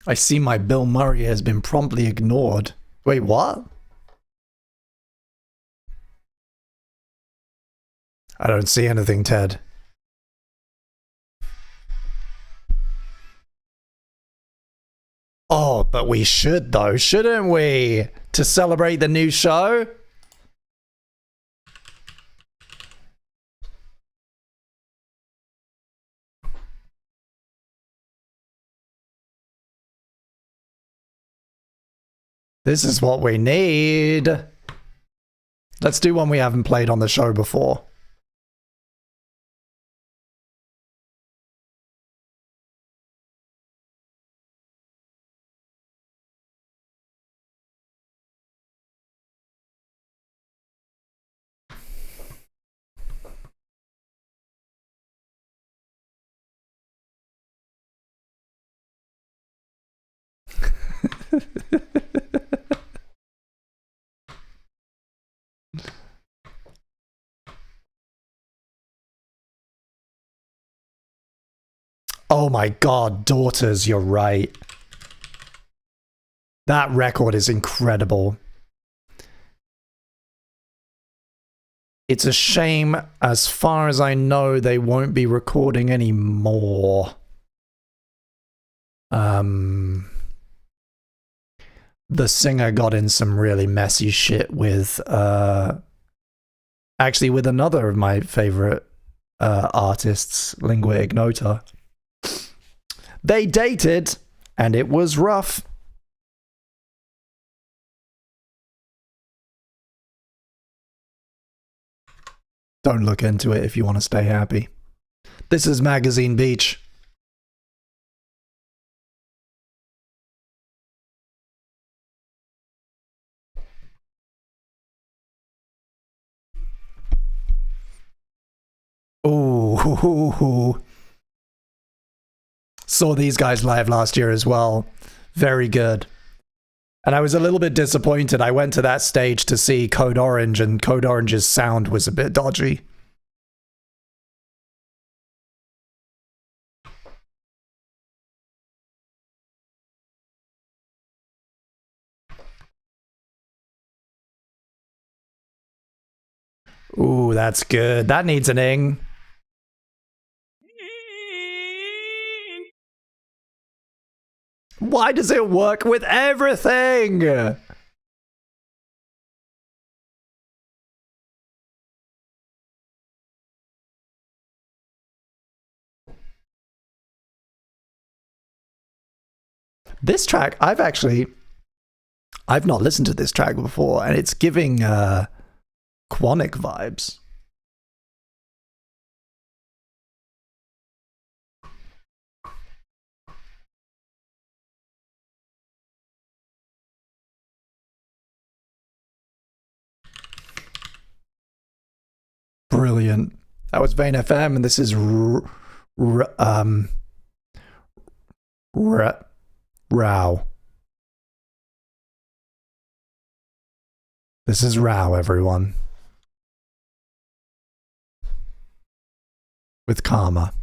I see my Bill Murray has been promptly ignored. Wait, what? I don't see anything, Ted. Oh, but we should though, shouldn't we? To celebrate the new show? This is what we need. Let's do one we haven't played on the show before. Oh my god, Daughters, you're right. That record is incredible. It's a shame, as far as I know, they won't be recording any more. The singer got in some really messy shit with, actually with another of my favorite artists, Lingua Ignota. They dated, and it was rough. Don't look into it if you want to stay happy. This is Magazine Beach. Ooh. Saw these guys live last year as well. Very good. And I was a little bit disappointed. I went to that stage to see Code Orange, and Code Orange's sound was a bit dodgy. Ooh, that's good. That needs an ing. Why does it work with everything? This track, I've not listened to this track before, and it's giving Quonic vibes. Brilliant. That was Vane FM, and this is Row. This is Row, everyone. With Karma.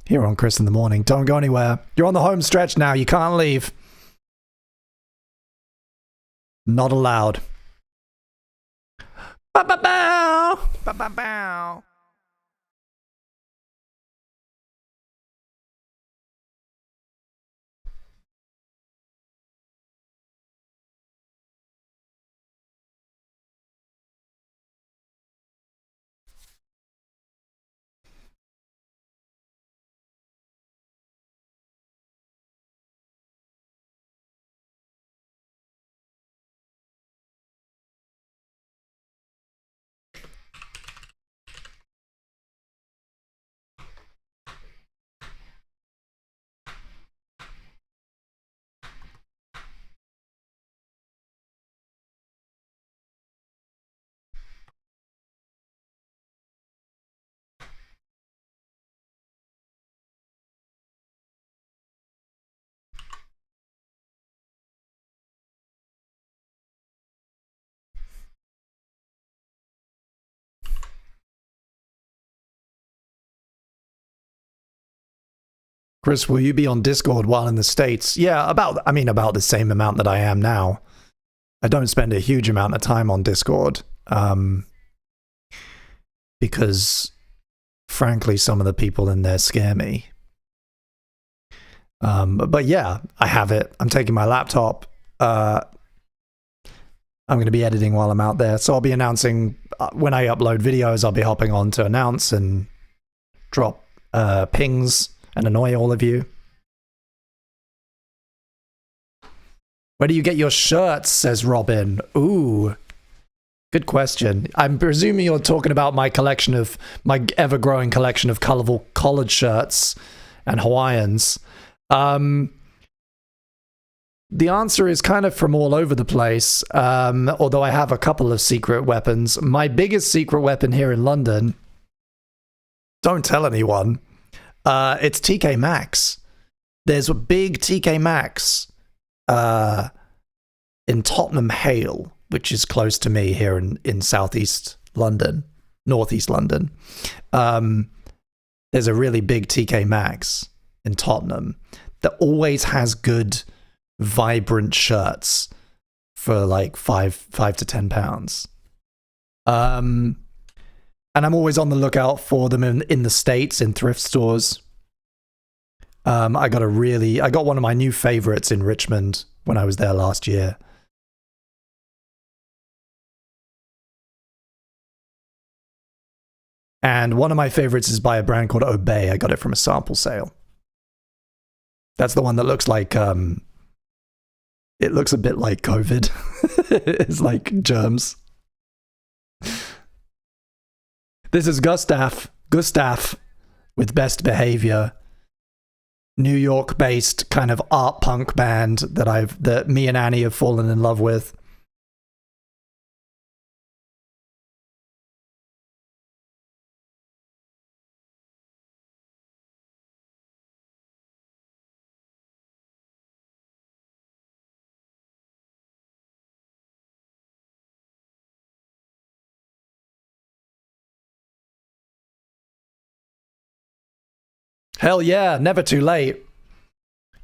Here on Chris in the Morning. Don't go anywhere. You're on the home stretch now. You can't leave. Not allowed. Ba-ba-bow! Ba-ba-bow! Chris, will you be on Discord while in the States? Yeah, about the same amount that I am now. I don't spend a huge amount of time on Discord. Because frankly, some of the people in there scare me. But yeah, I have it. I'm taking my laptop. I'm going to be editing while I'm out there. So I'll be announcing when I upload videos, I'll be hopping on to announce and drop pings and annoy all of you. Where do you get your shirts, says Robin. Ooh, good question. I'm presuming you're talking about my ever-growing collection of colorful collared shirts and Hawaiians. The answer is kind of from all over the place, although I have a couple of secret weapons. My biggest secret weapon here in London, don't tell anyone, it's TK Maxx. There's a big TK Maxx in Tottenham Hale, which is close to me here in southeast London, northeast London. There's a really big TK Maxx in Tottenham that always has good, vibrant shirts for like five to £10. And I'm always on the lookout for them in the States, in thrift stores. I got one of my new favorites in Richmond when I was there last year. And one of my favorites is by a brand called Obey. I got it from a sample sale. That's the one that looks like, it looks a bit like COVID. It's like germs. This is Gustav with Best Behavior, New York-based kind of art punk band that me and Annie have fallen in love with. Hell yeah, never too late.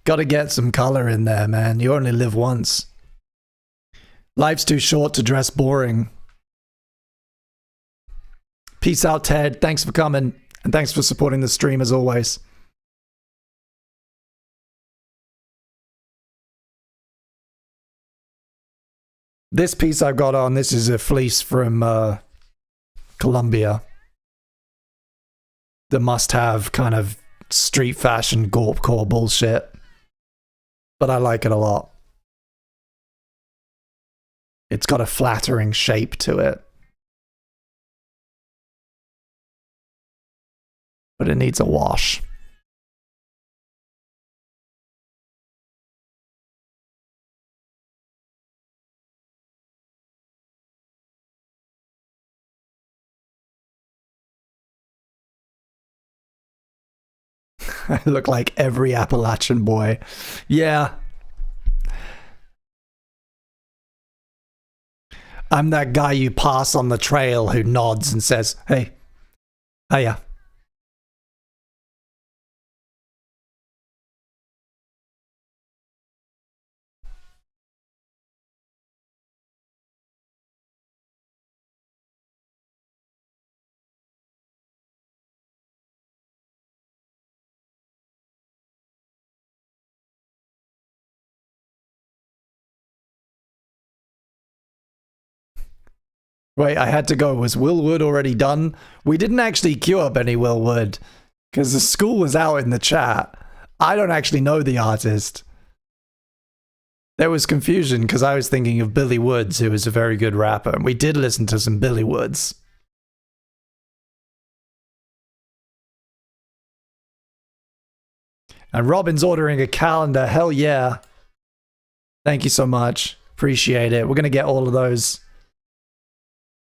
Gotta get some color in there, man. You only live once. Life's too short to dress boring. Peace out, Ted. Thanks for coming. And thanks for supporting the stream as always. This piece I've got on, this is a fleece from Colombia. The must-have kind of street fashion gorpcore bullshit. But I like it a lot. It's got a flattering shape to it. But it needs a wash. I look like every Appalachian boy. Yeah. I'm that guy you pass on the trail who nods and says, hey, hiya. Wait, I had to go. Was Will Wood already done? We didn't actually queue up any Will Wood because the school was out in the chat. I don't actually know the artist. There was confusion because I was thinking of Billy Woods, who is a very good rapper, and we did listen to some Billy Woods. And Robin's ordering a calendar. Hell yeah. Thank you so much. Appreciate it. We're going to get all of those.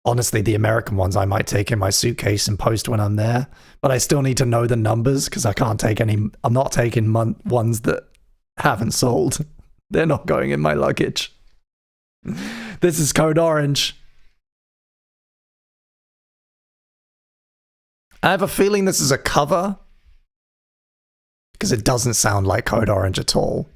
Honestly, the American ones I might take in my suitcase and post when I'm there. But I still need to know the numbers because I can't take any. I'm not taking ones that haven't sold. They're not going in my luggage. This is Code Orange. I have a feeling this is a cover because it doesn't sound like Code Orange at all.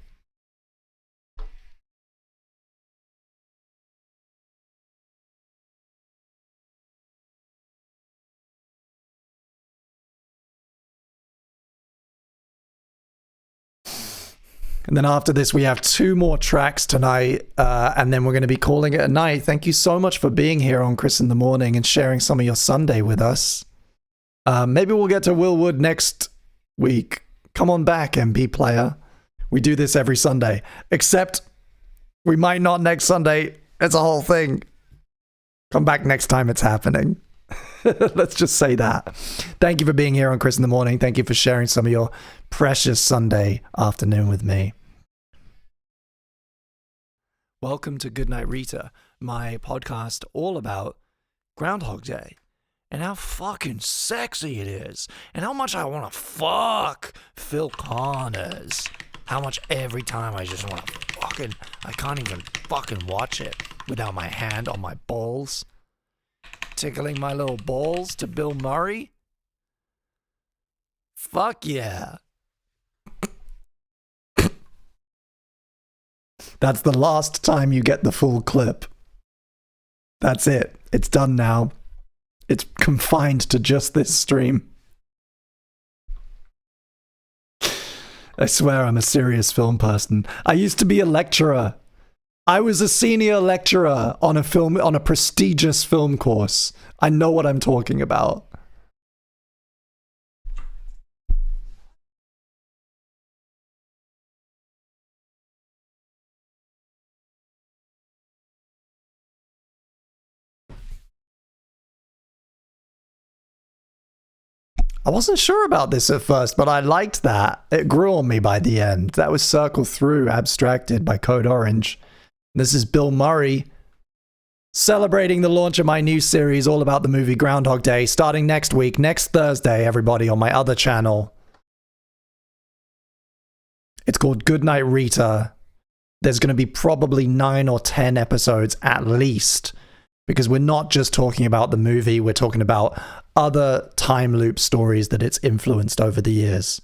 And then after this, we have 2 more tracks tonight, and then we're going to be calling it a night. Thank you so much for being here on Chris in the Morning and sharing some of your Sunday with us. Maybe we'll get to Will Wood next week. Come on back, MP player. We do this every Sunday. Except we might not next Sunday. It's a whole thing. Come back next time it's happening. Let's just say that. Thank you for being here on Chris in the Morning. Thank you for sharing some of your precious Sunday afternoon with me. Welcome to Goodnight Rita, my podcast all about Groundhog Day and how fucking sexy it is and how much I want to fuck Phil Connors. How much every time I just want to fucking, I can't even fucking watch it without my hand on my balls. Tickling my little balls to Bill Murray? Fuck yeah. That's the last time you get the full clip. That's it. It's done now. It's confined to just this stream. I swear I'm a serious film person. I used to be a lecturer. I was a senior lecturer on a prestigious film course. I know what I'm talking about. I wasn't sure about this at first, but I liked that. It grew on me by the end. That was Circle Through, abstracted by Code Orange. This is Bill Murray celebrating the launch of my new series all about the movie Groundhog Day, starting next week, next Thursday, everybody, on my other channel. It's called Goodnight Rita. There's going to be probably 9 or 10 episodes at least, because we're not just talking about the movie, we're talking about other time loop stories that it's influenced over the years.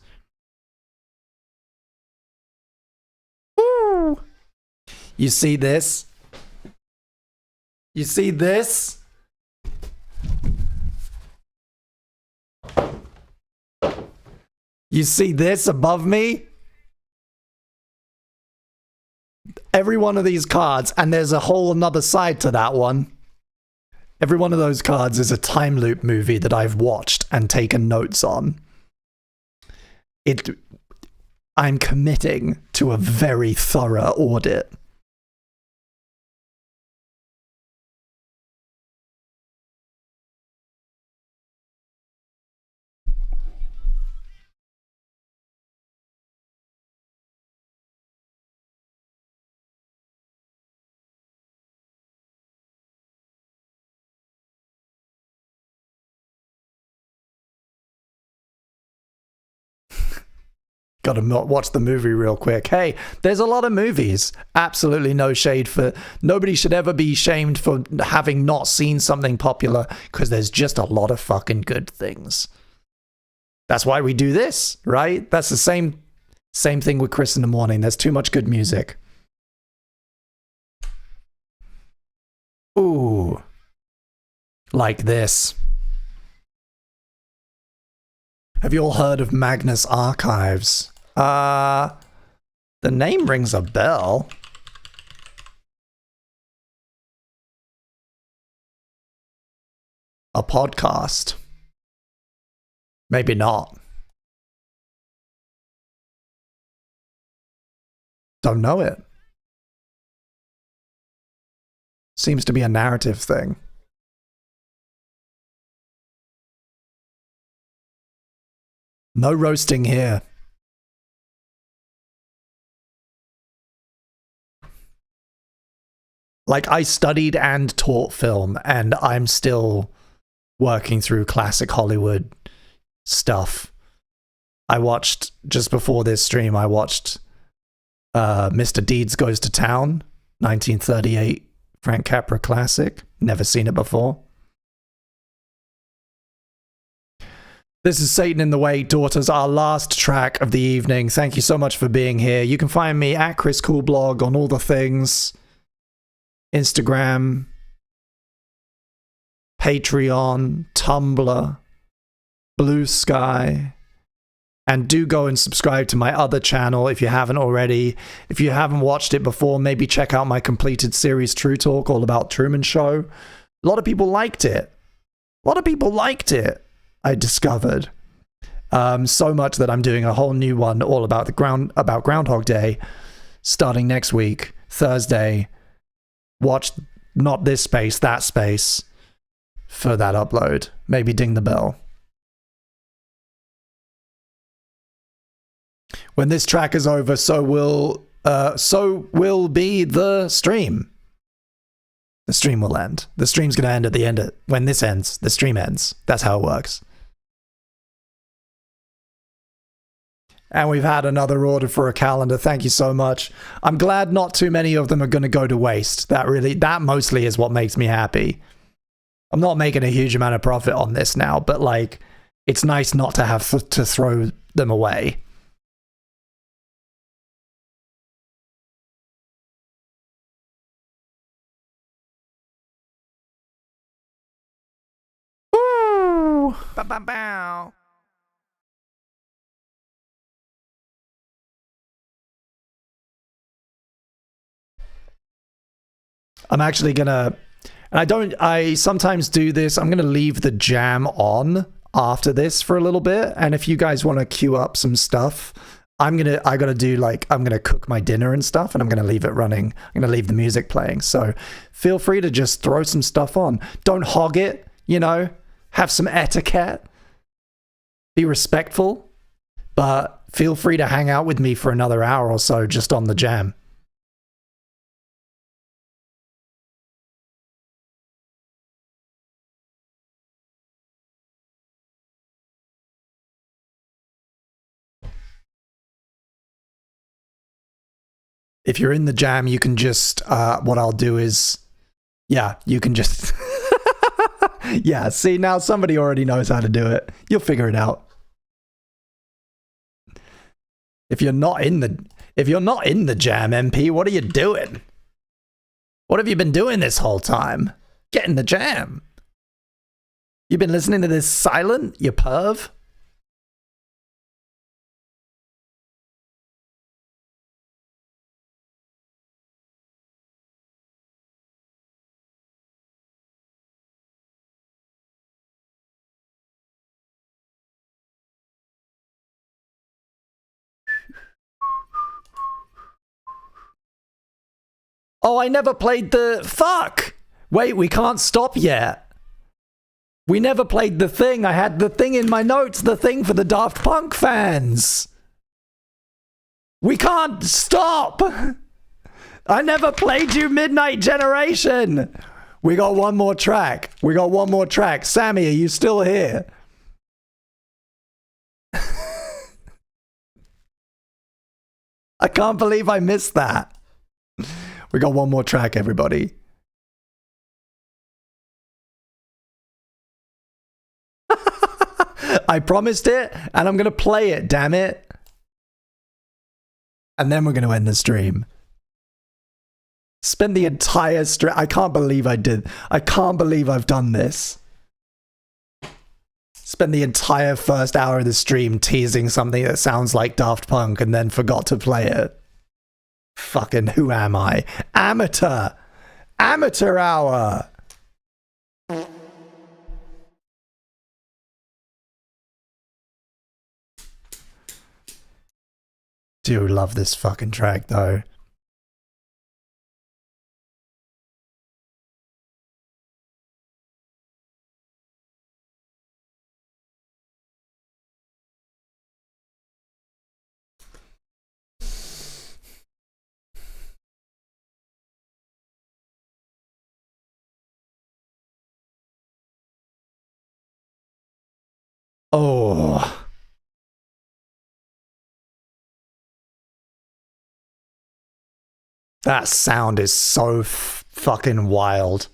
Woo! You see this? You see this? You see this above me? Every one of these cards, and there's a whole another side to that one. Every one of those cards is a time loop movie that I've watched and taken notes on. I'm committing to a very thorough audit. Gotta watch the movie real quick. Hey, there's a lot of movies. Absolutely no shade for... Nobody should ever be shamed for having not seen something popular, because there's just a lot of fucking good things. That's why we do this, right? That's the same thing with Chris in the Morning. There's too much good music. Ooh. Like this. Have you all heard of Magnus Archives? The name rings a bell. A podcast. Maybe not. Don't know it. Seems to be a narrative thing. No roasting here. Like, I studied and taught film, and I'm still working through classic Hollywood stuff. I watched, just before this stream, I watched Mr. Deeds Goes to Town, 1938 Frank Capra classic. Never seen it before. This is Satan in the Way, Daughters, our last track of the evening. Thank you so much for being here. You can find me at Chris Coolblog on all the things. Instagram, Patreon, Tumblr, Blue Sky. And do go and subscribe to my other channel if you haven't already. If you haven't watched it before, maybe check out my completed series True Talk, all about Truman Show. A lot of people liked it. I discovered. So much that I'm doing a whole new one all about Groundhog Day starting next week, Thursday. Watch not this space, that space for that upload. Maybe ding the bell. When this track is over, so will be the stream. The stream will end. The stream's gonna end at the end. When this ends, the stream ends. That's how it works. And we've had another order for a calendar. Thank you so much. I'm glad not too many of them are going to go to waste. That mostly is what makes me happy. I'm not making a huge amount of profit on this now, but like, it's nice not to have to throw them away. Woo! Ba-ba-bow. I'm actually gonna, and I sometimes do this, I'm gonna leave the jam on after this for a little bit, and if you guys want to queue up some stuff, I'm gonna cook my dinner and stuff, and I'm gonna leave it running. I'm gonna leave the music playing, so feel free to just throw some stuff on. Don't hog it, you know, have some etiquette, be respectful, but feel free to hang out with me for another hour or so just on the jam. If you're in the jam, you can just, what I'll do is, yeah, you can just, yeah, see, now somebody already knows how to do it. You'll figure it out. If you're not in the jam, MP, what are you doing? What have you been doing this whole time? Get in the jam. You've been listening to this silent, you perv? Oh, I never played the... Fuck! Wait, we can't stop yet. We never played the thing. I had the thing in my notes, the thing for the Daft Punk fans. We can't stop! I never played you Midnight Generation! We got one more track. We got one more track. Sammy, are you still here? I can't believe I missed that. We got one more track, everybody. I promised it, and I'm going to play it, damn it. And then we're going to end the stream. Spend the entire stream. I can't believe I did. I can't believe I've done this. Spend the entire first hour of the stream teasing something that sounds like Daft Punk and then forgot to play it. Fucking who am I? Amateur! Amateur hour! Do love this fucking track though. Oh. That sound is so fucking wild.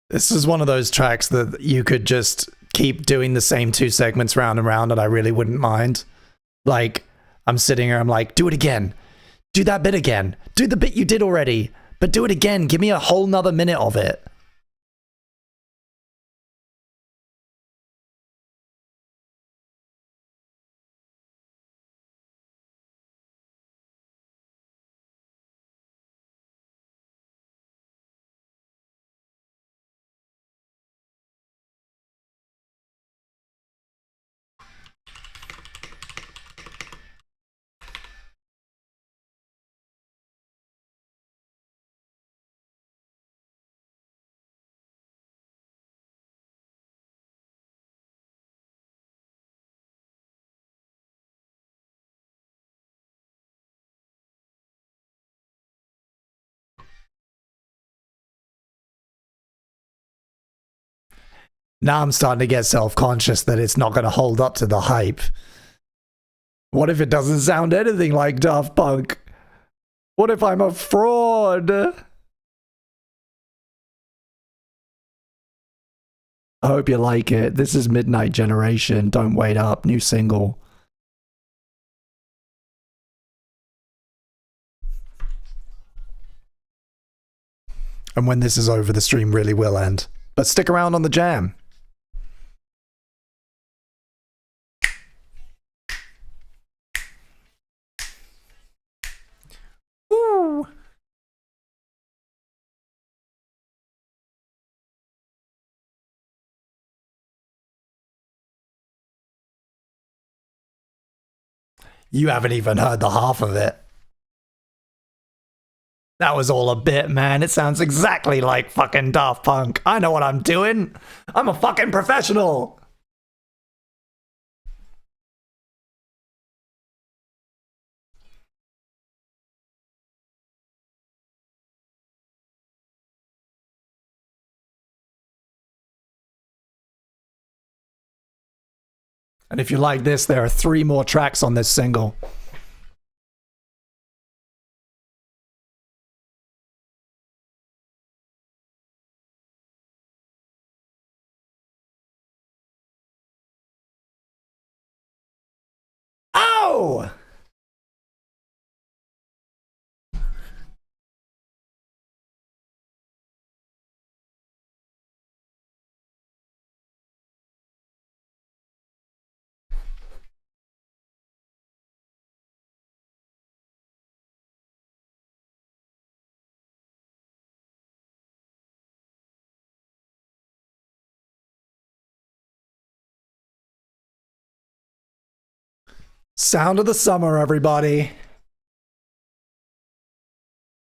This is one of those tracks that you could just keep doing the same 2 segments round and round and I really wouldn't mind. Like, I'm sitting here, I'm like, do it again. Do that bit again. Do the bit you did already, but do it again. Give me a whole nother minute of it. Now I'm starting to get self-conscious that it's not going to hold up to the hype. What if it doesn't sound anything like Daft Punk? What if I'm a fraud? I hope you like it. This is Midnight Generation. Don't Wait Up. New single. And when this is over, the stream really will end. But stick around on the jam. Woo! You haven't even heard the half of it. That was all a bit, man. It sounds exactly like fucking Daft Punk. I know what I'm doing. I'm a fucking professional. And if you like this, there are 3 more tracks on this single. go! Sound of the Summer, everybody.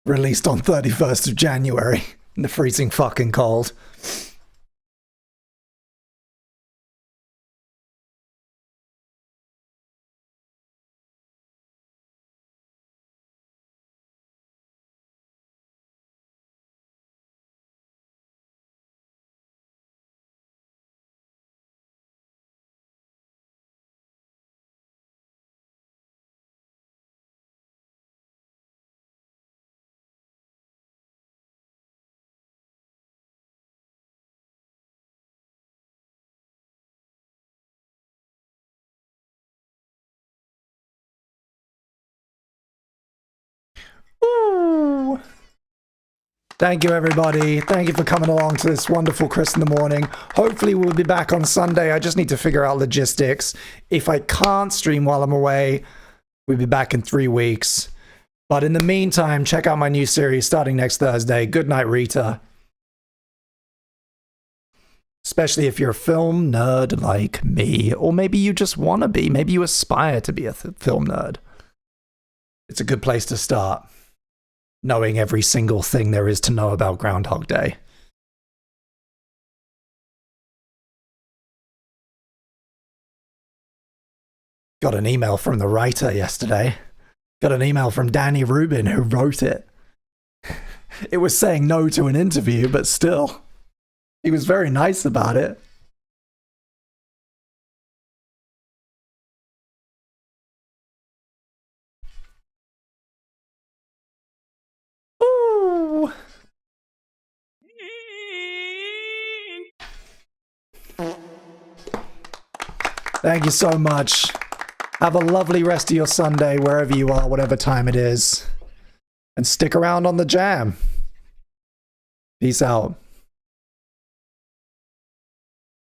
Released on 31st of January in the freezing fucking cold. Ooh. Thank you, everybody. Thank you for coming along to this wonderful Chris in the Morning. Hopefully, we'll be back on Sunday. I just need to figure out logistics. If I can't stream while I'm away, we'll be back in 3 weeks. But in the meantime, check out my new series starting next Thursday. Good night, Rita. Especially if you're a film nerd like me, or maybe you just want to be. Maybe you aspire to be a film nerd. It's a good place to start, knowing every single thing there is to know about Groundhog Day. Got an email from the writer yesterday. Got an email from Danny Rubin, who wrote it. It was saying no to an interview, but still, he was very nice about it. Ooh. Thank you so much. Have a lovely rest of your Sunday, wherever you are, whatever time it is. And stick around on the jam. Peace out.